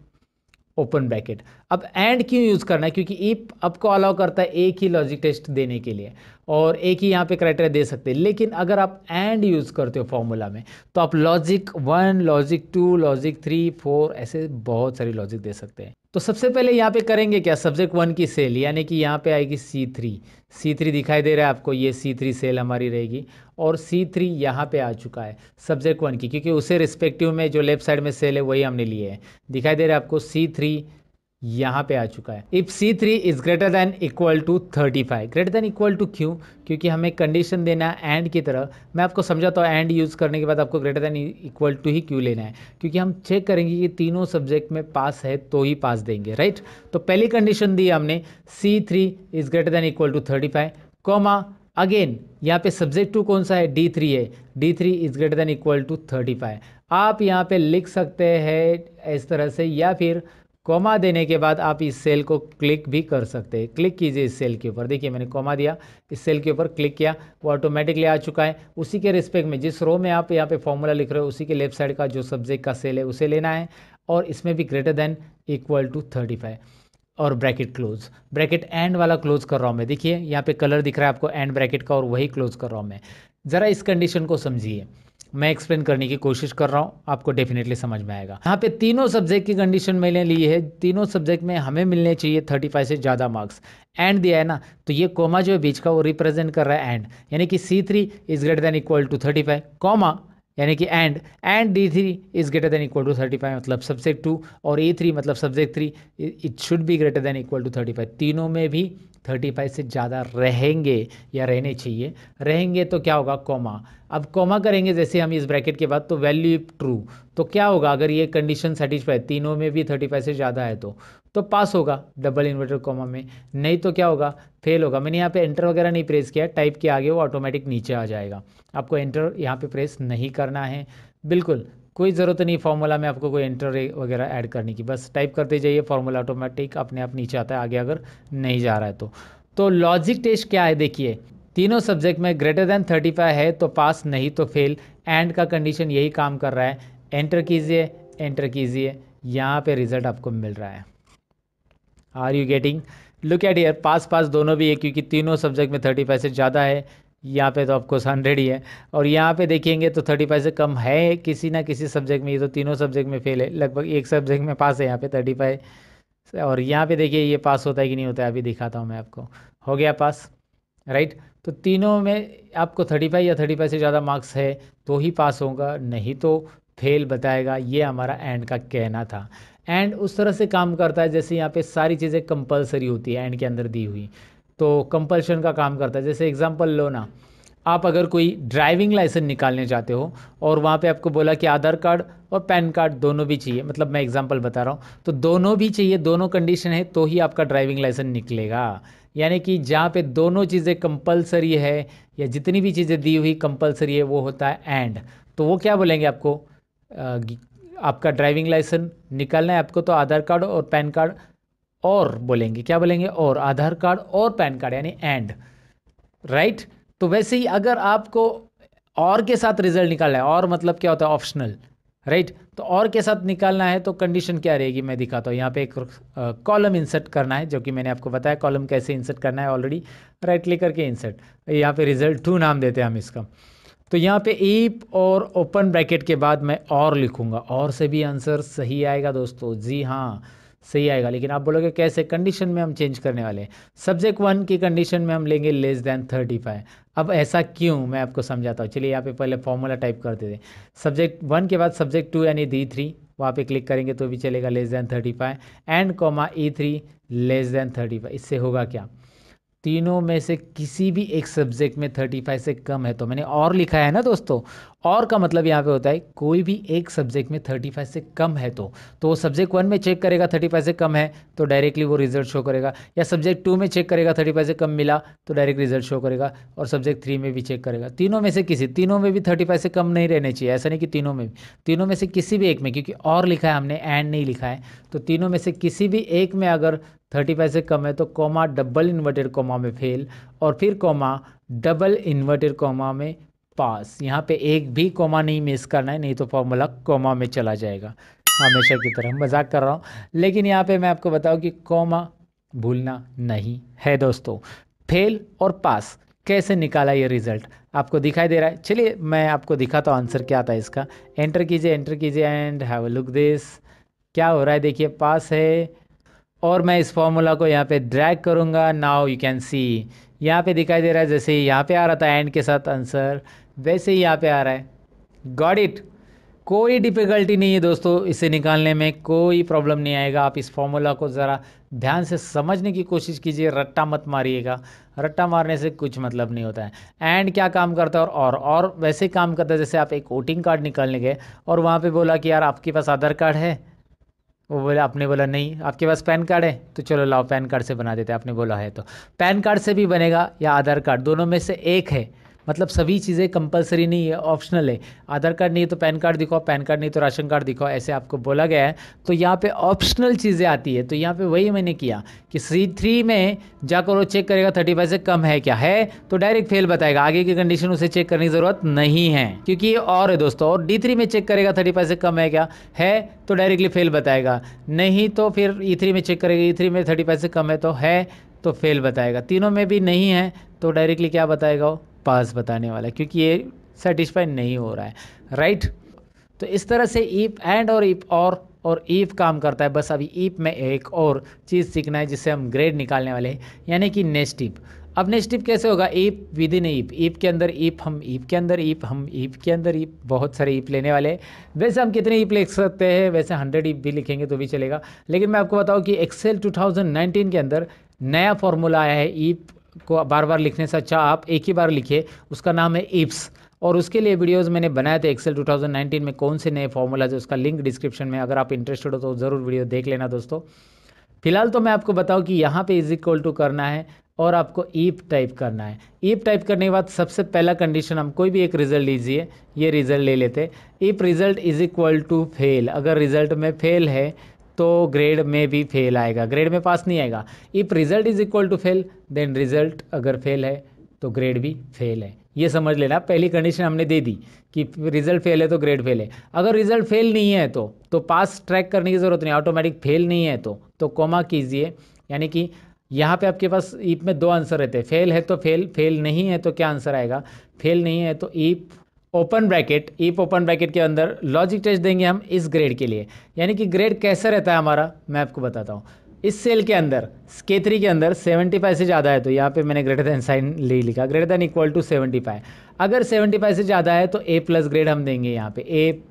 open bracket. अब एंड क्यों यूज़ करना है, क्योंकि इफ आपको अलाउ करता है एक ही लॉजिक टेस्ट देने के लिए और एक ही यहाँ पे क्राइटेरिया दे सकते हैं। लेकिन अगर आप एंड यूज़ करते हो फॉर्मूला में तो आप लॉजिक 1, लॉजिक 2, लॉजिक 3, 4 ऐसे बहुत सारी लॉजिक दे सकते हैं। तो सबसे पहले यहाँ पे करेंगे क्या, सब्जेक्ट 1 की सेल यानी कि यहाँ पे आएगी C3 दिखाई दे रहा है आपको, ये C3 सेल हमारी रहेगी और C3 यहाँ पे आ चुका है सब्जेक्ट 1 की, क्योंकि उसे रिस्पेक्टिव में जो लेफ्ट साइड में सेल है वही हमने लिए है। दिखाई दे रहा है आपको C3 यहाँ पे आ चुका है। If C3 is greater than equal to 35, greater than equal to क्यों, क्योंकि हमें कंडीशन देना है एंड की तरह। मैं आपको समझाता हूँ एंड यूज़ करने के बाद आपको ग्रेटर देन इक्वल टू ही क्यों लेना है, क्योंकि हम चेक करेंगे कि तीनों सब्जेक्ट में पास है तो ही पास देंगे। राइट, तो पहली कंडीशन दी हमने C3 is greater than equal to 35, comma again यहाँ पे सब्जेक्ट 2 कौन सा है, D3 है, D3 is greater than equal to 35। आप यहाँ पे लिख सकते हैं इस तरह से, या फिर कॉमा देने के बाद आप इस सेल को क्लिक भी कर सकते हैं। क्लिक कीजिए इस सेल के ऊपर, देखिए मैंने कॉमा दिया, इस सेल के ऊपर क्लिक किया, वो ऑटोमेटिकली आ चुका है। उसी के रिस्पेक्ट में जिस रो में आप यहाँ पे फॉर्मूला लिख रहे हो उसी के लेफ्ट साइड का जो सब्जेक्ट का सेल है उसे लेना है और इसमें भी ग्रेटर देन इक्वल टू 35 और ब्रैकेट क्लोज। ब्रैकेट एंड वाला क्लोज कर रहा हूँ मैं, देखिए यहाँ पे कलर दिख रहा है आपको एंड ब्रैकेट का और वही क्लोज कर रहा हूँ मैं। ज़रा इस कंडीशन को समझिए, मैं एक्सप्लेन करने की कोशिश कर रहा हूँ, आपको डेफिनेटली समझ में आएगा। यहाँ पे तीनों सब्जेक्ट की कंडीशन मैंने ली है, तीनों सब्जेक्ट में हमें मिलने चाहिए 35 से ज़्यादा मार्क्स। एंड दिया है ना, तो ये कोमा जो है बीच का वो रिप्रेजेंट कर रहा है एंड, यानी कि C3 is greater than equal to 35, comma यानी कि and D3 is greater than equal to 35 मतलब सब्जेक्ट 2, और E3 मतलब subject 3 it should be greater than equal to 35। तीनों में भी 35 से ज़्यादा रहेंगे या रहने चाहिए। रहेंगे तो क्या होगा, कॉमा। अब कॉमा करेंगे जैसे हम इस ब्रैकेट के बाद, तो वैल्यू इफ ट्रू, तो क्या होगा, अगर ये कंडीशन सेटिस्फाई तीनों में भी 35 से ज़्यादा है तो पास होगा डबल इन्वर्टर कॉमा में, नहीं तो क्या होगा, फेल होगा। मैंने यहाँ पे एंटर वगैरह नहीं प्रेस किया, टाइप के आगे वो ऑटोमेटिक नीचे आ जाएगा। आपको एंटर यहाँ पे प्रेस नहीं करना है, बिल्कुल कोई ज़रूरत नहीं फॉर्मूला में आपको कोई एंटर वगैरह ऐड करने की, बस टाइप करते जाइए, फॉर्मूला ऑटोमेटिक अपने आप नीचे आता है आगे अगर नहीं जा रहा है तो लॉजिक टेस्ट क्या है, देखिए तीनों सब्जेक्ट में ग्रेटर देन 35 है तो पास, नहीं तो फेल। एंड का कंडीशन यही काम कर रहा है। एंटर कीजिए, यहाँ पे रिजल्ट आपको मिल रहा है। Are you getting, look at here, पास दोनों भी है क्योंकि तीनों सब्जेक्ट में 35 से ज़्यादा है। यहाँ पे तो आपको 100 ही है, और यहाँ पे देखेंगे तो 35 से कम है किसी ना किसी सब्जेक्ट में। ये तो तीनों सब्जेक्ट में फेल है, लगभग एक सब्जेक्ट में पास है यहाँ पे 35, और यहाँ पे देखिए ये पास होता है कि नहीं होता है, अभी दिखाता हूँ मैं आपको। हो गया पास, राइट। तो तीनों में आपको 35 या 35 से ज़्यादा मार्क्स है तो ही पास होगा, नहीं तो फेल बताएगा। ये हमारा एंड का कहना था। एंड उस तरह से काम करता है जैसे यहाँ पे सारी चीज़ें कंपलसरी होती है एंड के अंदर दी हुई, तो कंपल्शन का काम करता है। जैसे एग्जांपल लो ना, आप अगर कोई ड्राइविंग लाइसेंस निकालने जाते हो और वहाँ पे आपको बोला कि आधार कार्ड और पैन कार्ड दोनों भी चाहिए, मतलब मैं एग्जांपल बता रहा हूँ, तो दोनों भी चाहिए, दोनों कंडीशन है तो ही आपका ड्राइविंग लाइसेंस निकलेगा। यानी कि जहाँ पे दोनों चीज़ें कंपलसरी है या जितनी भी चीज़ें दी हुई कंपलसरी है वो होता है एंड। तो वो क्या बोलेंगे आपको, आपका ड्राइविंग लाइसेंस निकालना है आपको तो आधार कार्ड और पैन कार्ड, और बोलेंगे क्या बोलेंगे, और आधार कार्ड और पैन कार्ड यानी एंड, राइट। तो वैसे ही अगर आपको और के साथ रिजल्ट निकालना है, और मतलब क्या होता है, ऑप्शनल, राइट। तो और के साथ निकालना है तो कंडीशन क्या रहेगी मैं दिखाता हूँ। यहाँ पे एक कॉलम इंसर्ट करना है, जो कि मैंने आपको बताया कॉलम कैसे इंसर्ट करना है ऑलरेडी। राइट क्लिक करके इंसर्ट, यहाँ पे रिजल्ट 2 नाम देते हैं हम इसका। तो यहाँ पे इफ और ओपन ब्रैकेट के बाद मैं और लिखूंगा, और से भी आंसर सही आएगा दोस्तों। जी हाँ सही आएगा, लेकिन आप बोलोगे कैसे, कंडीशन में हम चेंज करने वाले हैं। सब्जेक्ट 1 की कंडीशन में हम लेंगे लेस देन 35। अब ऐसा क्यों मैं आपको समझाता हूँ। चलिए यहाँ पे पहले फॉर्मूला टाइप कर देते हैं। सब्जेक्ट 1 के बाद सब्जेक्ट 2 यानी D3 वहाँ पे क्लिक करेंगे तो भी चलेगा less than 35 and comma E3 less than 35। इससे होगा क्या, तीनों में से किसी भी एक सब्जेक्ट में 35 से कम है तो मैंने और लिखा है ना दोस्तों। और का मतलब यहाँ पे होता है कोई भी एक सब्जेक्ट में 35 से कम है तो वो सब्जेक्ट 1 में चेक करेगा 35 से कम है तो डायरेक्टली वो रिजल्ट शो करेगा, या सब्जेक्ट 2 में चेक करेगा 35 से कम मिला तो डायरेक्ट रिजल्ट शो करेगा, और सब्जेक्ट 3 में भी चेक करेगा। तीनों में से किसी, तीनों में भी 35 से कम नहीं रहने चाहिए, ऐसा नहीं कि तीनों में, तीनों में से किसी भी एक में, क्योंकि और लिखा है हमने एंड नहीं लिखा है, तो तीनों में से किसी भी एक में अगर 35 से कम है तो कॉमा डबल इन्वर्टेड कॉमा में फेल, और फिर कॉमा डबल इन्वर्टेड कॉमा में पास। यहाँ पे एक भी कॉमा नहीं मिस करना है, नहीं तो फॉर्मूला कॉमा में चला जाएगा। हमेशा की तरह मजाक कर रहा हूँ, लेकिन यहाँ पे मैं आपको बताऊँ कि कॉमा भूलना नहीं है दोस्तों। फेल और पास कैसे निकाला ये रिजल्ट आपको दिखाई दे रहा है। चलिए मैं आपको दिखाता हूँ आंसर क्या आता है इसका। एंटर कीजिए and have a look this. क्या हो रहा है देखिए, पास है, और मैं इस फॉर्मूला को यहाँ पे ड्रैग करूँगा। नाउ यू कैन सी यहाँ पे दिखाई दे रहा है, जैसे यहाँ पे आ रहा था एंड के साथ आंसर, वैसे ही यहाँ पे आ रहा है। Got it. कोई डिफ़िकल्टी नहीं है दोस्तों, इसे निकालने में कोई प्रॉब्लम नहीं आएगा। आप इस फॉर्मूला को ज़रा ध्यान से समझने की कोशिश कीजिए, रट्टा मत मारिएगा, रट्टा मारने से कुछ मतलब नहीं होता है। एंड क्या काम करता है, और वैसे काम करता है जैसे आप एक वोटिंग कार्ड निकालने गए और वहाँ पे बोला कि यार आपके पास आधार कार्ड है, वो बोला, आपने बोला नहीं। आपके पास पैन कार्ड है, तो चलो लाओ पैन कार्ड से बना देते हैं, आपने बोला है तो पैन कार्ड से भी बनेगा, या आधार कार्ड, दोनों में से एक है। मतलब सभी चीज़ें कंपलसरी नहीं है, ऑप्शनल है। आधार कार्ड नहीं है तो पैन कार्ड दिखाओ, पैन कार्ड नहीं तो राशन कार्ड दिखाओ, ऐसे आपको बोला गया है। तो यहाँ पे ऑप्शनल चीज़ें आती है, तो यहाँ पे वही मैंने किया कि C3 में जाकर वो चेक करेगा 35 से कम है क्या, है तो डायरेक्ट फेल बताएगा, आगे की कंडीशन उसे चेक करने की ज़रूरत नहीं है क्योंकि ये और है दोस्तों। और D3 में चेक करेगा 35 से कम है क्या, है तो डायरेक्टली फेल बताएगा, नहीं तो फिर E3 में चेक करेगा, E3 में 35 से कम है तो फेल बताएगा, तीनों में भी नहीं है तो डायरेक्टली क्या बताएगा, वो पास बताने वाला है, क्योंकि ये सेटिस्फाई नहीं हो रहा है। राइट। तो इस तरह से इफ एंड और इफ और इफ काम करता है। बस अभी इफ में एक और चीज़ सीखना है जिससे हम ग्रेड निकालने वाले हैं, यानी कि नेक्स्ट इफ। अब नेक्स्ट इफ कैसे होगा, इफ विद इन इफ के अंदर इफ, हम इफ के अंदर इफ, हम इफ के अंदर इफ, बहुत सारे इफ लेने वाले हैं। वैसे हम कितने इफ लिख सकते हैं, वैसे 100 इफ भी लिखेंगे तो भी चलेगा, लेकिन मैं आपको बताऊँ कि एक्सेल 2019 के अंदर नया फॉर्मूला आया है। इफ को बार बार लिखने से अच्छा आप एक ही बार लिखिए, उसका नाम है इफ्स, और उसके लिए वीडियोस मैंने बनाए थे एक्सेल 2019 में, कौन से नए फॉर्मूलाज है उसका लिंक डिस्क्रिप्शन में, अगर आप इंटरेस्टेड हो तो ज़रूर वीडियो देख लेना दोस्तों। फिलहाल तो मैं आपको बताऊं कि यहाँ पे इज इक्वल टू करना है और आपको इफ टाइप करना है। इफ टाइप करने के बाद सबसे पहला कंडीशन, हम कोई भी एक रिजल्ट लीजिए, ये रिजल्ट ले लेते। If result is equal to fail, अगर रिजल्ट में फेल है तो ग्रेड में भी फेल आएगा, ग्रेड में पास नहीं आएगा। If result is equal to fail then result अगर फेल है तो ग्रेड भी फेल है, ये समझ लेना। पहली कंडीशन हमने दे दी कि रिजल्ट फेल है तो ग्रेड फेल है। अगर रिजल्ट फेल नहीं है तो पास ट्रैक करने की ज़रूरत नहीं, ऑटोमेटिक फेल नहीं है तो कॉमा कीजिए, यानी कि यहाँ पे आपके पास इफ में दो आंसर रहते हैं, फेल है तो फेल, फेल नहीं है तो क्या आंसर आएगा, फेल नहीं है तो if open bracket, if open bracket के अंदर लॉजिक टेस्ट देंगे हम इस ग्रेड के लिए। यानी कि ग्रेड कैसा रहता है हमारा, मैं आपको बताता हूँ। इस सेल के अंदर K3 के अंदर 75 से ज़्यादा है तो यहाँ पे मैंने ग्रेटर देन साइन ले लिखा, ग्रेटर देन इक्वल टू 75। अगर 75 से ज़्यादा है तो A+ ग्रेड हम देंगे, यहाँ पे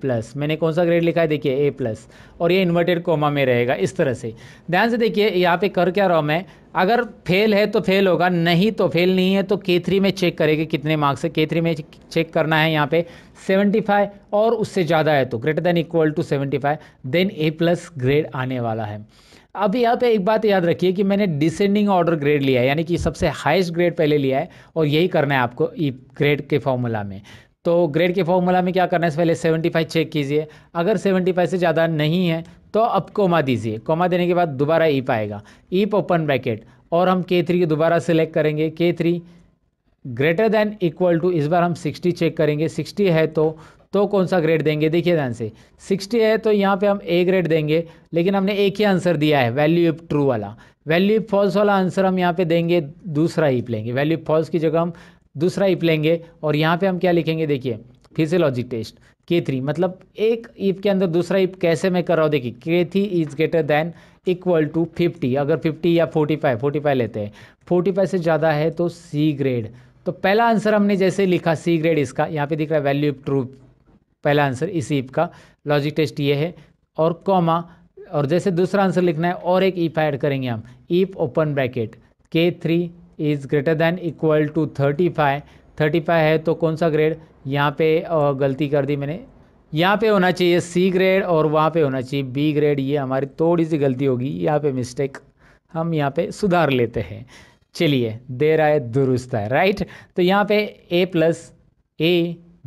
A+। मैंने कौन सा ग्रेड लिखा है देखिए A+, और ये इन्वर्टेड कोमा में रहेगा इस तरह से। ध्यान से देखिए यहाँ पे कर क्या रहा हूँ मैं, अगर फेल है तो फेल होगा, नहीं तो फेल नहीं है तो K3 में चेक करेंगे कितने मार्क्स है। K3 में चेक करना है यहाँ पे 75 और उससे ज़्यादा है तो greater than equal to 75, then A+ grade आने वाला है। अब यहाँ पे एक बात याद रखिए कि मैंने डिसेंडिंग ऑर्डर ग्रेड लिया है, यानी कि सबसे हाईएस्ट ग्रेड पहले लिया है, और यही करना है आपको ई ग्रेड के फॉर्मूला में। तो ग्रेड के फॉर्मूला में क्या करना है, पहले 75 चेक कीजिए, अगर 75 से ज़्यादा नहीं है तो अब कोमा दीजिए, कोमा देने के बाद दोबारा ईप आएगा, ईप ओपन ब्रैकेट, और हम K3 को दोबारा सेलेक्ट करेंगे, K3 greater than equal to, इस बार हम 60 चेक करेंगे, 60 है तो तो कौन सा ग्रेड देंगे, देखिए ध्यान से 60 है तो यहाँ पे हम ए ग्रेड देंगे, लेकिन हमने एक ही आंसर दिया है वैल्यू इफ ट्रू वाला। वैल्यू इफ फॉल्स वाला आंसर हम यहाँ पे देंगे, दूसरा इफ लेंगे, वैल्यू इफ फॉल्स की जगह हम दूसरा इफ लेंगे और यहाँ पे हम क्या लिखेंगे, देखिए फिर से लॉजिक टेस्ट K3, मतलब एक इफ के अंदर दूसरा इफ कैसे मैं कर रहा हूँ, देखिए K3 is greater than equal to 50, अगर 50 या 45 लेते हैं, 45 से ज़्यादा है तो सी ग्रेड। तो पहला आंसर हमने जैसे लिखा सी ग्रेड, इसका यहाँ पे दिख रहा है वैल्यू इफ ट्रू, पहला आंसर इसी इफ का लॉजिक टेस्ट ये है, और कॉमा, और जैसे दूसरा आंसर लिखना है और एक इफ ऐड करेंगे हम, if open bracket K3 is greater than equal to 35 है तो कौन सा ग्रेड, यहाँ पे गलती कर दी मैंने, यहाँ पे होना चाहिए सी ग्रेड और वहाँ पे होना चाहिए बी ग्रेड, ये हमारी थोड़ी सी गलती होगी, यहाँ पे मिस्टेक हम यहाँ पे सुधार लेते हैं। चलिए देर आए दुरुस्त है, राइट। तो यहाँ पे A+A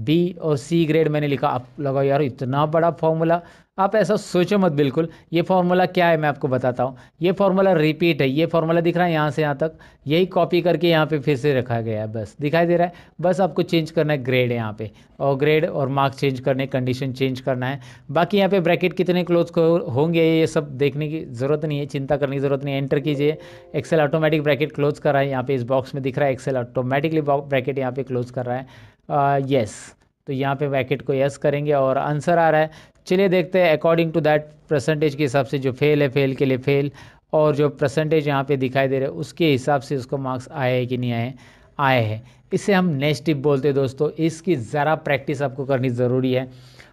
B और C ग्रेड मैंने लिखा। आप लगा यार इतना बड़ा फॉर्मूला, आप ऐसा सोचो मत बिल्कुल। ये फॉर्मूला क्या है मैं आपको बताता हूँ। ये फॉर्मूला रिपीट है, ये फॉर्मूला दिख रहा है यहाँ से यहाँ तक, यही कॉपी करके यहाँ पे फिर से रखा गया है, बस दिखाई दे रहा है। बस आपको चेंज करना है ग्रेड है यहाँ पे, और ग्रेड और मार्क्स चेंज करने, कंडीशन चेंज करना है। बाकी यहाँ पे ब्रैकेट कितने क्लोज होंगे ये सब देखने की ज़रूरत नहीं है, चिंता करने की ज़रूरत नहीं है। एंटर कीजिए, एक्सेल ऑटोमेटिक ब्रैकेट क्लोज कर रहा है, यहाँ पे इस बॉक्स में दिख रहा है एक्सेल ऑटोमेटिकली ब्रैकेट यहाँ पे क्लोज कर रहा है। यस, तो यहाँ पे ब्रैकेट को यस करेंगे और आंसर आ रहा है। चलिए देखते हैं अकॉर्डिंग टू दैट परसेंटेज के हिसाब से, जो फेल है फेल के लिए फेल, और जो परसेंटेज यहाँ पे दिखाई दे रहा है उसके हिसाब से उसको मार्क्स आए हैं कि नहीं आए, आए हैं। इसे हम नेक्स्ट टिप बोलते हैं दोस्तों। इसकी ज़रा प्रैक्टिस आपको करनी ज़रूरी है,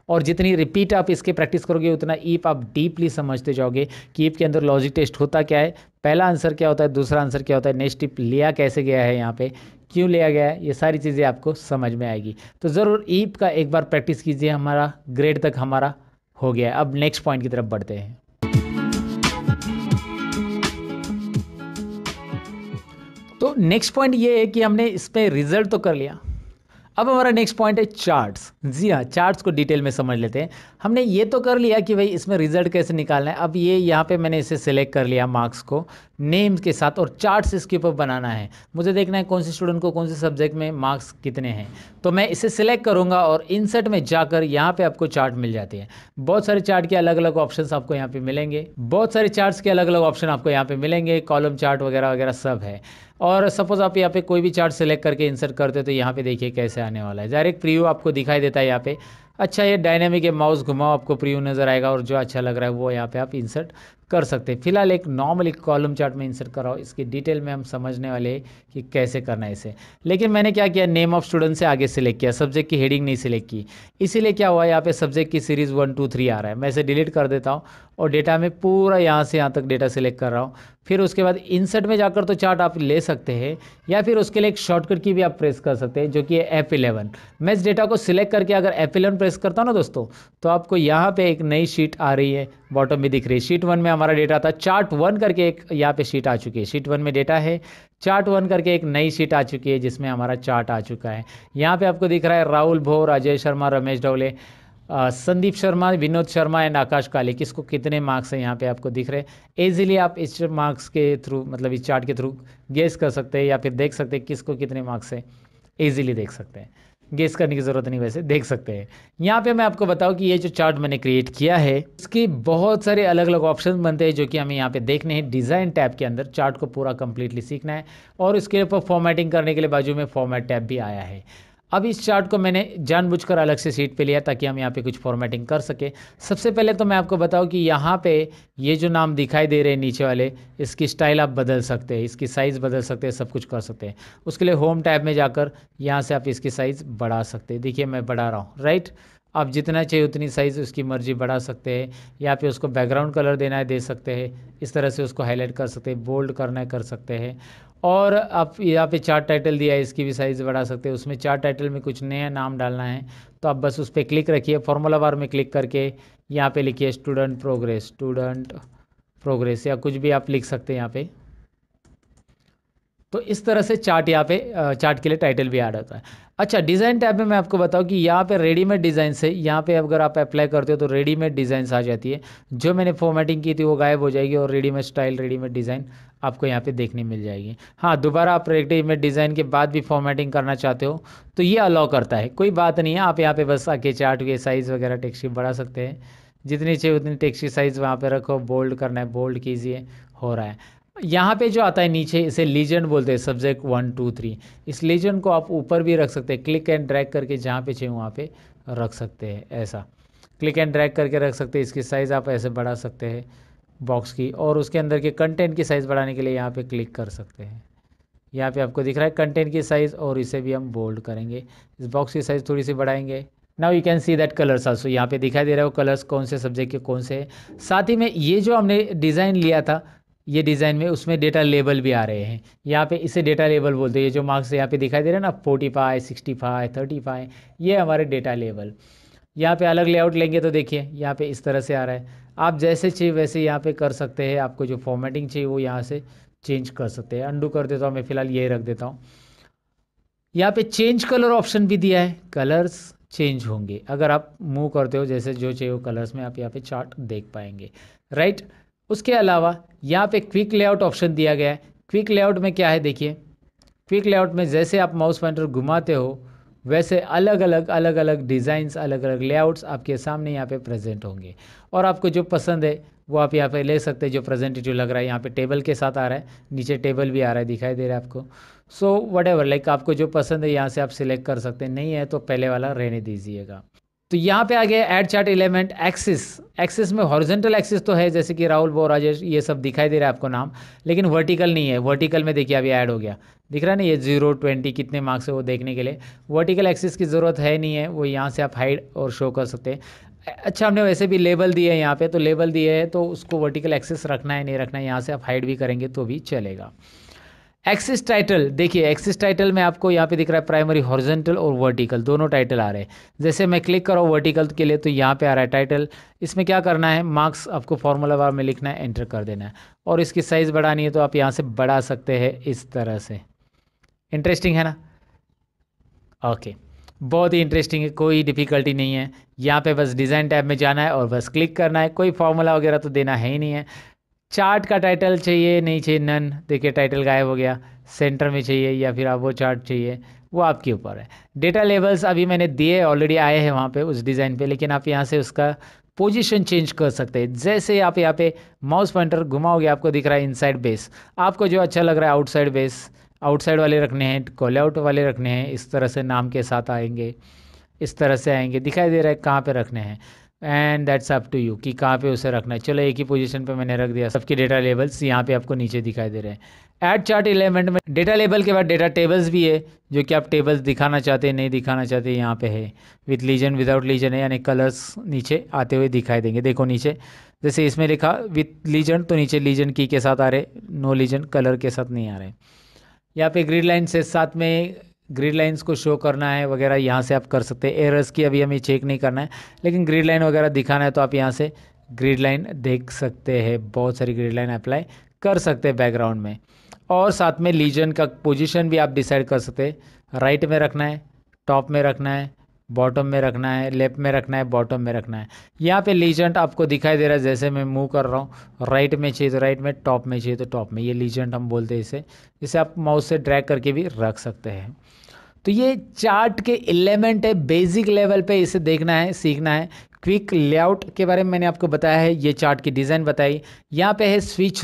और जितनी रिपीट आप इसके प्रैक्टिस करोगे उतना ईप आप डीपली समझते जाओगे कि ईप के अंदर लॉजिक टेस्ट होता क्या है, पहला आंसर क्या होता है, दूसरा आंसर क्या होता है, नेक्स्ट टिप लिया कैसे गया है, यहाँ पे क्यों लिया गया है, ये सारी चीज़ें आपको समझ में आएगी। तो ज़रूर ईप का एक बार प्रैक्टिस कीजिए। हमारा ग्रेड तक हमारा हो गया है। अब नेक्स्ट पॉइंट की तरफ बढ़ते हैं। तो नेक्स्ट पॉइंट ये है कि हमने इस पे रिजल्ट तो कर लिया, अब हमारा नेक्स्ट पॉइंट है चार्ट्स। जी हाँ, चार्ट्स को डिटेल में समझ लेते हैं। हमने ये तो कर लिया कि भाई इसमें रिजल्ट कैसे निकालना है। अब ये यहाँ पे मैंने इसे सिलेक्ट कर लिया मार्क्स को नेम के साथ, और चार्ट्स इसके ऊपर बनाना है। मुझे देखना है कौन से स्टूडेंट को कौन से सब्जेक्ट में मार्क्स कितने हैं, तो मैं इसे सिलेक्ट करूँगा और इंसर्ट में जाकर यहाँ पे आपको चार्ट मिल जाते हैं। बहुत सारे चार्ट के अलग अलग ऑप्शन आपको यहाँ पे मिलेंगे, बहुत सारे चार्ट्स के अलग अलग ऑप्शन आपको यहाँ पे मिलेंगे, कॉलम चार्ट वगैरह वगैरह सब है। और सपोज आप यहाँ पे कोई भी चार्ट सेलेक्ट करके इंसर्ट करते हो तो यहाँ पे देखिए कैसे आने वाला है। डायरेक्ट प्रीव्यू आपको दिखाई देता है यहाँ पे। अच्छा, ये डायनेमिक है, माउस घुमाओ आपको प्रीव्यू नज़र आएगा, और जो अच्छा लग रहा है वो यहाँ पे आप इंसर्ट कर सकते हैं। फिलहाल एक नॉर्मल एक कॉलम चार्ट में इंसर्ट कराओ, इसकी डिटेल में हम समझने वाले हैं कि कैसे करना है इसे। लेकिन मैंने क्या किया, नेम ऑफ स्टूडेंट से आगे सिलेक्ट किया, सब्जेक्ट की हेडिंग नहीं सिलेक्ट की। इसीलिए क्या हुआ, यहाँ पे सब्जेक्ट की सीरीज़ 1 2 3 आ रहा है। मैं इसे डिलीट कर देता हूँ और डेटा में पूरा यहाँ से यहाँ तक डेटा सिलेक्ट कर रहा हूँ। फिर उसके बाद इंसर्ट में जाकर तो चार्ट आप ले सकते हैं, या फिर उसके लिए एक शॉर्टकट की भी आप प्रेस कर सकते हैं जो कि है F11। मैं इस डेटा को सिलेक्ट करके अगर F11 प्रेस करता हूँ ना दोस्तों, तो आपको यहाँ पे एक नई शीट आ रही है, बॉटम में दिख रही है। शीट 1 में हमारा डेटा था, चार्ट 1 करके एक यहाँ पे शीट आ चुकी है। शीट 1 में डेटा है, चार्ट 1 करके एक नई शीट आ चुकी है जिसमें हमारा चार्ट आ चुका है। यहाँ पे आपको दिख रहा है राहुल भो, राजेश शर्मा, रमेश डोले, संदीप शर्मा, विनोद शर्मा एंड आकाश काले, किसको कितने मार्क्स हैं यहाँ पे आपको दिख रहे हैं। ईजिली आप इस मार्क्स के थ्रू, मतलब इस चार्ट के थ्रू गेस कर सकते हैं, या फिर देख सकते हैं किसको कितने मार्क्स हैं। ईजिली देख सकते हैं, गेस करने की ज़रूरत नहीं, वैसे देख सकते हैं। यहाँ पे मैं आपको बताऊँ कि ये जो चार्ट मैंने क्रिएट किया है इसके बहुत सारे अलग अलग ऑप्शन बनते हैं जो कि हमें यहाँ पे देखने हैं। डिज़ाइन टैब के अंदर चार्ट को पूरा कंप्लीटली सीखना है, और इसके ऊपर फॉर्मेटिंग करने के लिए बाजू में फॉर्मेट टैब भी आया है। अब इस चार्ट को मैंने जानबूझकर अलग से शीट पे लिया ताकि हम यहाँ पे कुछ फॉर्मेटिंग कर सके। सबसे पहले तो मैं आपको बताऊँ कि यहाँ पे ये जो नाम दिखाई दे रहे हैं नीचे वाले, इसकी स्टाइल आप बदल सकते हैं, इसकी साइज़ बदल सकते हैं, सब कुछ कर सकते हैं। उसके लिए होम टैब में जाकर यहाँ से आप इसकी साइज़ बढ़ा सकते हैं। देखिए मैं बढ़ा रहा हूँ, राइट। आप जितना चाहिए उतनी साइज़ उसकी मर्जी बढ़ा सकते हैं। यहाँ पे उसको बैकग्राउंड कलर देना है दे सकते हैं, इस तरह से उसको हाईलाइट कर सकते हैं, बोल्ड करना है कर सकते हैं। और आप यहाँ पे चार्ट टाइटल दिया है, इसकी भी साइज़ बढ़ा सकते हैं। उसमें चार्ट टाइटल में कुछ नया नाम डालना है तो आप बस उस पर क्लिक रखिए, फॉर्मूला बार में क्लिक करके यहाँ पे लिखिए स्टूडेंट प्रोग्रेस, या कुछ भी आप लिख सकते हैं यहाँ पे। तो इस तरह से चार्ट यहाँ पे चार्ट के लिए टाइटल भी ऐड होता है। अच्छा, डिज़ाइन टैब में मैं आपको बताऊँ कि यहाँ पे रेडीमेड डिज़ाइन से यहाँ पे अगर आप अप्लाई करते हो तो रेडीमेड डिज़ाइंस आ जाती है। जो मैंने फॉर्मेटिंग की थी वो गायब हो जाएगी और रेडीमेड स्टाइल रेडीमेड डिज़ाइन आपको यहाँ पे देखने मिल जाएगी। हाँ, दोबारा आप रेडीमेड डिज़ाइन के बाद भी फॉर्मेटिंग करना चाहते हो तो ये अलाउ करता है, कोई बात नहीं है। आप यहाँ पे बस आके चार्ट के साइज़ वगैरह टेक्स्ट की बढ़ा सकते हैं, जितनी चाहिए उतनी टेक्स्ट की साइज़ वहाँ पे रखो, बोल्ड करना है बोल्ड कीजिए, हो रहा है। यहाँ पे जो आता है नीचे, इसे लीजेंड बोलते हैं, सब्जेक्ट 1 2 3। इस लीजेंड को आप ऊपर भी रख सकते हैं, क्लिक एंड ड्रैग करके जहाँ पे चाहिए वहाँ पे रख सकते हैं। ऐसा क्लिक एंड ड्रैग करके रख सकते हैं। इसकी साइज़ आप ऐसे बढ़ा सकते हैं बॉक्स की, और उसके अंदर के कंटेंट की साइज़ बढ़ाने के लिए यहाँ पे क्लिक कर सकते हैं। यहाँ पे आपको दिख रहा है कंटेंट की साइज़, और इसे भी हम बोल्ड करेंगे। इस बॉक्स की साइज़ थोड़ी सी बढ़ाएंगे। Now you can see that colours also, यहाँ पे दिखाई दे रहा है वो कलर्स कौन से सब्जेक्ट के कौन से हैं। साथ ही में ये जो हमने डिज़ाइन लिया था, ये डिज़ाइन में उसमें डेटा लेबल भी आ रहे हैं। यहाँ पे इसे डेटा लेबल बोलते हैं। ये जो मार्क्स यहाँ पे दिखाई दे रहे हैं ना, 45 65 35, ये हमारे डेटा लेबल। यहाँ पे अलग लेआउट लेंगे तो देखिए यहाँ पे इस तरह से आ रहा है। आप जैसे चाहिए वैसे यहाँ पे कर सकते हैं। आपको जो फॉर्मेटिंग चाहिए वो यहाँ से चेंज कर सकते हैं। अंडू कर देता हूँ मैं, फ़िलहाल यही रख देता हूँ। यहाँ पे चेंज कलर ऑप्शन भी दिया है, कलर्स चेंज होंगे अगर आप मूव करते हो, जैसे जो चाहिए वो कलर्स में आप यहाँ पे चार्ट देख पाएंगे, राइट। उसके अलावा यहाँ पे क्विक लेआउट ऑप्शन दिया गया है। क्विक लेआउट में क्या है देखिए, क्विक लेआउट में जैसे आप माउस पॉइंटर घुमाते हो वैसे अलग अलग डिज़ाइंस, अलग अलग लेआउट्स आपके सामने यहाँ पे प्रेजेंट होंगे, और आपको जो पसंद है वो आप यहाँ पे ले सकते हैं। जो प्रेजेंटेटिव लग रहा है, यहाँ पे टेबल के साथ आ रहा है, नीचे टेबल भी आ रहा है, दिखाई दे रहा है आपको। सो व्हाटएवर, लाइक आपको जो पसंद है यहाँ से आप सिलेक्ट कर सकते हैं। नहीं है तो पहले वाला रहने दीजिएगा। तो यहाँ पे आ गया add chart element axis. Axis में हॉरिजॉन्टल एक्सिस तो है, जैसे कि राहुल, बोर, राजेश, ये सब दिखाई दे रहा है आपको नाम, लेकिन वर्टिकल नहीं है। वर्टिकल में देखिए अभी ऐड हो गया, दिख रहा है ना, ये 0 20 कितने मार्क्स है वो देखने के लिए। वर्टिकल एक्सिस की ज़रूरत है नहीं है, वो यहाँ से आप हाइड और शो कर सकते हैं। अच्छा, हमने वैसे भी लेबल दिए हैं यहाँ पे, तो लेबल दिए है तो उसको वर्टिकल एक्सिस रखना है नहीं रखना है, यहाँ से आप हाइड भी करेंगे तो भी चलेगा। एक्सिस टाइटल देखिए, एक्सिस टाइटल में आपको यहाँ पे दिख रहा है प्राइमरी, हॉरिजॉन्टल और वर्टिकल दोनों टाइटल आ रहे हैं। जैसे मैं क्लिक कर रहा हूँ वर्टिकल के लिए तो यहाँ पे आ रहा है टाइटल। इसमें क्या करना है, मार्क्स आपको फॉर्मूला बार में लिखना है, एंटर कर देना है, और इसकी साइज़ बढ़ानी है तो आप यहाँ से बढ़ा सकते हैं इस तरह से। इंटरेस्टिंग है ना? ओके, बहुत ही इंटरेस्टिंग है, कोई डिफ़िकल्टी नहीं है। यहाँ पे बस डिज़ाइन टैब में जाना है और बस क्लिक करना है, कोई फार्मूला वगैरह तो देना है ही नहीं है। चार्ट का टाइटल चाहिए नहीं चाहिए, नन, देखिए टाइटल गायब हो गया। सेंटर में चाहिए या फिर आप वो चार्ट चाहिए, वो आपके ऊपर है। डेटा लेबल्स अभी मैंने दिए, ऑलरेडी आए हैं वहाँ पे उस डिज़ाइन पे, लेकिन आप यहाँ से उसका पोजीशन चेंज कर सकते हैं। जैसे आप यहाँ पे माउस पॉइंटर घुमाओगे आपको दिख रहा है इनसाइड बेस, आपको जो अच्छा लग रहा है आउटसाइड बेस, आउटसाइड वाले रखने हैं, कॉल आउट वाले रखने हैं, इस तरह से नाम के साथ आएंगे, इस तरह से आएंगे, दिखाई दे रहा है कहाँ पे रखने हैं। And that's up to you कि कहाँ पे उसे रखना है। चलो एक ही पोजीशन पे मैंने रख दिया। सबके डेटा लेबल्स यहाँ पे आपको नीचे दिखाई दे रहे हैं। ऐड चार्ट एलिमेंट में डेटा लेबल के बाद डेटा टेबल्स भी है, जो कि आप टेबल्स दिखाना चाहते हैं नहीं दिखाना चाहते, यहाँ पे है। विथ लीजन विदाउट लीजन है, यानी कलर्स नीचे आते हुए दिखाई देंगे। देखो नीचे जैसे इसमें लिखा विथ लीजन, तो नीचे लीजन की के साथ आ रहे, नो लीजन कलर के साथ नहीं आ रहे। यहाँ पे ग्रिड लाइन से साथ में ग्रिड लाइंस को शो करना है वगैरह, यहाँ से आप कर सकते हैं। एरर्स की अभी हमें चेक नहीं करना है, लेकिन ग्रिड लाइन वगैरह दिखाना है तो आप यहाँ से ग्रिड लाइन देख सकते हैं। बहुत सारी ग्रिड लाइन अप्लाई कर सकते हैं बैकग्राउंड में, और साथ में लीजन का पोजीशन भी आप डिसाइड कर सकते हैं। राइट में रखना है, टॉप में रखना है, बॉटम में रखना है, लेफ्ट में रखना है, बॉटम में रखना है। यहाँ पे लीजेंट आपको दिखाई दे रहा है, जैसे मैं मूव कर रहा हूँ, राइट में चाहिए तो राइट में, टॉप में चाहिए तो टॉप में। ये लीजेंट हम बोलते हैं इसे आप माउस से ड्रैग करके भी रख सकते हैं। तो ये चार्ट के एलिमेंट है, बेसिक लेवल पे इसे देखना है, सीखना है। क्विक लेआउट के बारे में मैंने आपको बताया है, ये चार्ट की डिज़ाइन बताई। यहाँ पे है स्विच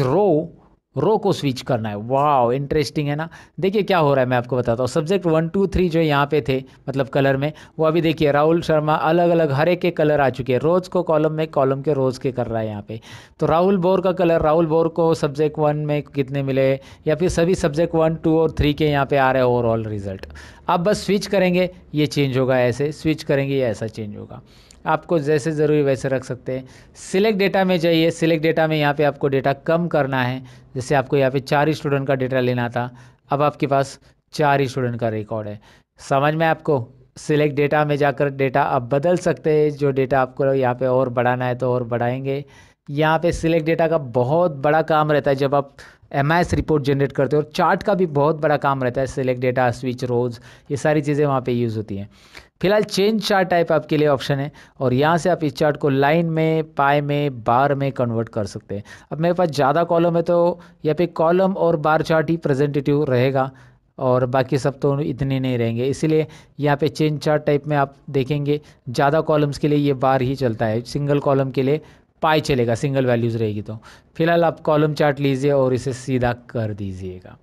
रो को स्विच करना है। वाह, इंटरेस्टिंग है ना? देखिए क्या हो रहा है, मैं आपको बताता हूँ। सब्जेक्ट 1 2 3 जो यहाँ पे थे, मतलब कलर में, वो अभी देखिए राहुल शर्मा अलग अलग हर एक के कलर आ चुके हैं। रोज़ को कॉलम में, कॉलम के रोज़ के कर रहा है यहाँ पे। तो राहुल बोर का कलर, राहुल बोर को सब्जेक्ट 1 में कितने मिले, या फिर सभी सब्जेक्ट 1 2 और 3 के यहाँ पे आ रहे हैं ओवरऑल रिजल्ट। आप बस स्विच करेंगे ये चेंज होगा, ऐसे स्विच करेंगे ये ऐसा चेंज होगा। आपको जैसे ज़रूरी वैसे रख सकते हैं। सिलेक्ट डेटा में जाइए, सिलेक्ट डेटा में यहाँ पे आपको डेटा कम करना है। जैसे आपको यहाँ पे 4 ही स्टूडेंट का डेटा लेना था, अब आपके पास 4 ही स्टूडेंट का रिकॉर्ड है। समझ में आपको? सिलेक्ट डेटा में जाकर डेटा आप बदल सकते हैं। जो डेटा आपको यहाँ पे और बढ़ाना है तो और बढ़ाएंगे। यहाँ पे सिलेक्ट डेटा का बहुत बड़ा काम रहता है। जब आप एमआईएस रिपोर्ट जनरेट करते हो, और चार्ट का भी बहुत बड़ा काम रहता है, सेलेक्ट डेटा, स्विच रोज, ये सारी चीज़ें वहाँ पे यूज़ होती हैं। फिलहाल चेंज चार्ट टाइप आपके लिए ऑप्शन है, और यहाँ से आप इस चार्ट को लाइन में, पाई में, बार में कन्वर्ट कर सकते हैं। अब मेरे पास ज़्यादा कॉलम है तो यहाँ पे कॉलम और बार चार्ट ही प्रेजेंटेटिव रहेगा, और बाकी सब तो इतने नहीं रहेंगे, इसीलिए यहाँ पे चेंज चार्ट टाइप में आप देखेंगे ज़्यादा कॉलम्स के लिए ये बार ही चलता है, सिंगल कॉलम के लिए पाई चलेगा, सिंगल वैल्यूज़ रहेगी। तो फिलहाल आप कॉलम चार्ट लीजिए और इसे सीधा कर दीजिएगा।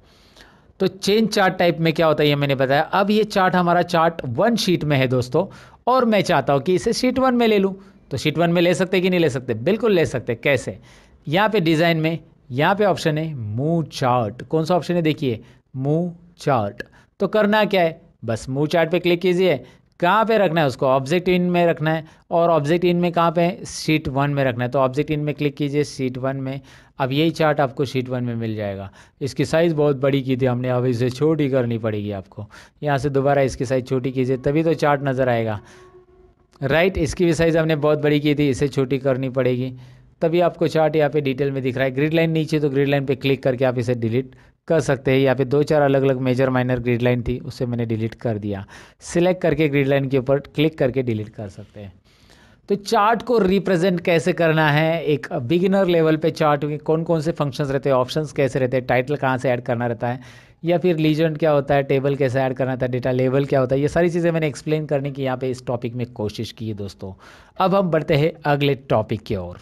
तो चेंज चार्ट टाइप में क्या होता है ये मैंने बताया। अब ये चार्ट हमारा चार्ट 1 शीट में है दोस्तों, और मैं चाहता हूँ कि इसे शीट 1 में ले लूँ, तो शीट 1 में ले सकते कि नहीं ले सकते? बिल्कुल ले सकते। कैसे? यहाँ पे डिज़ाइन में यहाँ पे ऑप्शन है मूव चार्ट। कौन सा ऑप्शन है? देखिए, मूव चार्ट। तो करना क्या है, बस मूव चार्ट पे क्लिक कीजिए। कहाँ पे रखना है उसको? ऑब्जेक्ट इन में रखना है, और ऑब्जेक्ट इन में कहाँ पे? शीट 1 में रखना है। तो ऑब्जेक्ट इन में क्लिक कीजिए, शीट 1 में। अब यही चार्ट आपको शीट 1 में मिल जाएगा। इसकी साइज़ बहुत बड़ी की थी हमने, अब इसे छोटी करनी पड़ेगी आपको। यहाँ से दोबारा इसकी साइज़ छोटी कीजिए, तभी तो चार्ट नज़र आएगा, राइट। इसकी भी साइज़ हमने बहुत बड़ी की थी, इसे छोटी करनी पड़ेगी, तभी आपको चार्ट यहाँ पे डिटेल में दिख रहा है। ग्रिड लाइन नीचे, तो ग्रिड लाइन पे क्लिक करके आप इसे डिलीट कर सकते हैं। यहाँ पे 2-4 अलग अलग मेजर माइनर ग्रिड लाइन थी, उसे मैंने डिलीट कर दिया। सिलेक्ट करके ग्रिड लाइन के ऊपर क्लिक करके डिलीट कर सकते हैं। तो चार्ट को रिप्रेजेंट कैसे करना है, एक बिगिनर लेवल पे चार्ट में कौन कौन से फंक्शंस रहते हैं, ऑप्शंस कैसे रहते हैं, टाइटल कहाँ से ऐड करना रहता है, या फिर लीजेंड क्या होता है, टेबल कैसे ऐड करना था, डेटा लेवल क्या होता है, ये सारी चीज़ें मैंने एक्सप्लेन करने की यहाँ पे इस टॉपिक में कोशिश की है दोस्तों। अब हम बढ़ते हैं अगले टॉपिक की ओर।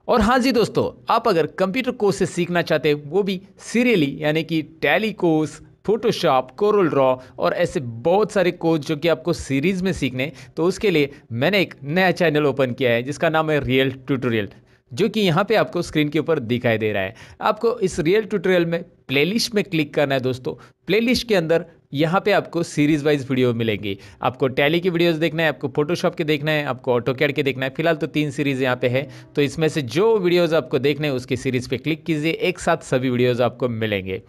और हाँ जी दोस्तों, आप अगर कंप्यूटर कोर्स से सीखना चाहते हैं, वो भी सीरियली, यानी कि tally course, Photoshop, Corel Draw और ऐसे बहुत सारे कोर्स जो कि आपको सीरीज़ में सीखने, तो उसके लिए मैंने एक नया चैनल ओपन किया है जिसका नाम है रियल ट्यूटोरियल, जो कि यहाँ पे आपको स्क्रीन के ऊपर दिखाई दे रहा है। आपको इस रियल ट्यूटोरियल में प्लेलिस्ट में क्लिक करना है दोस्तों। प्लेलिस्ट के अंदर यहाँ पे आपको सीरीज वाइज वीडियो मिलेंगी। आपको टैली की वीडियोस देखना है, आपको फोटोशॉप के देखना है, आपको ऑटोकैड के देखना है। फिलहाल तो 3 सीरीज यहाँ पे है, तो इसमें से जो वीडियोस आपको देखने हैं उसकी सीरीज पे क्लिक कीजिए, एक साथ सभी वीडियोस आपको मिलेंगे।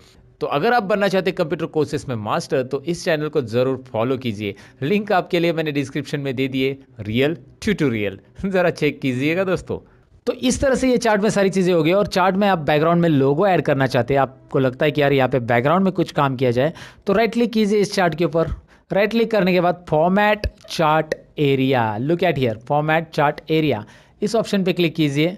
तो अगर आप बनना चाहते हैं कंप्यूटर कोर्सेज में मास्टर, तो इस चैनल को ज़रूर फॉलो कीजिए। लिंक आपके लिए मैंने डिस्क्रिप्शन में दे दिए, रियल ट्यूटोरियल, ज़रा चेक कीजिएगा दोस्तों। तो इस तरह से ये चार्ट में सारी चीज़ें हो गई, और चार्ट में आप बैकग्राउंड में लोगो ऐड करना चाहते हैं, आपको लगता है कि यार यहाँ पे बैकग्राउंड में कुछ काम किया जाए, तो राइट क्लिक कीजिए इस चार्ट के ऊपर। राइट क्लिक करने के बाद format chart area, look at here, format chart area, इस ऑप्शन पे क्लिक कीजिए।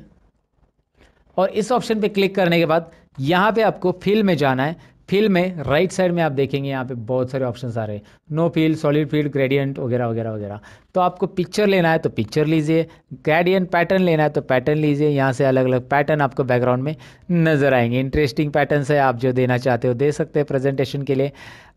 और इस ऑप्शन पे क्लिक करने के बाद यहाँ पे आपको फिल में जाना है। फिल में राइट साइड में आप देखेंगे यहाँ पे बहुत सारे ऑप्शंस आ रहे हैं, no fill, solid fill, gradient वगैरह वगैरह वगैरह। तो आपको पिक्चर लेना है तो पिक्चर लीजिए, ग्रेडियंट पैटर्न लेना है तो पैटर्न लीजिए। यहाँ से अलग अलग पैटर्न आपको बैकग्राउंड में नज़र आएंगे। इंटरेस्टिंग पैटर्न है, आप जो देना चाहते हो दे सकते हैं प्रेजेंटेशन के लिए।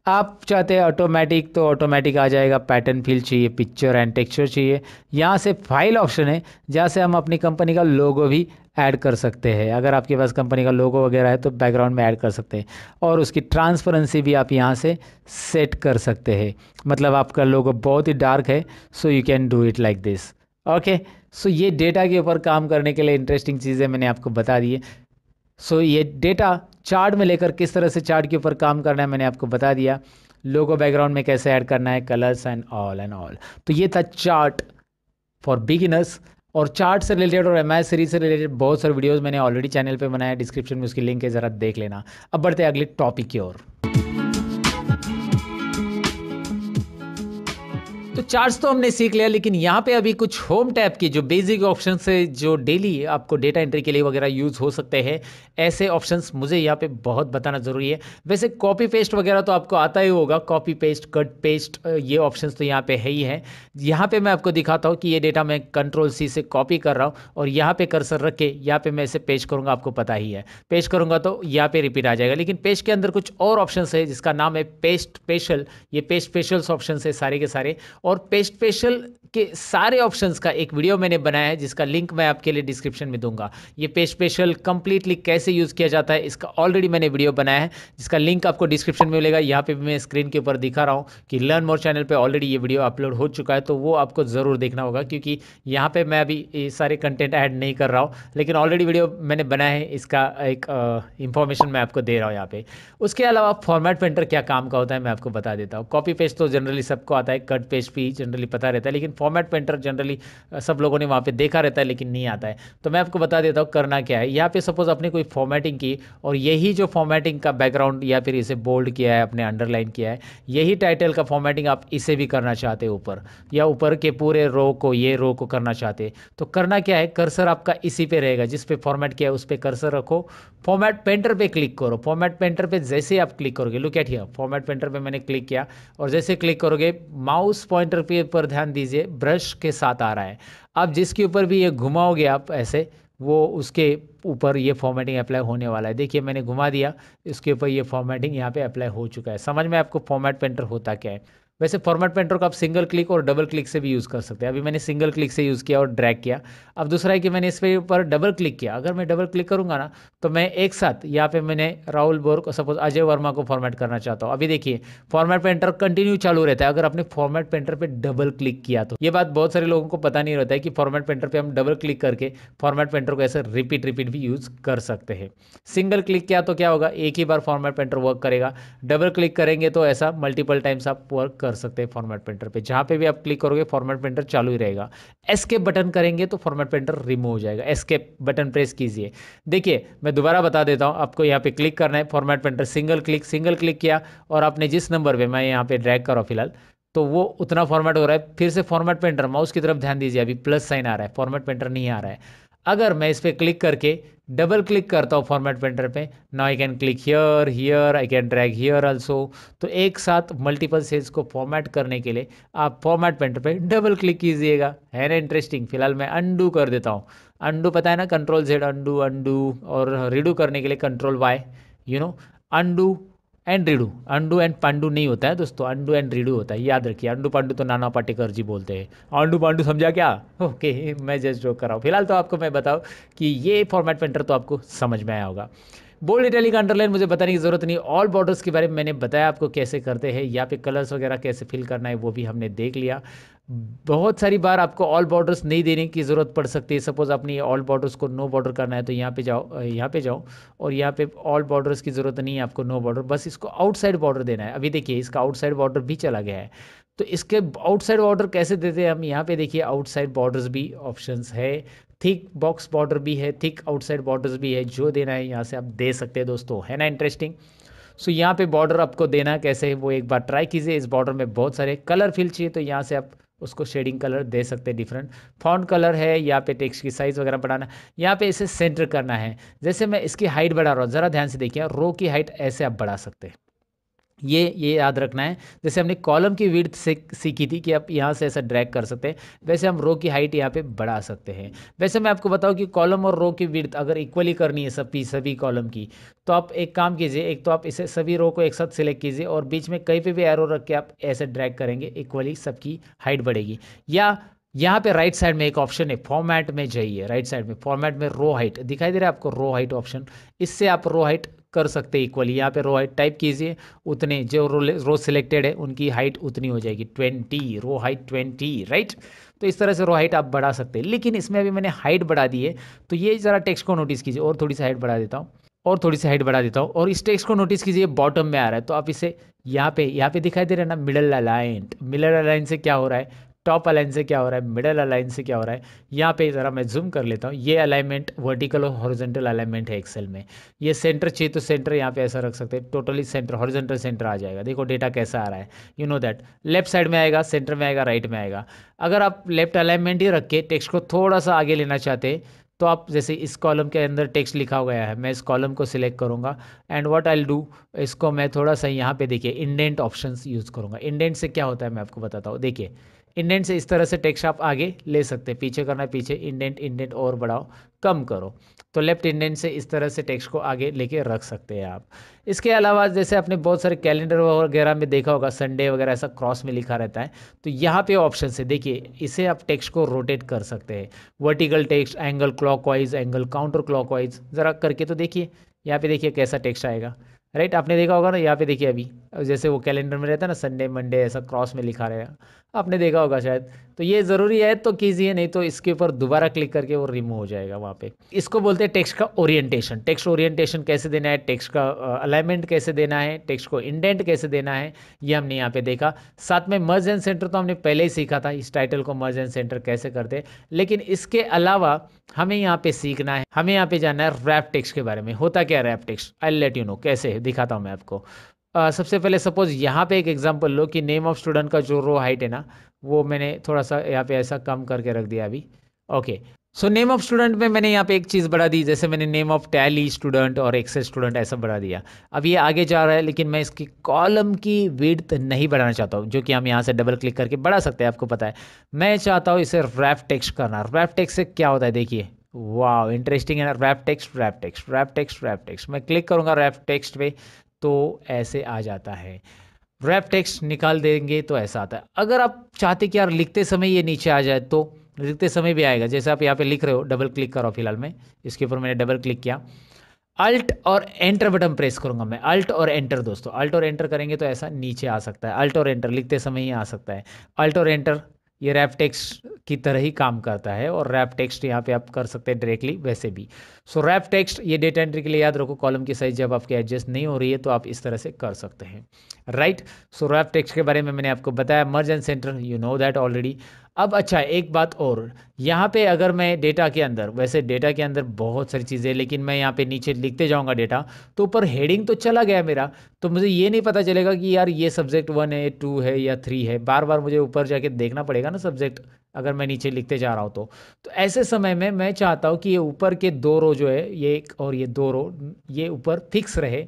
आप चाहते हैं ऑटोमेटिक तो ऑटोमेटिक आ जाएगा। पैटर्न फिल चाहिए, पिक्चर एंड टेक्सचर चाहिए। यहाँ से फाइल ऑप्शन है जहाँ से हम अपनी कंपनी का लोगो भी ऐड कर सकते हैं। अगर आपके पास कंपनी का लोगो वगैरह है तो बैकग्राउंड में ऐड कर सकते हैं, और उसकी ट्रांसपेरेंसी भी आप यहाँ से सेट कर सकते हैं। मतलब आपका लोगो बहुत ही डार्क है, so you can do it like this. Okay, so ये डेटा के ऊपर काम करने के लिए इंटरेस्टिंग चीज़ें मैंने आपको बता दी है। सो ये डेटा चार्ट में लेकर किस तरह से चार्ट के ऊपर काम करना है मैंने आपको बता दिया। लोगो बैकग्राउंड में कैसे ऐड करना है, कलर्स एंड ऑल। तो ये था चार्ट फॉर बिगिनर्स। और चार्ट से रिलेटेड और एमआईएस सीरीज से रिलेटेड बहुत सारे वीडियोस मैंने ऑलरेडी चैनल पे बनाया, डिस्क्रिप्शन में उसकी लिंक है, ज़रा देख लेना। अब बढ़ते हैं अगले टॉपिक की ओर। तो चार्ट्स तो हमने सीख लिया, लेकिन यहाँ पे अभी कुछ होम टैब की जो बेसिक ऑप्शंस है जो डेली आपको डेटा एंट्री के लिए वगैरह यूज़ हो सकते हैं, ऐसे ऑप्शंस मुझे यहाँ पे बहुत बताना ज़रूरी है। वैसे कॉपी पेस्ट वगैरह तो आपको आता ही होगा, कॉपी पेस्ट, कट पेस्ट, ये ऑप्शंस तो यहाँ पे है ही है। यहाँ पे मैं आपको दिखाता हूँ कि ये डेटा मैं Ctrl+C से कॉपी कर रहा हूँ, और यहाँ पे कर्सर रख के यहाँ पे मैं इसे पेस्ट करूँगा। आपको पता ही है, पेस्ट करूँगा तो यहाँ पे रिपीट आ जाएगा। लेकिन पेस्ट के अंदर कुछ और ऑप्शंस है जिसका नाम है पेस्ट स्पेशल। ये पेस्ट स्पेशल्स ऑप्शंस है सारे के सारे, और पेस्ट स्पेशल के सारे ऑप्शंस का एक वीडियो मैंने बनाया है जिसका लिंक मैं आपके लिए डिस्क्रिप्शन में दूंगा। ये पेस्ट स्पेशल कंप्लीटली कैसे यूज़ किया जाता है इसका ऑलरेडी मैंने वीडियो बनाया है, जिसका लिंक आपको डिस्क्रिप्शन में मिलेगा। यहाँ पे भी मैं स्क्रीन के ऊपर दिखा रहा हूँ कि लर्न मोर चैनल पे ऑलरेडी ये वीडियो अपलोड हो चुका है, तो वो आपको ज़रूर देखना होगा, क्योंकि यहाँ पे मैं अभी ये सारे कंटेंट ऐड नहीं कर रहा हूँ, लेकिन ऑलरेडी वीडियो मैंने बनाया है, इसका एक इंफॉर्मेशन मैं आपको दे रहा हूँ यहाँ पे। उसके अलावा फॉर्मेट पेंटर क्या काम का होता है मैं आपको बता देता हूँ। कॉपी पेस्ट तो जनरली सबको आता है, कट पेस्ट भी जनरली पता रहता है, लेकिन फॉर्मेट पेंटर जनरली सब लोगों ने वहाँ पे देखा रहता है लेकिन नहीं आता है। तो मैं आपको बता देता हूँ करना क्या है। यहाँ पे सपोज आपने कोई फॉर्मेटिंग की और यही जो फॉर्मेटिंग का बैकग्राउंड या फिर इसे बोल्ड किया है, आपने अंडरलाइन किया है, यही टाइटल का फॉर्मेटिंग आप इसे भी करना चाहते हो ऊपर, या ऊपर के पूरे रो को, ये रो को करना चाहते हैं, तो करना क्या है, कर्सर आपका इसी पे रहेगा, जिस पे फॉर्मेट किया है उस पे कर्सर रखो, फॉर्मेट पेंटर पे क्लिक करो। फॉर्मेट पेंटर पे जैसे आप क्लिक करोगे, look at here, format painter पे मैंने क्लिक किया और जैसे क्लिक करोगे माउस पॉइंटर पे पर ध्यान दीजिए ब्रश के साथ आ रहा है। अब जिसके ऊपर भी ये घुमाओगे आप ऐसे, वो उसके ऊपर ये फॉर्मेटिंग अप्लाई होने वाला है। देखिए मैंने घुमा दिया, इसके ऊपर ये फॉर्मेटिंग यहाँ पे अप्लाई हो चुका है। समझ में आपको फॉर्मेट पेंटर होता क्या है। वैसे फॉर्मेट पेंटर को आप सिंगल क्लिक और डबल क्लिक से भी यूज़ कर सकते हैं। अभी मैंने सिंगल क्लिक से यूज़ किया और ड्रैग किया। अब दूसरा है कि मैंने इस पे ऊपर डबल क्लिक किया। अगर मैं डबल क्लिक करूंगा ना तो मैं एक साथ यहाँ पे मैंने राहुल बोर को, सपोज अजय वर्मा को फॉर्मेट करना चाहता हूँ। अभी देखिए फॉर्मेट पेंटर कंटिन्यू चालू रहता है अगर आपने फॉर्मेट पेंटर पे डबल क्लिक किया तो। ये बात बहुत सारे लोगों को पता नहीं रहता है कि फॉर्मेट पेंटर पे हम डबल क्लिक करके फॉर्मेट पेंटर को ऐसे रिपीट भी यूज़ कर सकते हैं। सिंगल क्लिक किया तो क्या होगा, एक ही बार फॉर्मेट पेंटर वर्क करेगा। डबल क्लिक करेंगे तो ऐसा मल्टीपल टाइम्स आप वर्क कर सकते हैं फॉर्मेट पेंटर पे। जहाँ पे भी आप क्लिक करोगे फॉर्मेट पेंटर चालू ही रहेगा। एस्केप बटन करेंगे तो फॉर्मेट पेंटर रिमूव हो जाएगा। एस्केप बटन प्रेस कीजिए। देखिए मैं दोबारा बता देता हूँ, आपको यहाँ पे क्लिक करना है, फॉर्मेट पेंटर सिंगल क्लिक किया और आपने जिस नंबर पे, मैं यहाँ पे ड्रैग कर रहा हूँ फिलहाल, तो वो उतना फॉर्मेट हो रहा है। फिर से फॉर्मेट पेंटर, माउस की तरफ ध्यान दीजिए, अभी प्लस साइन आ रहा है, फॉर्मेट पेंटर नहीं आ रहा है। अगर मैं इस पर क्लिक करके डबल क्लिक करता हूँ फॉर्मेट पेंटर पे, now I can click here I can drag here also. तो एक साथ मल्टीपल सेल्स को फॉर्मेट करने के लिए आप फॉर्मेट पेंटर पे डबल क्लिक कीजिएगा। है ना इंटरेस्टिंग। फिलहाल मैं अंडू कर देता हूँ। अंडू पता है ना, कंट्रोल जेड अंडू, और रीडू करने के लिए control Y, undo and redo. Undo and पांडू नहीं होता है दोस्तों, अंडू एंड रीडू होता है, याद रखिए। अंडू पांडू तो नाना पाटेकर जी बोलते हैं, अंडू पांडू समझा क्या। ओके मैं जस्ट जोक कर रहा हूँ। फिलहाल तो आपको मैं बताऊँ कि ये फॉर्मेट पेंटर तो आपको समझ में आया होगा। बोल्ड इटैलिक अंडरलाइन मुझे बताने की ज़रूरत नहीं। ऑल बॉर्डर्स के बारे में मैंने बताया आपको कैसे करते हैं। यहाँ पे कलर्स वगैरह कैसे फिल करना है वो भी हमने देख लिया। बहुत सारी बार आपको ऑल बॉर्डर्स नहीं देने की ज़रूरत पड़ सकती है। सपोज आपने ये ऑल बॉर्डर्स को नो बॉर्डर करना है तो यहाँ पे जाओ और यहाँ पे ऑल बॉर्डर्स की ज़रूरत नहीं है आपको, नो बॉर्डर, बस इसको आउटसाइड बॉर्डर देना है। अभी देखिए इसका आउटसाइड बॉर्डर भी चला गया है। तो इसके आउटसाइड बॉर्डर कैसे देते हैं हम, यहाँ पे देखिए आउटसाइड बॉर्डर्स भी ऑप्शंस है, थिक बॉक्स बॉर्डर भी है, थिक आउटसाइड बॉर्डर्स भी है। जो देना है यहाँ से आप दे सकते हैं दोस्तों। है ना इंटरेस्टिंग। सो यहाँ पे बॉर्डर आपको देना कैसे है वो एक बार ट्राई कीजिए। इस बॉर्डर में बहुत सारे कलर फिल चाहिए तो यहाँ से आप उसको शेडिंग कलर दे सकते हैं। डिफरेंट फॉन्ट कलर है, यहाँ पे टेक्स्ट की साइज़ वगैरह बढ़ाना, यहाँ पे इसे सेंटर करना है। जैसे मैं इसकी हाइट बढ़ा रहा हूँ, ज़रा ध्यान से देखिए, रो की हाइट ऐसे आप बढ़ा सकते हैं। ये याद रखना है। जैसे हमने कॉलम की विड्थ से सीखी थी कि आप यहाँ से ऐसा ड्रैग कर सकते हैं, वैसे हम रो की हाइट यहाँ पे बढ़ा सकते हैं। वैसे मैं आपको बताऊँ कि कॉलम और रो की विड्थ अगर इक्वली करनी है सभी कॉलम की, तो आप एक काम कीजिए, एक तो आप इसे सभी रो को एक साथ सिलेक्ट कीजिए और बीच में कहीं पे भी एरो रख के आप ऐसे ड्रैग करेंगे, इक्वली सबकी हाइट बढ़ेगी। या यहाँ पे राइट साइड में एक ऑप्शन है, फॉर्मेट में जाइए, राइट साइड में फॉर्मेट में रो हाइट दिखाई दे रहा है आपको, रो हाइट ऑप्शन, इससे आप रो हाइट कर सकते हैं इक्वली। यहाँ पे रो हाइट टाइप कीजिए, उतने जो रो सिलेक्टेड है उनकी हाइट उतनी हो जाएगी, 20, रो हाइट 20, राइट। तो इस तरह से रो हाइट आप बढ़ा सकते हैं। लेकिन इसमें अभी मैंने हाइट बढ़ा दी है तो ये ज़रा टेक्स्ट को नोटिस कीजिए, और थोड़ी सी हाइट बढ़ा देता हूँ, और थोड़ी सी हाइट बढ़ा देता हूँ, और इस टेक्स्ट को नोटिस कीजिए बॉटम में आ रहा है। तो आप इसे यहाँ पे दिखाई दे रहा है ना, मिडल अलाइन। मिडल अलाइन से क्या हो रहा है, टॉप अलाइन से क्या हो रहा है, मिडल अलाइन से क्या हो रहा है। यहाँ पे ज़रा मैं जूम कर लेता हूँ। ये अलाइनमेंट वर्टिकल और हॉरिजॉन्टल अलाइनमेंट है एक्सेल में। ये सेंटर चाहिए तो सेंटर यहाँ पे ऐसा रख सकते हैं, टोटली सेंटर, हॉरिजॉन्टल सेंटर आ जाएगा। देखो डेटा कैसा आ रहा है, you know that. Left side में आएगा, सेंटर में आएगा, राइट में आएगा। अगर आप लेफ्ट अलाइनमेंट ही रख के टेक्स्ट को थोड़ा सा आगे लेना चाहते हैं तो आप, जैसे इस कॉलम के अंदर टेक्स्ट लिखा गया है, मैं इस कॉलम को सिलेक्ट करूँगा and what I will do, इसको मैं थोड़ा सा यहाँ पे देखिए इंडेंट ऑप्शंस यूज़ करूँगा। इंडेंट से क्या होता है मैं आपको बताता हूँ। देखिए इंडेंट से इस तरह से टेक्स्ट आप आगे ले सकते हैं, पीछे करना है पीछे, इंडेंट और बढ़ाओ कम करो। तो लेफ्ट इंडेंट से इस तरह से टेक्स्ट को आगे लेके रख सकते हैं आप। इसके अलावा जैसे आपने बहुत सारे कैलेंडर वगैरह में देखा होगा, संडे वगैरह ऐसा क्रॉस में लिखा रहता है, तो यहाँ पे ऑप्शन है, देखिए इसे आप टेक्स्ट को रोटेट कर सकते हैं। Vertical text, angle clockwise, angle counter clockwise, ज़रा करके तो देखिए, यहाँ पे देखिए कैसा टेक्स्ट आएगा। राइट। आपने देखा होगा ना, यहाँ पे देखिए अभी जैसे वो कैलेंडर में रहता है ना, संडे मंडे ऐसा क्रॉस में लिखा रहेगा, आपने देखा होगा शायद। तो ये ज़रूरी है तो कीजिए, नहीं तो इसके ऊपर दोबारा क्लिक करके वो रिमूव हो जाएगा वहाँ पे। इसको बोलते हैं टेक्स्ट का ओरिएंटेशन। टेक्स्ट ओरिएंटेशन कैसे देना है, टेक्स्ट का अलाइनमेंट कैसे देना है, टेक्स्ट को इंडेंट कैसे देना है, ये हमने यहाँ पे देखा। साथ में मर्ज एंड सेंटर तो हमने पहले ही सीखा था, इस टाइटल को मर्ज एंड सेंटर कैसे करते हैं। लेकिन इसके अलावा हमें यहाँ पे सीखना है, हमें यहाँ पे जानना है रैप टेक्स्ट के बारे में। होता क्या wrap text, I let you know कैसे दिखाता हूँ मैं आपको। सबसे पहले सपोज यहाँ पे एक एग्जांपल लो कि नेम ऑफ स्टूडेंट का जो रो हाइट है ना, वो मैंने थोड़ा सा यहाँ पे ऐसा कम करके रख दिया अभी। Okay, so name of student में मैंने यहाँ पे एक चीज़ बढ़ा दी, जैसे मैंने नेम ऑफ टैली स्टूडेंट और एक्सेल स्टूडेंट ऐसा बढ़ा दिया। अब ये आगे जा रहा है, लेकिन मैं इसकी कॉलम की विड्थ नहीं बढ़ाना चाहता हूँ, जो कि हम यहाँ से डबल क्लिक करके बढ़ा सकते हैं, आपको पता है। मैं चाहता हूँ इसे रैप टेक्स्ट करना। रैप टेक्स्ट से क्या होता है देखिए, वाह इंटरेस्टिंग है ना। Wrap text wrap text wrap text wrap text, मैं क्लिक करूँगा रैप टेक्स्ट पे तो ऐसे आ जाता है। रैप टेक्स्ट निकाल देंगे तो ऐसा आता है। अगर आप चाहते कि यार लिखते समय ये नीचे आ जाए, तो लिखते समय भी आएगा। जैसे आप यहाँ पे लिख रहे हो, डबल क्लिक करो, फिलहाल में इसके ऊपर मैंने डबल क्लिक किया, अल्ट और एंटर बटन प्रेस करूंगा मैं, अल्ट और एंटर दोस्तों, अल्ट और एंटर करेंगे तो ऐसा नीचे आ सकता है। अल्ट और एंटर लिखते समय ही आ सकता है। अल्ट और एंटर ये रैप टेक्स्ट की तरह ही काम करता है, और रैप टेक्स्ट यहाँ पे आप कर सकते हैं डायरेक्टली वैसे भी। सो रैप टेक्स्ट ये डेटा एंट्री के लिए याद रखो, कॉलम की साइज जब आपके एडजस्ट नहीं हो रही है तो आप इस तरह से कर सकते हैं, राइट। सो रैप टेक्स्ट के बारे में मैंने आपको बताया, मर्ज and centre you know that already. अब अच्छा एक बात और, यहाँ पे अगर मैं डेटा के अंदर, वैसे डेटा के अंदर बहुत सारी चीज़ें, लेकिन मैं यहाँ पे नीचे लिखते जाऊँगा डेटा, तो ऊपर हेडिंग तो चला गया मेरा, तो मुझे ये नहीं पता चलेगा कि यार ये सब्जेक्ट 1 है 2 है या 3 है। बार बार मुझे ऊपर जाके देखना पड़ेगा ना सब्जेक्ट, अगर मैं नीचे लिखते जा रहा हूँ तो ऐसे समय में मैं चाहता हूँ कि ये ऊपर के 2 रो जो है, ये एक और ये 2 रो, ये ऊपर फिक्स रहे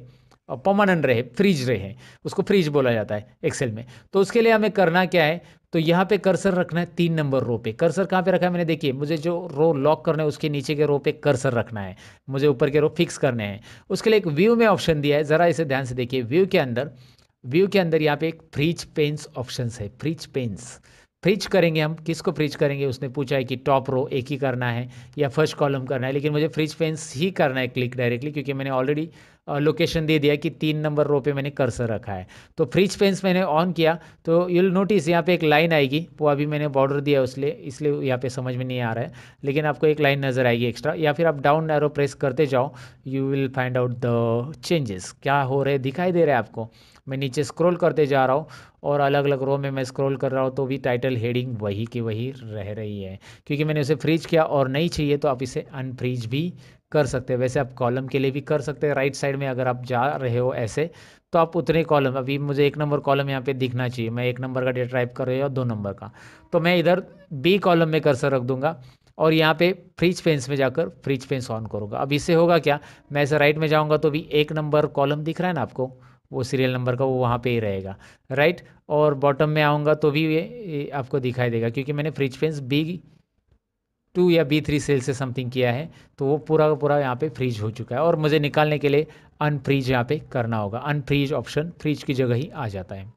और परमानेंट रहे, फ्रीज रहे। उसको फ्रीज बोला जाता है एक्सेल में। तो उसके लिए हमें करना क्या है, तो यहाँ पे कर्सर रखना है 3 नंबर रो पे। कर्सर कहाँ पे रखा है मैंने, देखिए मुझे जो रो लॉक करना है उसके नीचे के रो पे कर्सर रखना है, मुझे ऊपर के रो फिक्स करने हैं। उसके लिए एक व्यू में ऑप्शन दिया है, ज़रा इसे ध्यान से देखिए। व्यू के अंदर यहाँ पे एक फ्रीज पेन्स ऑप्शन है, फ्रीज पेन्स। फ्रीज करेंगे हम, किसको फ्रीज करेंगे, उसने पूछा है कि टॉप रो एक ही करना है या फर्स्ट कॉलम करना है, लेकिन मुझे फ्रीज पेन्स ही करना है क्लिक डायरेक्टली, क्योंकि मैंने ऑलरेडी लोकेशन दे दिया कि 3 नंबर रो पे मैंने कर्सर रखा है। तो फ्रीज पेन्स मैंने ऑन किया तो यूल नोटिस यहाँ पे एक लाइन आएगी, वो अभी मैंने बॉर्डर दिया इसलिए यहाँ पे समझ में नहीं आ रहा है, लेकिन आपको एक लाइन नज़र आएगी एक्स्ट्रा, या फिर आप डाउन एरो प्रेस करते जाओ, you will find out the changes क्या हो रहे, दिखाई दे रहा है आपको। मैं नीचे स्क्रॉल करते जा रहा हूँ और अलग अलग रो में मैं स्क्रॉल कर रहा हूँ, तो भी टाइटल हेडिंग वही की वही रह रही है, क्योंकि मैंने उसे फ्रीज किया। और नहीं चाहिए तो आप इसे अनफ्रीज भी कर सकते हैं। वैसे आप कॉलम के लिए भी कर सकते हैं, राइट साइड में अगर आप जा रहे हो ऐसे, तो आप उतने कॉलम, अभी मुझे 1 नंबर कॉलम यहाँ पे दिखना चाहिए, मैं 1 नंबर का डेटा टाइप कर रही हूँ और 2 नंबर का, तो मैं इधर बी कॉलम में कर्सर रख दूंगा और यहाँ पे फ्रीज पेन्स में जाकर फ्रीज पेन्स ऑन करूँगा। अब इससे होगा क्या, मैं ऐसे राइट में जाऊँगा तो भी 1 नंबर कॉलम दिख रहा है ना आपको, वो सीरियल नंबर का, वो वहाँ पे ही रहेगा, राइट। और बॉटम में आऊँगा तो भी ये आपको दिखाई देगा, क्योंकि मैंने फ्रीज पेन्स B2 या B3 सेल से समथिंग किया है, तो वो पूरा का पूरा यहाँ पे फ्रीज हो चुका है। और मुझे निकालने के लिए अनफ्रीज यहाँ पे करना होगा, अनफ्रीज ऑप्शन फ्रीज की जगह ही आ जाता है।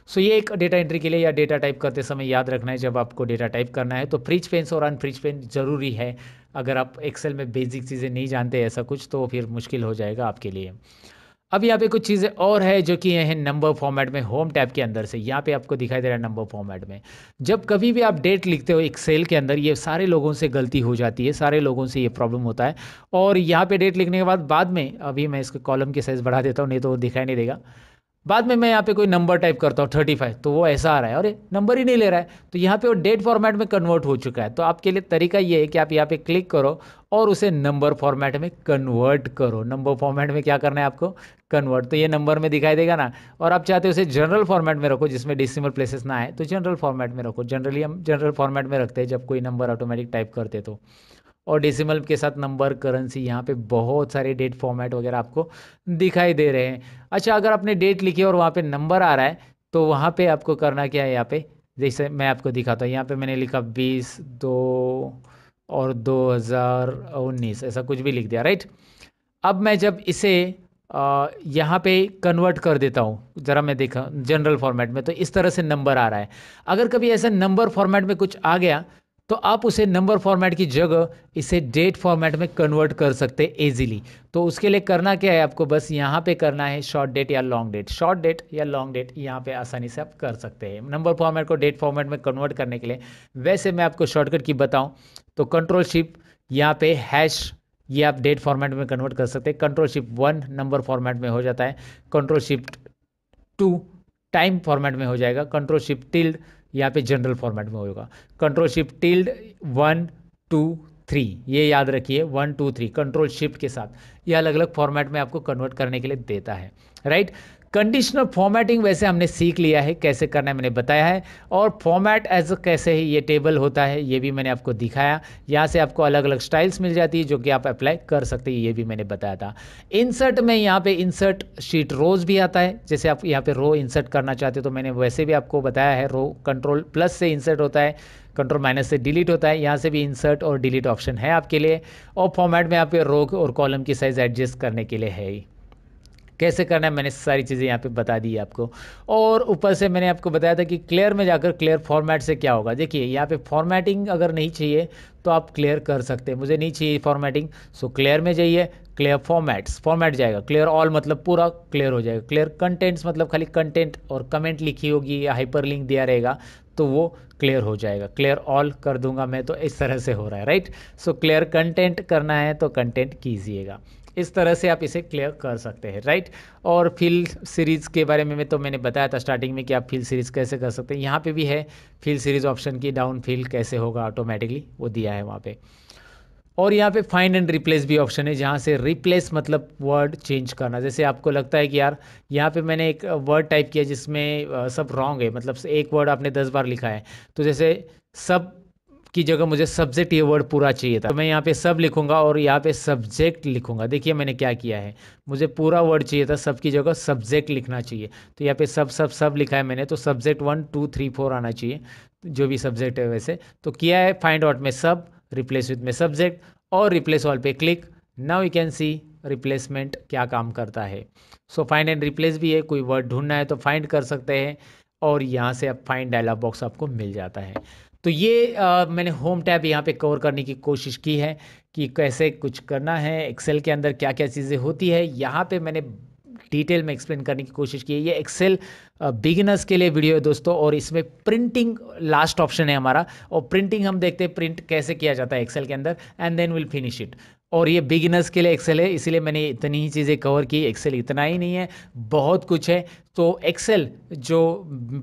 सो ये एक डेटा एंट्री के लिए या डेटा टाइप करते समय याद रखना है, जब आपको डेटा टाइप करना है तो फ्रीज पेन्स और अनफ्रीज पेन ज़रूरी है। अगर आप एक्सेल में बेसिक चीज़ें नहीं जानते ऐसा कुछ, तो फिर मुश्किल हो जाएगा आपके लिए। अब यहाँ पे कुछ चीज़ें और है जो कि ये है नंबर फॉर्मेट में, होम टैब के अंदर से यहाँ पे आपको दिखाई दे रहा है नंबर फॉर्मेट में। जब कभी भी आप डेट लिखते हो एक्सेल के अंदर, ये सारे लोगों से गलती हो जाती है, सारे लोगों से ये प्रॉब्लम होता है। और यहाँ पे डेट लिखने के बाद में, अभी मैं इसके कॉलम की साइज़ बढ़ा देता हूँ, नहीं तो वो दिखाई नहीं देगा। बाद में मैं यहाँ पे कोई नंबर टाइप करता हूँ 35, तो वो ऐसा आ रहा है, अरे नंबर ही नहीं ले रहा है, तो यहाँ पे वो डेट फॉर्मेट में कन्वर्ट हो चुका है। तो आपके लिए तरीका ये है कि आप यहाँ पे क्लिक करो और उसे नंबर फॉर्मेट में कन्वर्ट करो। नंबर फॉर्मेट में क्या करना है आपको, कन्वर्ट, तो ये नंबर में दिखाई देगा ना। और आप चाहते हो उसे जनरल फॉर्मेट में रखो जिसमें डेसिमल प्लेसेस ना आए, तो जनरल फॉर्मेट में रखो। जनरली हम जनरल फॉर्मेट में रखते हैं जब कोई नंबर ऑटोमेटिक टाइप करते तो। और डेसिमल के साथ नंबर, करेंसी, यहाँ पे बहुत सारे डेट फॉर्मेट वगैरह आपको दिखाई दे रहे हैं। अच्छा, अगर आपने डेट लिखी और वहाँ पे नंबर आ रहा है, तो वहाँ पे आपको करना क्या है, यहाँ पे जैसे मैं आपको दिखाता हूँ, यहाँ पे मैंने लिखा 20/2 और 2019, ऐसा कुछ भी लिख दिया, राइट। अब मैं जब इसे यहाँ पे कन्वर्ट कर देता हूँ, ज़रा मैं देखा जनरल फॉर्मेट में, तो इस तरह से नंबर आ रहा है। अगर कभी ऐसा नंबर फॉर्मेट में कुछ आ गया तो आप उसे नंबर फॉर्मेट की जगह इसे डेट फॉर्मेट में कन्वर्ट कर सकते हैं ईजिली। तो उसके लिए करना क्या है, आपको बस यहाँ पे करना है शॉर्ट डेट या लॉन्ग डेट, शॉर्ट डेट या लॉन्ग डेट यहाँ पे आसानी से आप कर सकते हैं नंबर फॉर्मेट को डेट फॉर्मेट में कन्वर्ट करने के लिए। वैसे मैं आपको शॉर्टकट की बताऊँ तो कंट्रोल शिफ्ट यहाँ पे हैश, ये आप डेट फॉर्मेट में कन्वर्ट कर सकते हैं। कंट्रोल शिफ्ट 1 नंबर फॉर्मेट में हो जाता है, कंट्रोल शिफ्ट 2 टाइम फॉर्मेट में हो जाएगा, कंट्रोल शिफ्ट टिल्ड यहाँ पे जनरल फॉर्मेट में होगा, कंट्रोल शिफ्ट टिल्ड 1 2 3, ये याद रखिए 1 2 3 कंट्रोल शिफ्ट के साथ ये अलग अलग फॉर्मेट में आपको कन्वर्ट करने के लिए देता है, राइट। कंडीशनल फॉर्मेटिंग वैसे हमने सीख लिया है कैसे करना है, मैंने बताया है। और फॉर्मेट एज कैसे ही ये टेबल होता है ये भी मैंने आपको दिखाया। यहाँ से आपको अलग अलग स्टाइल्स मिल जाती है जो कि आप अप्लाई कर सकते हैं, ये भी मैंने बताया था। इंसर्ट में यहाँ पे इंसर्ट शीट रोज भी आता है, जैसे आप यहाँ पे रो इंसर्ट करना चाहते हो तो मैंने वैसे भी आपको बताया है। रो कंट्रोल प्लस से इंसर्ट होता है, कंट्रोल माइनस से डिलीट होता है, यहाँ से भी इंसर्ट और डिलीट ऑप्शन है आपके लिए। और फॉर्मेट में आप रो और कॉलम की साइज एडजस्ट करने के लिए है ही। कैसे करना है मैंने सारी चीज़ें यहाँ पे बता दी आपको। और ऊपर से मैंने आपको बताया था कि क्लियर में जाकर क्लियर फॉर्मेट से क्या होगा। देखिए यहाँ पे फॉर्मेटिंग अगर नहीं चाहिए तो आप क्लियर कर सकते हैं, मुझे नहीं चाहिए फॉर्मेटिंग, सो क्लियर में जाइए, क्लियर फॉर्मेट्स, फॉर्मेट जाएगा, क्लियर ऑल मतलब पूरा क्लियर हो जाएगा, क्लियर कंटेंट्स मतलब खाली कंटेंट और कमेंट लिखी होगी या हाइपर लिंक दिया रहेगा तो वो क्लियर हो जाएगा। क्लियर ऑल कर दूंगा मैं तो इस तरह से हो रहा है, राइट। सो क्लियर कंटेंट करना है तो कंटेंट कीजिएगा, इस तरह से आप इसे क्लियर कर सकते हैं, राइट। और फिल सीरीज़ के बारे में तो मैंने बताया था स्टार्टिंग में कि आप फिल सीरीज़ कैसे कर सकते हैं। यहाँ पे भी है फिल सीरीज़ ऑप्शन की डाउन फिल कैसे होगा ऑटोमेटिकली, वो दिया है वहाँ पे। और यहाँ पे फाइंड एंड रिप्लेस भी ऑप्शन है, जहाँ से रिप्लेस मतलब वर्ड चेंज करना। जैसे आपको लगता है कि यार यहाँ पे मैंने एक वर्ड टाइप किया जिसमें सब रॉन्ग है, मतलब एक वर्ड आपने 10 बार लिखा है, तो जैसे सब की जगह मुझे सब्जेक्ट ये वर्ड पूरा चाहिए था, तो मैं यहाँ पे सब लिखूंगा और यहाँ पे सब्जेक्ट लिखूंगा। देखिए मैंने क्या किया है, मुझे पूरा वर्ड चाहिए था, सब की जगह सब्जेक्ट लिखना चाहिए, तो यहाँ पे सब लिखा है मैंने, तो सब्जेक्ट 1 2 3 4 आना चाहिए, जो भी सब्जेक्ट है वैसे। तो किया है फाइंड आउट में सब, रिप्लेस विथ में सब्जेक्ट और रिप्लेस ऑल पे click. Now you can see replacement क्या काम करता है। सो फाइंड एंड रिप्लेस भी है, कोई वर्ड ढूंढना है तो फाइंड कर सकते हैं और यहाँ से अब फाइंड डायलॉग बॉक्स आपको मिल जाता है। तो ये मैंने होम टैब यहाँ पे कवर करने की कोशिश की है कि कैसे कुछ करना है एक्सेल के अंदर, क्या क्या चीज़ें होती है। यहाँ पे मैंने डिटेल में एक्सप्लेन करने की कोशिश की है। ये एक्सेल बिगिनर्स के लिए वीडियो है दोस्तों, और इसमें प्रिंटिंग लास्ट ऑप्शन है हमारा, और प्रिंटिंग हम देखते हैं प्रिंट कैसे किया जाता है एक्सेल के अंदर, and then will finish it. और ये बिगिनर्स के लिए एक्सेल है, इसीलिए मैंने इतनी ही चीज़ें कवर की। एक्सेल इतना ही नहीं है, बहुत कुछ है। तो एक्सेल जो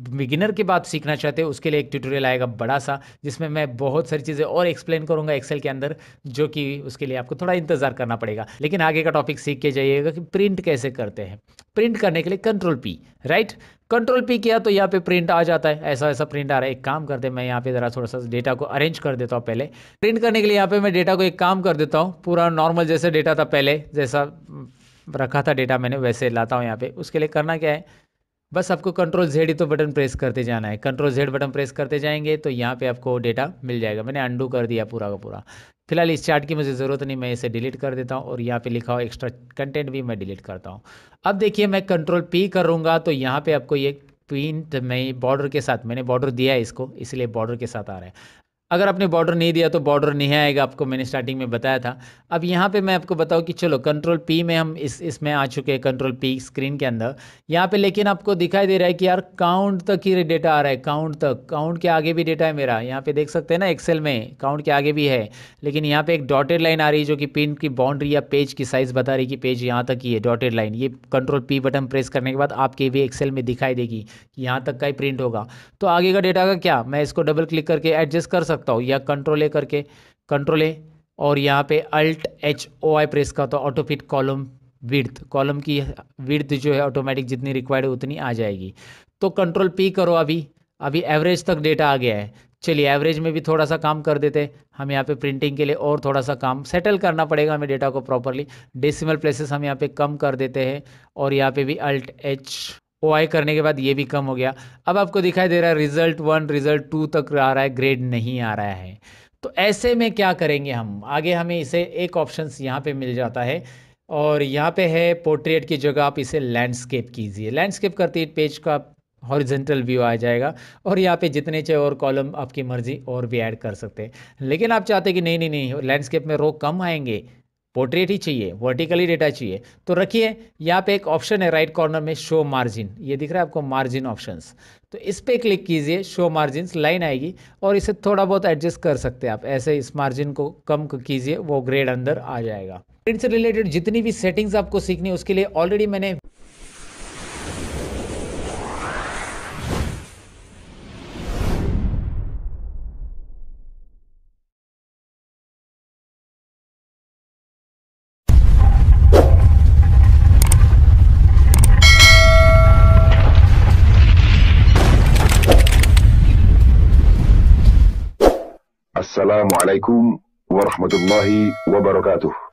बिगिनर के बाद सीखना चाहते हैं उसके लिए एक ट्यूटोरियल आएगा बड़ा सा, जिसमें मैं बहुत सारी चीज़ें और एक्सप्लेन करूंगा एक्सेल के अंदर, जो कि उसके लिए आपको थोड़ा इंतज़ार करना पड़ेगा। लेकिन आगे का टॉपिक सीख के जाइएगा कि प्रिंट कैसे करते हैं। प्रिंट करने के लिए control P, right, control P किया तो यहाँ पे प्रिंट आ जाता है, ऐसा ऐसा प्रिंट आ रहा है। एक काम करते हैं, मैं यहाँ पे ज़रा थोड़ा सा डेटा को अरेंज कर देता हूँ। पहले प्रिंट करने के लिए यहाँ पे मैं डेटा को एक काम कर देता हूँ, पूरा नॉर्मल जैसे डेटा था पहले, जैसा रखा था डेटा मैंने वैसे लाता हूँ यहाँ पे। उसके लिए करना क्या है, बस आपको कंट्रोल जेड ही तो बटन प्रेस करते जाना है। कंट्रोल जेड बटन प्रेस करते जाएंगे तो यहाँ पे आपको डेटा मिल जाएगा। मैंने अंडू कर दिया पूरा का पूरा। फिलहाल इस चार्ट की मुझे ज़रूरत नहीं, मैं इसे डिलीट कर देता हूँ, और यहाँ पे लिखा हुआ एक्स्ट्रा कंटेंट भी मैं डिलीट करता हूँ। अब देखिए मैं कंट्रोल पी करूँगा तो यहाँ पे आपको ये प्रिंट में बॉर्डर के साथ, मैंने बॉर्डर दिया है इसको इसलिए बॉर्डर के साथ आ रहा है। अगर आपने बॉर्डर नहीं दिया तो बॉर्डर नहीं आएगा, आपको मैंने स्टार्टिंग में बताया था। अब यहाँ पे मैं आपको बताऊँ कि चलो कंट्रोल पी में हम इसमें आ चुके हैं, कंट्रोल पी स्क्रीन के अंदर यहाँ पे। लेकिन आपको दिखाई दे रहा है कि यार काउंट तक ही डेटा आ रहा है, काउंट तक, काउंट के आगे भी डेटा है मेरा। यहाँ पे देख सकते हैं ना एक्सेल में काउंट के आगे भी है, लेकिन यहाँ पे एक डॉटेड लाइन आ रही है जो कि पिन की बाउंड्री या पेज की साइज़ बता रही है कि पेज यहाँ तक ही है, डॉटेड लाइन। ये कंट्रोल पी बटन प्रेस करने के बाद आपके भी एक्सेल में दिखाई देगी कि यहाँ तक का ही प्रिंट होगा। तो आगे का डेटा का क्या, मैं इसको डबल क्लिक करके एडजस्ट कर सकता हूँ, या कंट्रोल ए करके, कंट्रोल ए और यहाँ पे Alt H O I press का, तो auto fit column width, column की विड्थ जो है ऑटोमेटिक जितनी रिक्वायर्ड है उतनी आ जाएगी। तो कंट्रोल पी करो, अभी एवरेज तक डेटा आ गया है। चलिए एवरेज में भी थोड़ा सा काम कर देते हैं हम यहाँ पे प्रिंटिंग के लिए, और थोड़ा सा काम सेटल करना पड़ेगा हमें डेटा को प्रॉपरली। डेसिमल प्लेसेस हम यहाँ पे कम कर देते हैं, और यहाँ पे भी अल्ट एच ओ आई करने के बाद ये भी कम हो गया। अब आपको दिखाई दे रहा है रिजल्ट 1 रिजल्ट 2 तक आ रहा है, ग्रेड नहीं आ रहा है। तो ऐसे में क्या करेंगे हम आगे, हमें इसे एक ऑप्शन यहाँ पे मिल जाता है, और यहाँ पे है पोर्ट्रेट की जगह आप इसे लैंडस्केप कीजिए। लैंडस्केप करते ही पेज का हॉरिजेंटल व्यू आ जाएगा और यहाँ पे जितने चाहे और कॉलम आपकी मर्जी और भी ऐड कर सकते हैं। लेकिन आप चाहते हैं कि नहीं नहीं नहीं लैंडस्केप में रो कम आएंगे, पोर्ट्रेट ही चाहिए, वर्टिकली डेटा चाहिए, तो रखिए यहाँ पे एक ऑप्शन है राइट कॉर्नर में शो मार्जिन, ये दिख रहा है आपको मार्जिन ऑप्शंस, तो इस पे क्लिक कीजिए, शो मार्जिन लाइन आएगी और इसे थोड़ा बहुत एडजस्ट कर सकते हैं आप, ऐसे इस मार्जिन को कम कीजिए, वो ग्रेड अंदर आ जाएगा। ग्रेड से रिलेटेड जितनी भी सेटिंग्स आपको सीखनी है उसके लिए ऑलरेडी मैंने Assalamu alaikum wa rahmatullahi wa barakatuh.